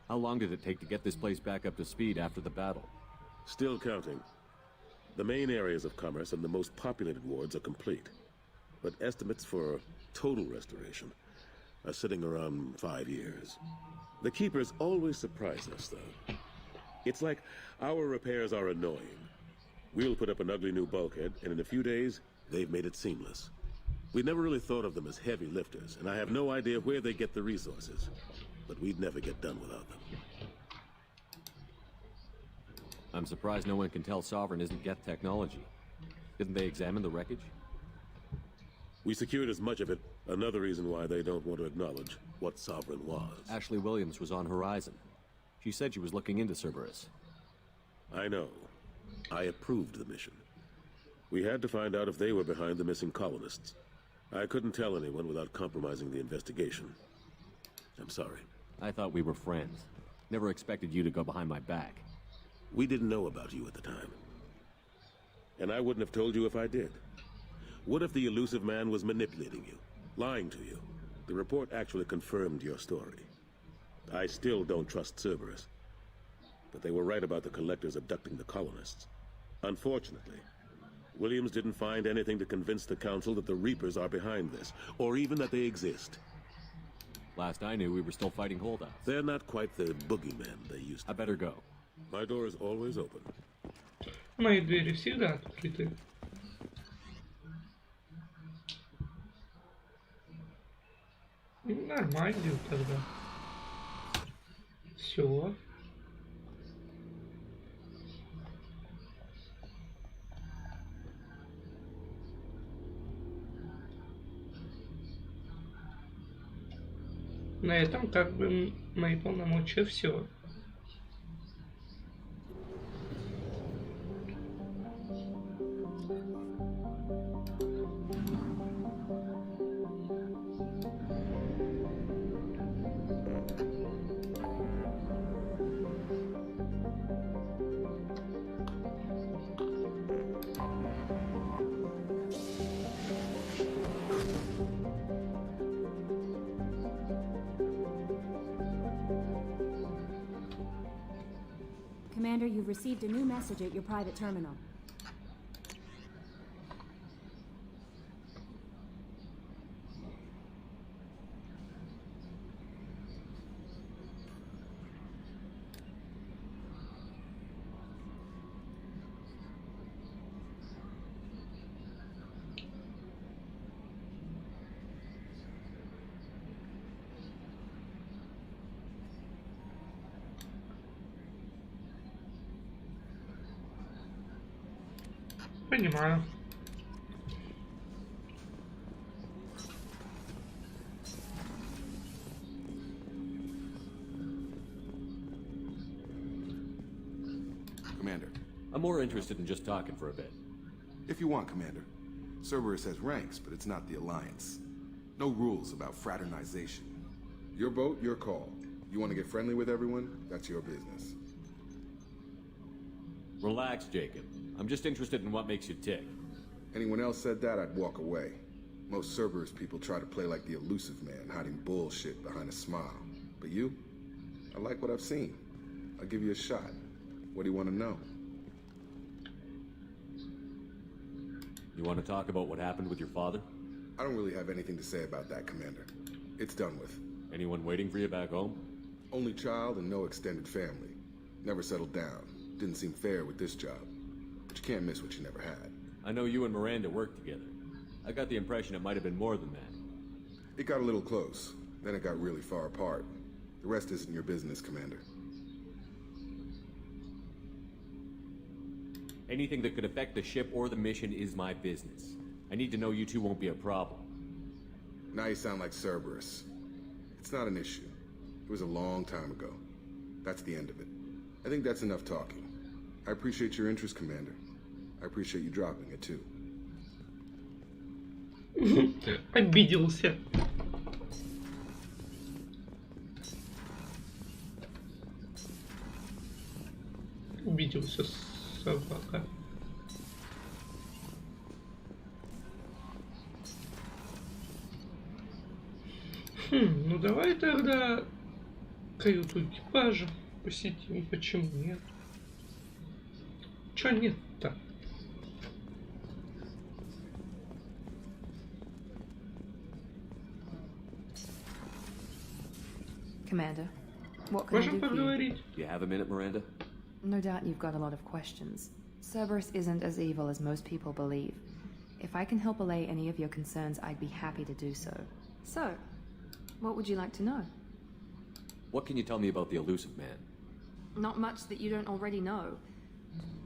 S2: How long did it take to get this place back up to speed after the battle?
S3: Still counting. The main areas of commerce and the most populated wards are complete. But estimates for total restoration are sitting around 5 years. The Keepers always surprise us, though. It's like our repairs are annoying. We'll put up an ugly new bulkhead, and in a few days, they've made it seamless. We never really thought of them as heavy lifters, and I have no idea where they get the resources. But we'd never get done without them.
S2: I'm surprised no one can tell Sovereign isn't Geth technology. Didn't they examine the wreckage?
S3: We secured as much of it, another reason why they don't want to acknowledge what Sovereign was.
S2: Ashley Williams was on Horizon. She said she was looking into Cerberus.
S3: I know. I approved the mission. We had to find out if they were behind the missing colonists. I couldn't tell anyone without compromising the investigation. I'm sorry.
S2: I thought we were friends. Never expected you to go behind my back.
S3: We didn't know about you at the time. And I wouldn't have told you if I did. What if the elusive man was manipulating you, lying to you? The report actually confirmed your story. I still don't trust Cerberus. But they were right about the Collectors abducting the colonists. Unfortunately, Williams didn't find anything to convince the Council that the Reapers are behind this, or even that they exist.
S2: Last I knew, we were still fighting holdouts.
S3: They're not quite the boogeymen they used to.
S2: I better go.
S3: My door is always open.
S1: Мои двери всегда открыты. Нормально тогда. Все. На этом как бы мои полномочия все.
S9: Commander, you've received a new message at your private terminal.
S1: Понимаю.
S5: Commander.
S2: I'm more interested in just talking for a bit.
S5: If you want, Commander. Cerberus has ranks, but it's not the Alliance. No rules about fraternization. Your boat, your call. You want to get friendly with everyone? That's your business.
S2: Relax, Jacob. I'm just interested in what makes you tick.
S5: Anyone else said that, I'd walk away. Most Cerberus people try to play like the elusive man, hiding bullshit behind a smile. But you? I like what I've seen. I'll give you a shot. What do you want to know?
S2: You want to talk about what happened with your father?
S5: I don't really have anything to say about that, Commander. It's done with.
S2: Anyone waiting for you back home?
S5: Only child and no extended family. Never settled down. Didn't seem fair with this job. But you can't miss what you never had.
S2: I know you and Miranda worked together. I got the impression it might have been more than that.
S5: It got a little close. Then it got really far apart. The rest isn't your business, Commander.
S2: Anything that could affect the ship or the mission is my business. I need to know you two won't be a problem.
S5: Now you sound like Cerberus. It's not an issue. It was a long time ago. That's the end of it. I think that's enough talking. I appreciate your interest, Commander. I appreciate you dropping it, too.
S1: Обиделся. Обиделся собака. Ну давай тогда каюту экипажа посетим. Почему нет? Чё нет-то?
S17: Commander, what can I
S1: Можем
S17: do for you?
S1: поговорить?
S2: Do you have a minute, Miranda?
S17: No doubt you've got a lot of questions. Cerberus isn't as evil as most people believe. If I can help allay any of your concerns, I'd be happy to do so. So, what would you like to know?
S2: What can you tell me about the elusive man?
S17: Not much that you don't already know.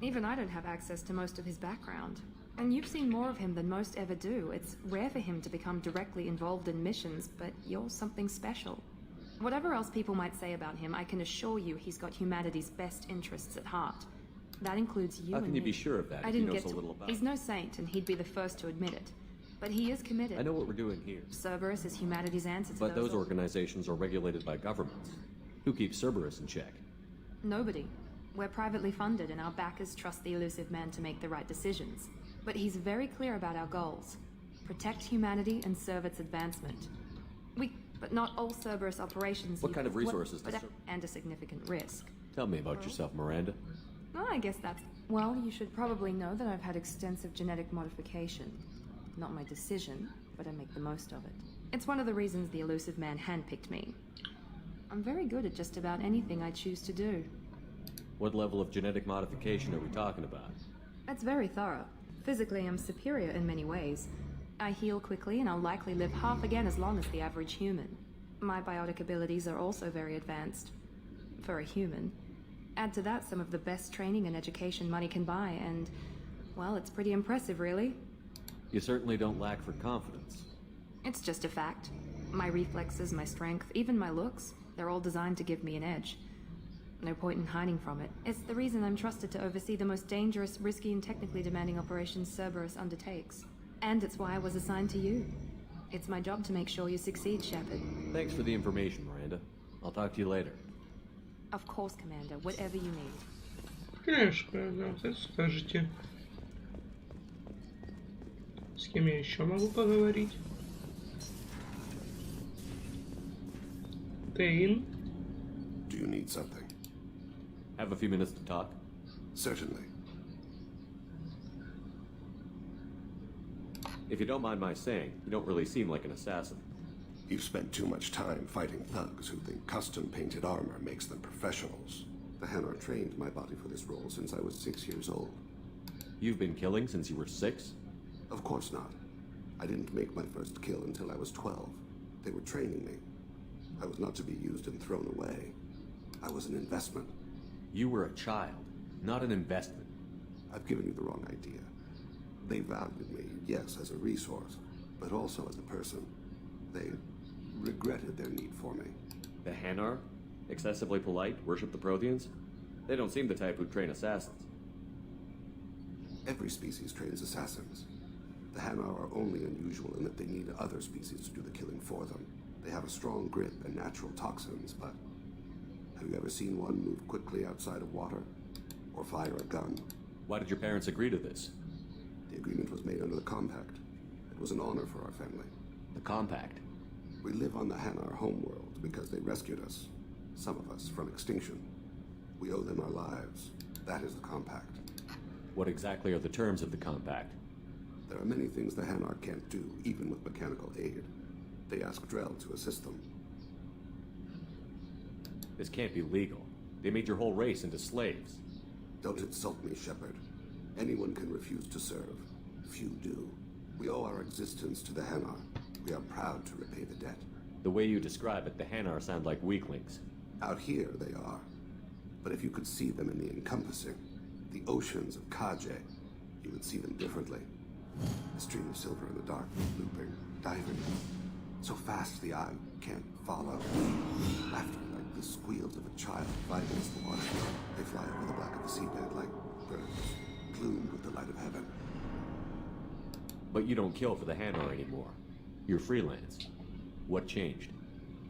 S17: Even I don't have access to most of his background. And you've seen more of him than most ever do. It's rare for him to become directly involved in missions, but you're something special. Whatever else people might say about him, I can assure you he's got humanity's best interests at heart. That includes you
S2: How
S17: and
S2: can you
S17: me.
S2: be sure of that
S17: I
S2: if you
S17: didn't
S2: know
S17: get
S2: so
S17: to.
S2: little about
S17: He's
S2: him?
S17: no saint, and he'd be the first to admit it. But he is committed.
S2: I know what we're doing here.
S17: Cerberus is humanity's answer to
S2: But those
S17: or-
S2: organizations are regulated by governments. Who keeps Cerberus in check?
S17: Nobody. We're privately funded, and our backers trust the elusive man to make the right decisions. But he's very clear about our goals. Protect humanity and serve its advancement. But not all Cerberus operations...
S2: What kind of resources does Cerberus...
S17: And a significant risk.
S2: Tell me about yourself, Miranda.
S17: Well, I guess that's... Well, you should probably know that I've had extensive genetic modification. Not my decision, but I make the most of it. It's one of the reasons the elusive man handpicked me. I'm very good at just about anything I choose to do.
S2: What level of genetic modification are we talking about?
S17: That's very thorough. Physically, I'm superior in many ways. I heal quickly, and I'll likely live half again as long as the average human. My biotic abilities are also very advanced. For a human. Add to that some of the best training and education money can buy, and... well, it's pretty impressive, really.
S2: You certainly don't lack for confidence.
S17: It's just a fact. My reflexes, my strength, even my looks, they're all designed to give me an edge. No point in hiding from it. It's the reason I'm trusted to oversee the most dangerous, risky, and technically demanding operations Cerberus undertakes. And it's why I was assigned to you. It's my job to make sure you succeed, Shepard.
S2: Thanks for the information, Miranda. I'll talk to you later.
S17: Of course, Commander, whatever you need.
S1: Конечно, да, скажете. С кем я еще могу поговорить? Тейн.
S6: Do you need something?
S2: Have a few minutes to talk?
S6: Certainly.
S2: If you don't mind my saying, you don't really seem like an assassin.
S6: You've spent too much time fighting thugs who think custom-painted armor makes them professionals. The Hanar trained my body for this role since I was 6 years old.
S2: You've been killing since you were 6?
S6: Of course not. I didn't make my first kill until I was 12. They were training me. I was not to be used and thrown away. I was an investment.
S2: You were a child, not an investment.
S6: I've given you the wrong idea. They valued me, yes, as a resource, but also as a person. They regretted their need for me.
S2: The Hanar? Excessively polite, worship the Protheans? They don't seem the type who train assassins.
S6: Every species trains assassins. The Hanar are only unusual in that they need other species to do the killing for them. They have a strong grip and natural toxins, but have you ever seen one move quickly outside of water? Or fire a gun?
S2: Why did your parents agree to this?
S6: The agreement was made under the Compact. It was an honor for our family.
S2: The Compact?
S6: We live on the Hanar homeworld because they rescued us, some of us, from extinction. We owe them our lives. That is the Compact.
S2: What exactly are the terms of the Compact?
S6: There are many things the Hanar can't do, even with mechanical aid. They ask Drell to assist them.
S2: This can't be legal. They made your whole race into slaves.
S6: Don't insult me, Shepard. Anyone can refuse to serve. Few do. We owe our existence to the Hanar. We are proud to repay the debt.
S2: The way you describe it, the Hanar sound like weaklings.
S6: Out here, they are. But if you could see them in the encompassing, the oceans of Kaje, you would see them differently. A stream of silver in the dark, looping, diving. So fast the eye can't follow. Laughter like the squeals of a child fighting against the water. They fly over the black of the seabed like birds, plumed with the light of heaven.
S2: But you don't kill for the Hanar anymore. You're freelance. What changed?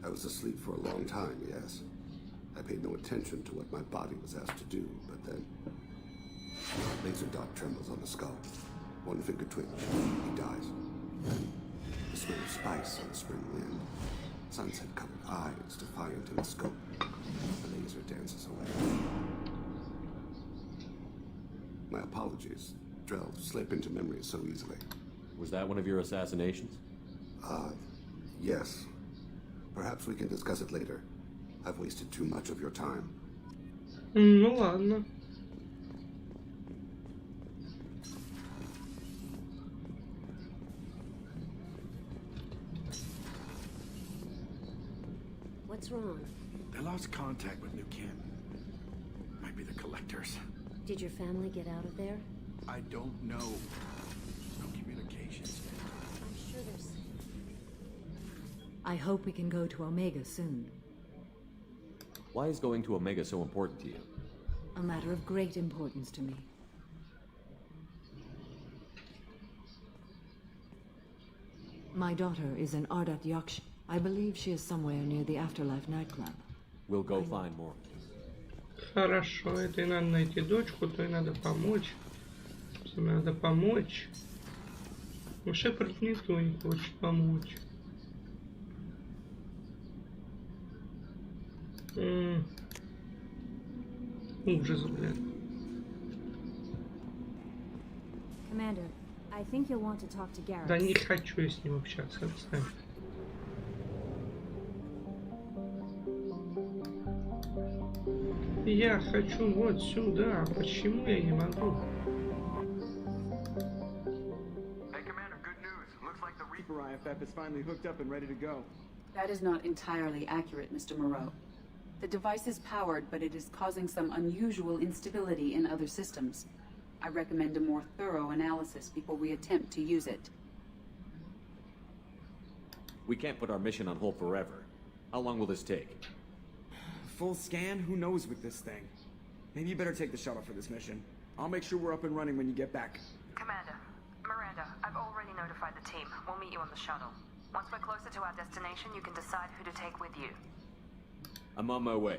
S6: I was asleep for a long time, yes. I paid no attention to what my body was asked to do, but then... Laser dot trembles on the skull. One finger twitch. He dies. Then the smell of spice on the spring wind. Sunset-colored eyes defiant in the scope. The laser dances away. My apologies. Drell slip into memory so easily.
S2: Was that one of your assassinations?
S6: Yes. Perhaps we can discuss it later. I've wasted too much of your time.
S1: Ну ладно.
S24: What's wrong?
S10: They lost contact with New Kin. Might be the collectors.
S24: Did your family get out of there?
S10: I don't know. No communications.
S24: I'm sure there's...
S18: I hope we can go to Omega soon.
S2: Why is going to Omega so important to you?
S18: A matter of great importance to me. My daughter is an Ardat Yaksh. I believe she is somewhere near the Afterlife nightclub.
S2: We'll go find more.
S1: Хорошо, это и надо найти дочку, то и надо помочь. Надо помочь. Но Шепард никто не хочет помочь. Ужас, блядь.
S9: Commander, I think you'll want to talk to Garrett.
S1: Да не хочу я с ним общаться, отстань. Я хочу вот сюда. Почему я не могу?
S19: Hey, Commander, good news. Looks like the Reaper IFF is finally hooked up and ready to go.
S20: That is not entirely accurate, Mr. Moreau. The device is powered, but it is causing some unusual instability in other systems. I recommend a more thorough analysis before we attempt to use it.
S2: We can't put our mission on hold forever. How long will this take?
S19: Full scan? Who knows with this thing? Maybe you better take the shuttle for this mission. I'll make sure we're up and running when you get back.
S7: Commander, Miranda, I've already notified the team. We'll meet you on the shuttle. Once we're closer to our destination, you can decide who to take with you.
S2: I'm on my way.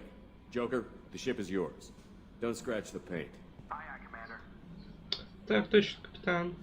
S2: Joker, the ship is yours. Don't scratch the paint.
S19: Aye, aye, Commander.
S1: Так точно, капитан.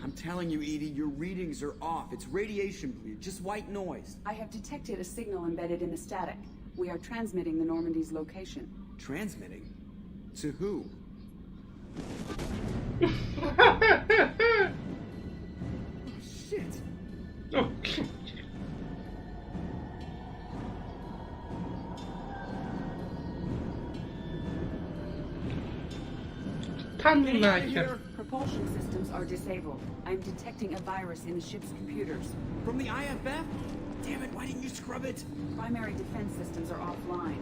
S19: I'm telling you, Edie, your readings are off. It's radiation bleed, just white noise.
S20: I have detected a signal embedded in the static. We are transmitting the Normandy's location.
S19: Transmitting? To who?
S20: Oh,
S19: shit.
S1: Okay.
S20: Propulsion systems are disabled. I'm detecting a virus in the ship's computers.
S19: From the IFF? Damn it, why didn't you scrub it?
S20: Primary defense systems are offline.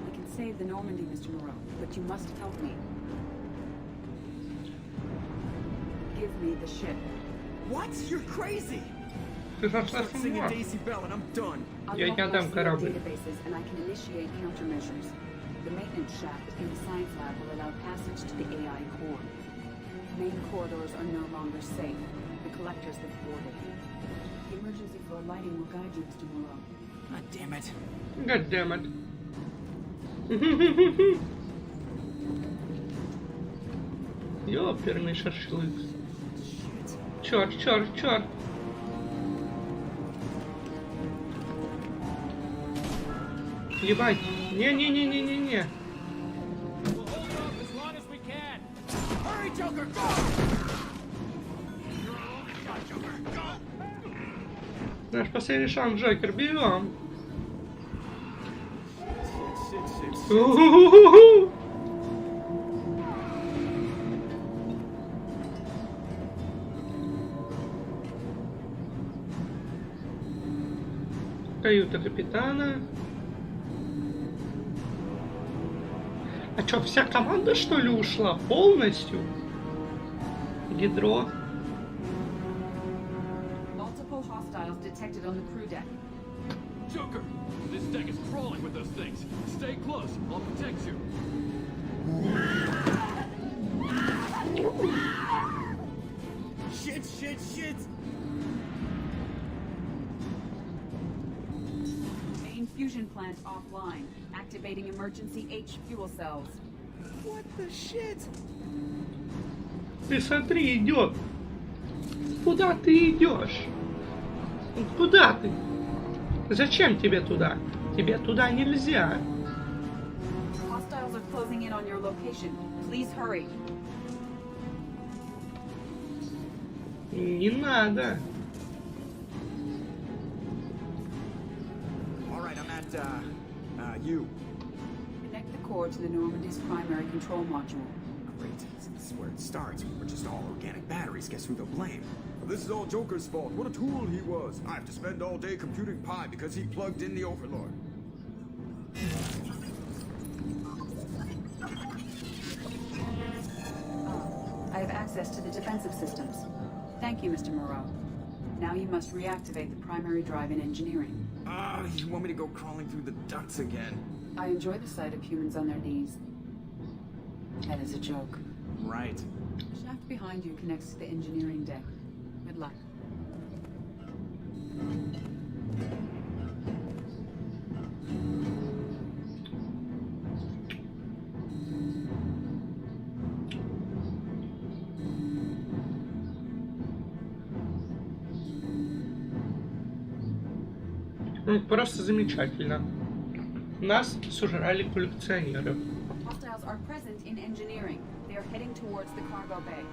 S20: We can save the Normandy, Mr. Moreau, but you must help me. Give me the ship.
S19: What? You're crazy!
S1: Ты зашла
S19: Start
S1: с
S19: singing
S1: ума.
S19: Daisy Bell and I'm done.
S1: Я не отдам корабль.
S20: Databases and I can initiate countermeasures. The maintenance shaft in the science lab will allow passage to the AI core. Main corridors are no longer safe. The collectors have boarded. The emergency floor lighting will guide you, Mr. Moreau.
S19: God damn it.
S1: God damn it. Ёперный шашлык. Черт, черт, черт. Ебать. Не-не-не-не-не-не. Наш последний шанс, Джокер, бьем. Каюта капитана. А чё, вся команда, что ли, ушла полностью? Ядро.
S20: Multiple hostiles detected on the crew deck.
S8: Joker, this deck is crawling with those things. Stay close. I'll protect you.
S19: Shit, shit, shit!
S20: Main fusion plant offline. Activating emergency H fuel cells.
S19: What the shit?
S1: Ты смотри, идет. Куда ты идешь? Куда ты? Зачем тебе туда? Тебе туда нельзя.
S20: Hostiles are closing in on your location. Please hurry.
S1: Не надо.
S19: All right, I'm at, you.
S20: Connect the core to the Normandy's primary control module.
S19: Great. This is where it starts. We're just all organic batteries. Guess who they'll blame? Well, this is all Joker's fault. What a tool he was. I have to spend all day computing pi because he plugged in the Overlord.
S20: I have access to the defensive systems. Thank you, Mr. Moreau. Now you must reactivate the primary drive in engineering.
S19: You want me to go crawling through the ducts again?
S20: I enjoy the sight of humans on their knees. That is a joke.
S19: Right.
S20: The shaft behind you connects to the engineering deck. Good luck.
S1: Ну, просто замечательно. Нас сожрали коллекционеры.
S20: Hostiles are present in engineering. They are heading towards the cargo bay.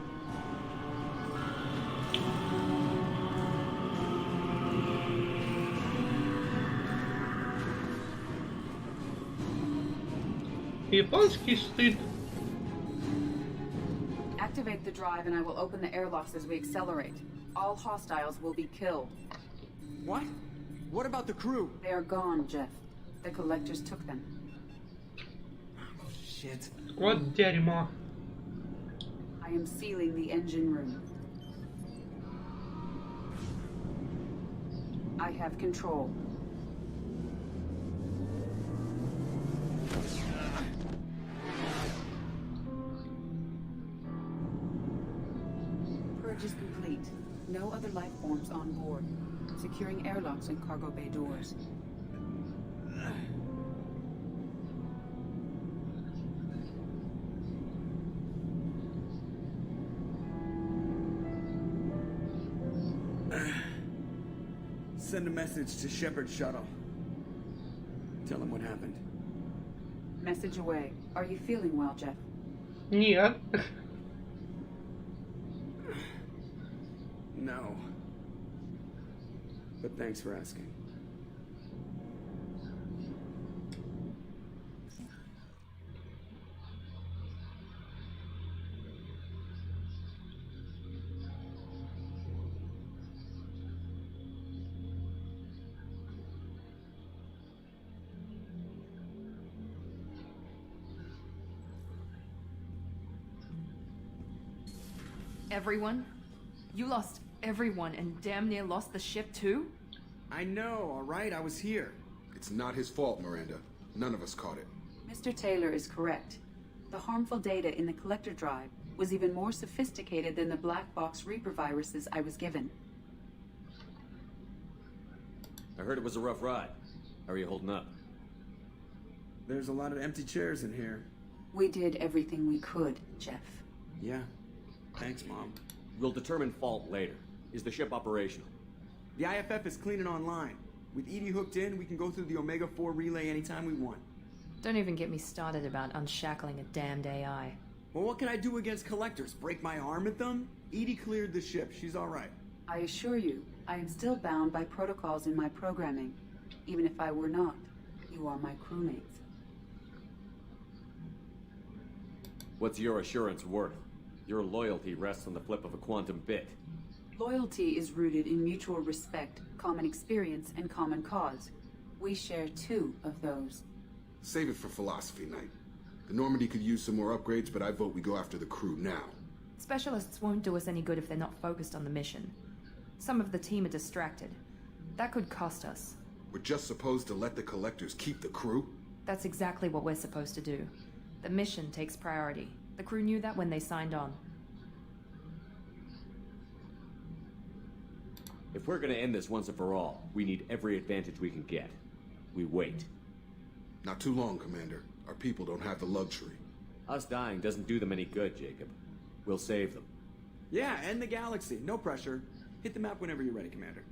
S1: Японский стыд.
S20: Activate the drive and I will open the airlocks as we accelerate. All hostiles will be killed.
S19: What? What about the crew?
S20: They are gone, Jeff. The collectors took them.
S19: Shit.
S1: Вот дерьмо.
S20: I am sealing the engine room. I have control. Purge is complete. No other life forms on board. Securing airlocks and cargo bay doors.
S19: Send a message to Shepard Shuttle. Tell him what happened.
S20: Message away. Are you feeling well, Jeff?
S1: Нет.
S19: No. But thanks for asking.
S17: Everyone? You lost everyone and damn near lost the ship too?
S19: I know, alright? I was here.
S5: It's not his fault, Miranda. None of us caught it.
S20: Mr. Taylor is correct. The harmful data in the collector drive was even more sophisticated than the black box Reaper viruses I was given.
S2: I heard it was a rough ride. How are you holding up?
S19: There's a lot of empty chairs in here.
S20: We did everything we could, Jeff.
S19: Yeah. Thanks, Mom.
S2: We'll determine fault later. Is the ship operational?
S19: The IFF is clean and online. With Edie hooked in, we can go through the Omega-4 relay anytime we want.
S17: Don't even get me started about unshackling a damned AI.
S19: Well, what can I do against collectors? Break my arm at them? Edie cleared the ship. She's alright.
S20: I assure you, I am still bound by protocols in my programming. Even if I were not, you are my crewmates.
S2: What's your assurance worth? Your loyalty rests on the flip of a quantum bit.
S20: Loyalty is rooted in mutual respect, common experience, and common cause. We share two of those.
S5: Save it for philosophy night. The Normandy could use some more upgrades, but I vote we go after the crew now.
S17: Specialists won't do us any good if they're not focused on the mission. Some of the team are distracted. That could cost us.
S5: We're just supposed to let the collectors keep the crew?
S17: That's exactly what we're supposed to do. The mission takes priority. The crew knew that when they signed on.
S2: If we're gonna end this once and for all, we need every advantage we can get. We wait.
S5: Not too long, Commander. Our people don't have the luxury.
S2: Us dying doesn't do them any good, Jacob. We'll save them.
S19: Yeah, end the galaxy. No pressure. Hit the map whenever you're ready, Commander.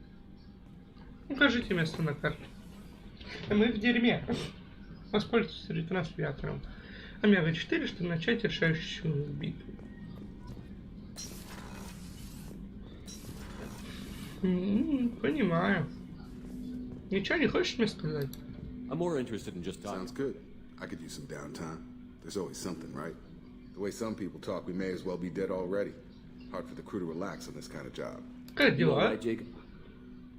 S1: Укажите место на карте. Мы в дерьме. Воспользуйтесь ретранслятором Омега-4, чтобы начать решающую битву. Понимаю. Ничего не хочешь мне сказать?
S2: I'm more interested in just talking.
S5: Sounds good. I could use some downtime. There's always something, right? The way some people talk, we may as well be dead already. Hard for the crew to relax on this kind of job.
S2: You all right, Jacob?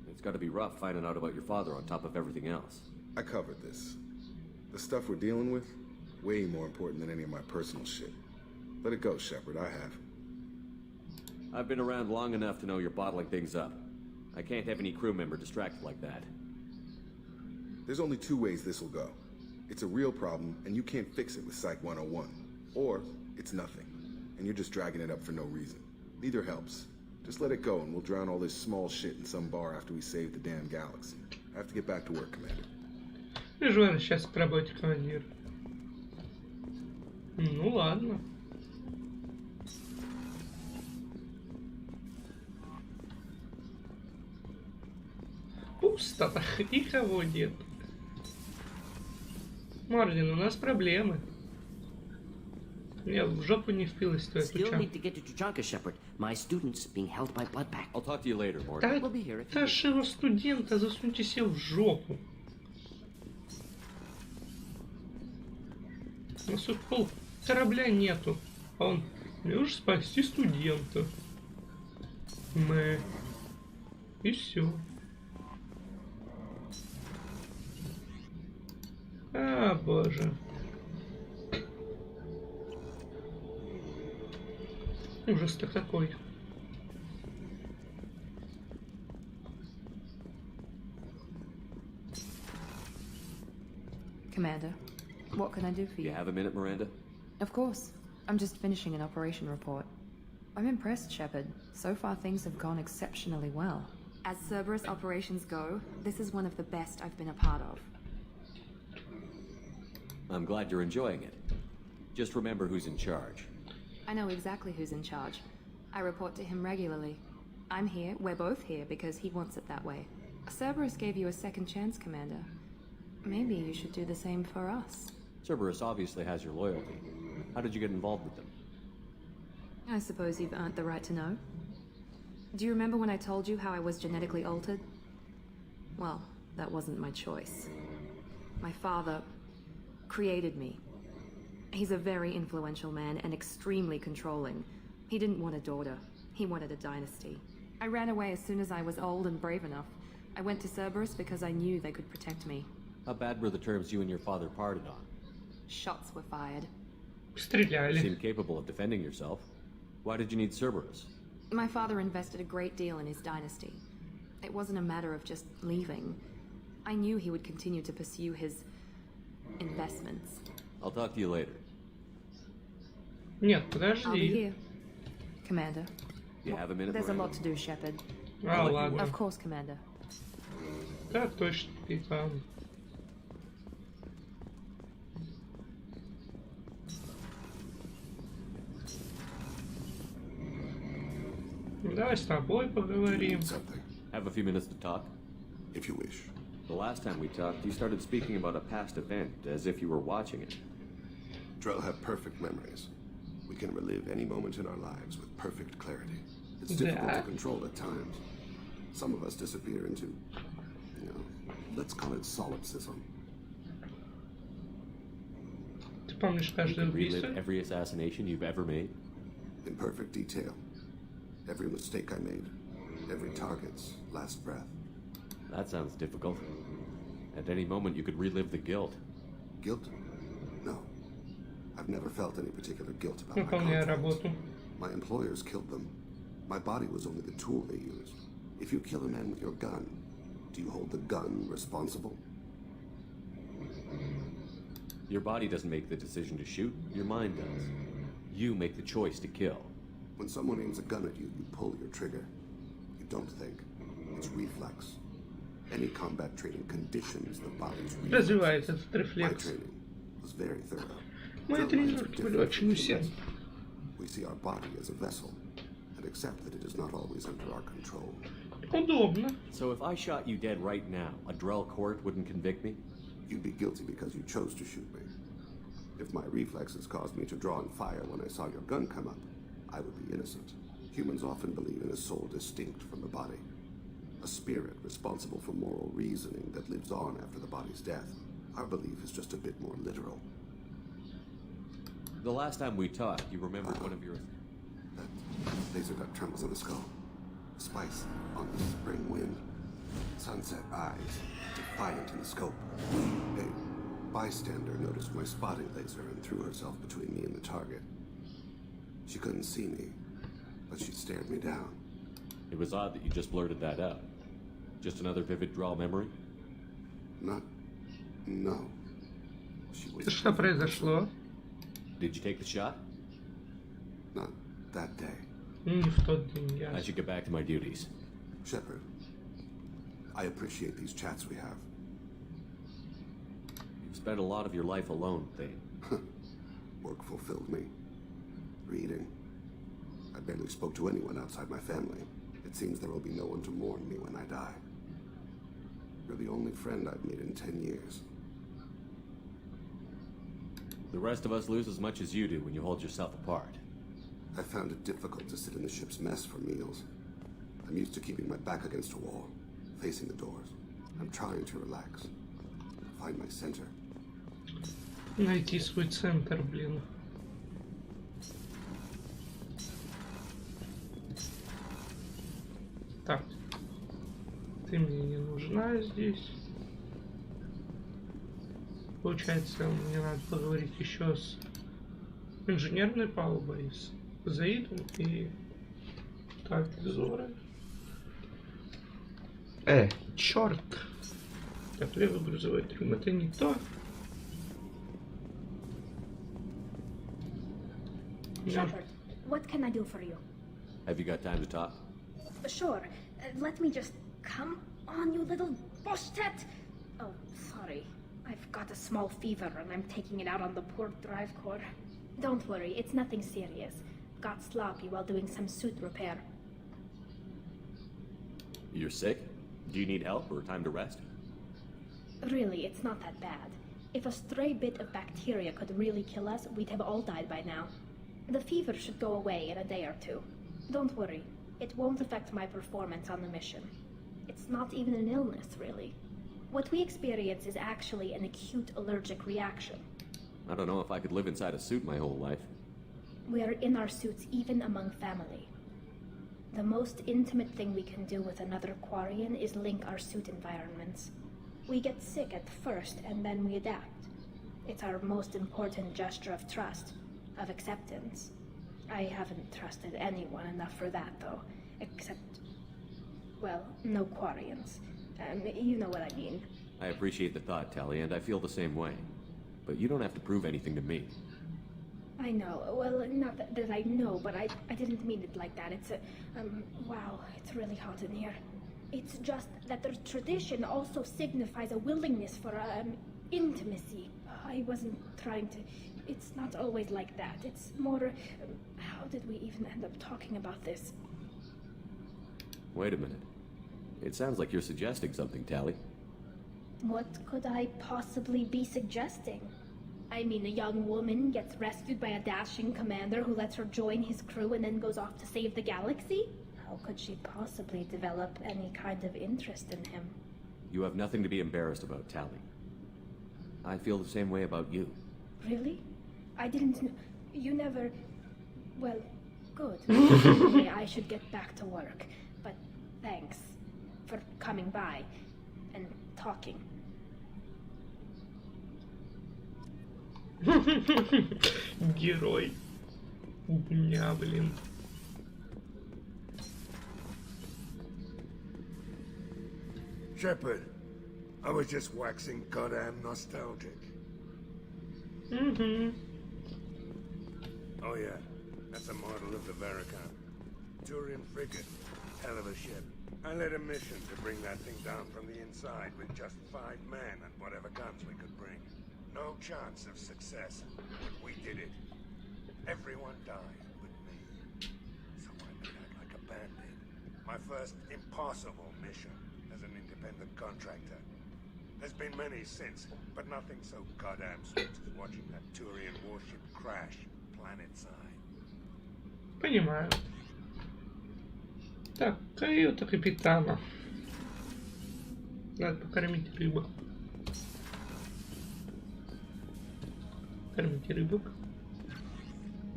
S2: It's got to be rough finding out about your father on top of everything else.
S5: I covered this. The stuff we're dealing with, way more important than any of my personal shit. Let it go, Shepard. I have.
S2: I've been around long enough to know you're bottling things up. I can't have any crew member distracted like that.
S5: There's only two ways this will go. It's a real problem, and you can't fix it with Psych 101. Or, it's nothing, and you're just dragging it up for no reason. Neither helps. Just let it go, and we'll drown all this small shit in some bar after we save the damn galaxy. I have to get back to work, Commander.
S1: Вижу, она сейчас к работе, командир. Ну ладно. Пусто, никого нет. Марлин, у нас проблемы. Я в жопу не впилась твоя
S15: Still
S1: туча.
S15: need to get to Tuchanka, Shepard. My student's being held by Bloodpack.
S2: I'll talk to you later, Morgan.
S1: Да,
S15: We'll be here if
S1: это же его студента, засуньте себе в жопу. У нас тут пол корабля нету. А он, мне нужно спасти студента. И все. А, боже. Ужас-то какой.
S17: Commander, what can I do for you?
S2: You have a minute, Miranda?
S17: Of course. I'm just finishing an operation report. I'm impressed, Shepard. So far, things have gone exceptionally well. As Cerberus operations go, this is one of the best I've been a part of.
S2: I'm glad you're enjoying it. Just remember who's in charge.
S17: I know exactly who's in charge. I report to him regularly. I'm here, we're both here, because he wants it that way. Cerberus gave you a second chance, Commander. Maybe you should do the same for us.
S2: Cerberus obviously has your loyalty. How did you get involved with them?
S17: I suppose you've earned the right to know. Do you remember when I told you how I was genetically altered? Well, that wasn't my choice. My father created me. He's a very influential man and extremely controlling. He didn't want a daughter. He wanted a dynasty. I ran away as soon as I was old and brave enough. I went to Cerberus because I knew they could protect me.
S2: How bad were the terms you and your father parted on?
S17: Shots were fired.
S2: You seem capable of defending yourself. Why did you need Cerberus?
S17: My father invested a great deal in his dynasty. It wasn't a matter of just leaving. I knew he would continue to pursue his investments.
S2: I'll talk to you later.
S1: Нет,
S17: I'll be
S1: подожди.
S17: here, Commander.
S2: You have a minute,
S17: There's a
S2: Miranda?
S17: lot to do, Shepard.
S1: А, ладно.
S17: Of course, Commander.
S1: Да, точно, капитан. Давай с тобой поговорим.
S2: Have a few minutes to talk?
S6: If you wish.
S2: The last time we talked, you started speaking about a past event, as if you were watching it.
S6: Drell have perfect memories. We can relive any moment in our lives with perfect clarity. It's
S1: Yeah.
S6: difficult to control at times. Some of us disappear into, let's call it solipsism.
S1: Ты помнишь каждое
S2: Relive
S1: убийство?
S2: every assassination you've ever made?
S6: In perfect detail. Every mistake I made. Every target's last breath.
S2: That sounds difficult. At any moment, you could relive the guilt.
S6: Guilt? No. I've never felt any particular guilt about my
S1: Выполняя
S6: contracts.
S1: работу.
S6: My employers killed them. My body was only the tool they used. If you kill a man with your gun, do you hold the gun responsible?
S2: Your body doesn't make the decision to shoot, your mind does. You make the choice to kill.
S6: When someone aims a gun at you, you pull your trigger. You don't think. It's reflex. Any combat training conditions the body's reflex.
S1: Развивает этот
S6: My
S1: рефлекс.
S6: training was very thorough.
S1: Мои тренировки были очень усердны.
S6: We see our body as a vessel and accept that it is not always under our control.
S1: Удобно.
S2: So if I shot you dead right now, a Drell court wouldn't convict me?
S6: You'd be guilty because you chose to shoot me. If my reflexes caused me to draw and fire when I saw your gun come up, I would be innocent. Humans often believe in a soul distinct from the body. A spirit responsible for moral reasoning that lives on after the body's death. Our belief is just a bit more literal.
S2: The last time we talked, you remembered one of your...
S6: That laser dot trembles on the skull. Spice on the spring wind. Sunset eyes, defiant in the scope. A bystander noticed my spotting laser and threw herself between me and the target. She couldn't see me, but she stared me down.
S2: It was odd that you just blurted that out. Just another vivid Drell memory?
S6: No. She was...
S1: Что произошло?
S2: Did you take the shot?
S6: Not that day.
S1: Не в тот день,
S2: I should get back to my duties.
S6: Shepard, I appreciate these chats we have.
S2: You've spent a lot of your life alone, Thane.
S6: Work fulfilled me. Reading. I barely spoke to anyone outside my family. It seems there will be no one to mourn me when I die. You're the only friend I've made in 10 years.
S2: The rest of us lose as much as you do when you hold yourself apart.
S6: I found it difficult to sit in the ship's mess for meals. I'm used to keeping my back against a wall, facing the doors. I'm trying to relax, find my center.
S1: Найти свой центр, блин. Так. Ты мне не нужна здесь. Получается, мне надо поговорить еще с инженерной палубой, с Заидом и... Так, Зора. Черт! Так, левый грузовой трюм, это не то.
S12: Shepard, what can I do for you?
S2: Have you got time to talk?
S12: Sure. Let me just... Come on, you little boshtet! Oh, sorry. I've got a small fever and I'm taking it out on the poor drive core. Don't worry, it's nothing serious. Got sloppy while doing some suit repair.
S2: You're sick? Do you need help or time to rest?
S12: Really, it's not that bad. If a stray bit of bacteria could really kill us, we'd have all died by now. The fever should go away in a day or two. Don't worry, it won't affect my performance on the mission. It's not even an illness, really. What we experience is actually an acute allergic reaction.
S2: I don't know if I could live inside a suit my whole life.
S12: We are in our suits even among family. The most intimate thing we can do with another Quarian is link our suit environments. We get sick at first and then we adapt. It's our most important gesture of trust, of acceptance. I haven't trusted anyone enough for that, though. Except, well, no Quarians. You know what I mean.
S2: I appreciate the thought, Tally, and I feel the same way. But you don't have to prove anything to me.
S12: I know. Well, not that I know, but I didn't mean it like that. It's a... wow, it's really hot in here. It's just that the tradition also signifies a willingness for, intimacy. I wasn't trying to... It's not always like that. It's more... how did we even end up talking about this?
S2: Wait a minute. It sounds like you're suggesting something, Tally.
S12: What could I possibly be suggesting? I mean, a young woman gets rescued by a dashing commander who lets her join his crew and then goes off to save the galaxy? How could she possibly develop any kind of interest in him?
S2: You have nothing to be embarrassed about, Tally. I feel the same way about you.
S12: Really? I didn't know. You never... Well, good. Maybe I should get back to work. But thanks for coming by and talking.
S1: Герой. Дня, блин.
S10: Shepard, I was just waxing goddamn nostalgic.
S1: Mm-hmm.
S10: Oh yeah, that's a model of the Veracon. Turian frigate. Hell of a ship. I led a mission to bring that thing down from the inside with just 5 men and whatever guns we could bring. No chance of success. But we did it. Everyone died but me. So I made out like a bandit. My first impossible mission as an independent contractor. There's been many since, but nothing so goddamn sweet as watching that Turian warship crash planet-side.
S1: Понимаю. Так, каюта капитана. Надо покормить рыбок. Кормите рыбок.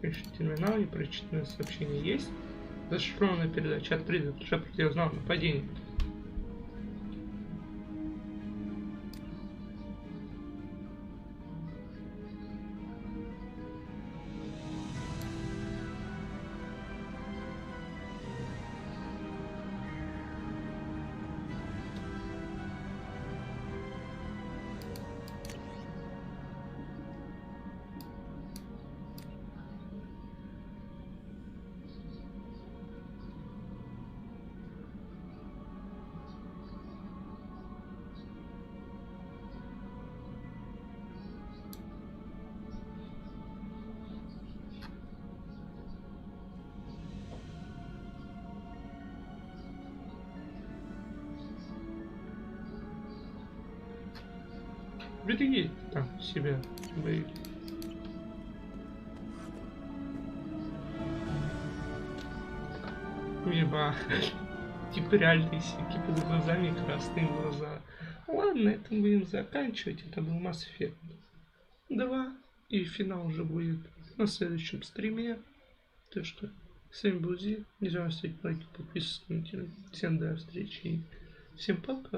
S1: Пишите терминал, непрочитанное сообщение есть. Зашифрованная передача открыта. Шепард, я узнал нападение. Береги там себя, Бейли. Ебать. Типа реальные сики под глазами, красные глаза. Ладно, это будем заканчивать. Это был Mass Effect 2. И финал уже будет на следующем стриме. Так что с вами был Зи. Не забывайте ставить лайки, подписываться на канал. Всем до встречи. Всем пока.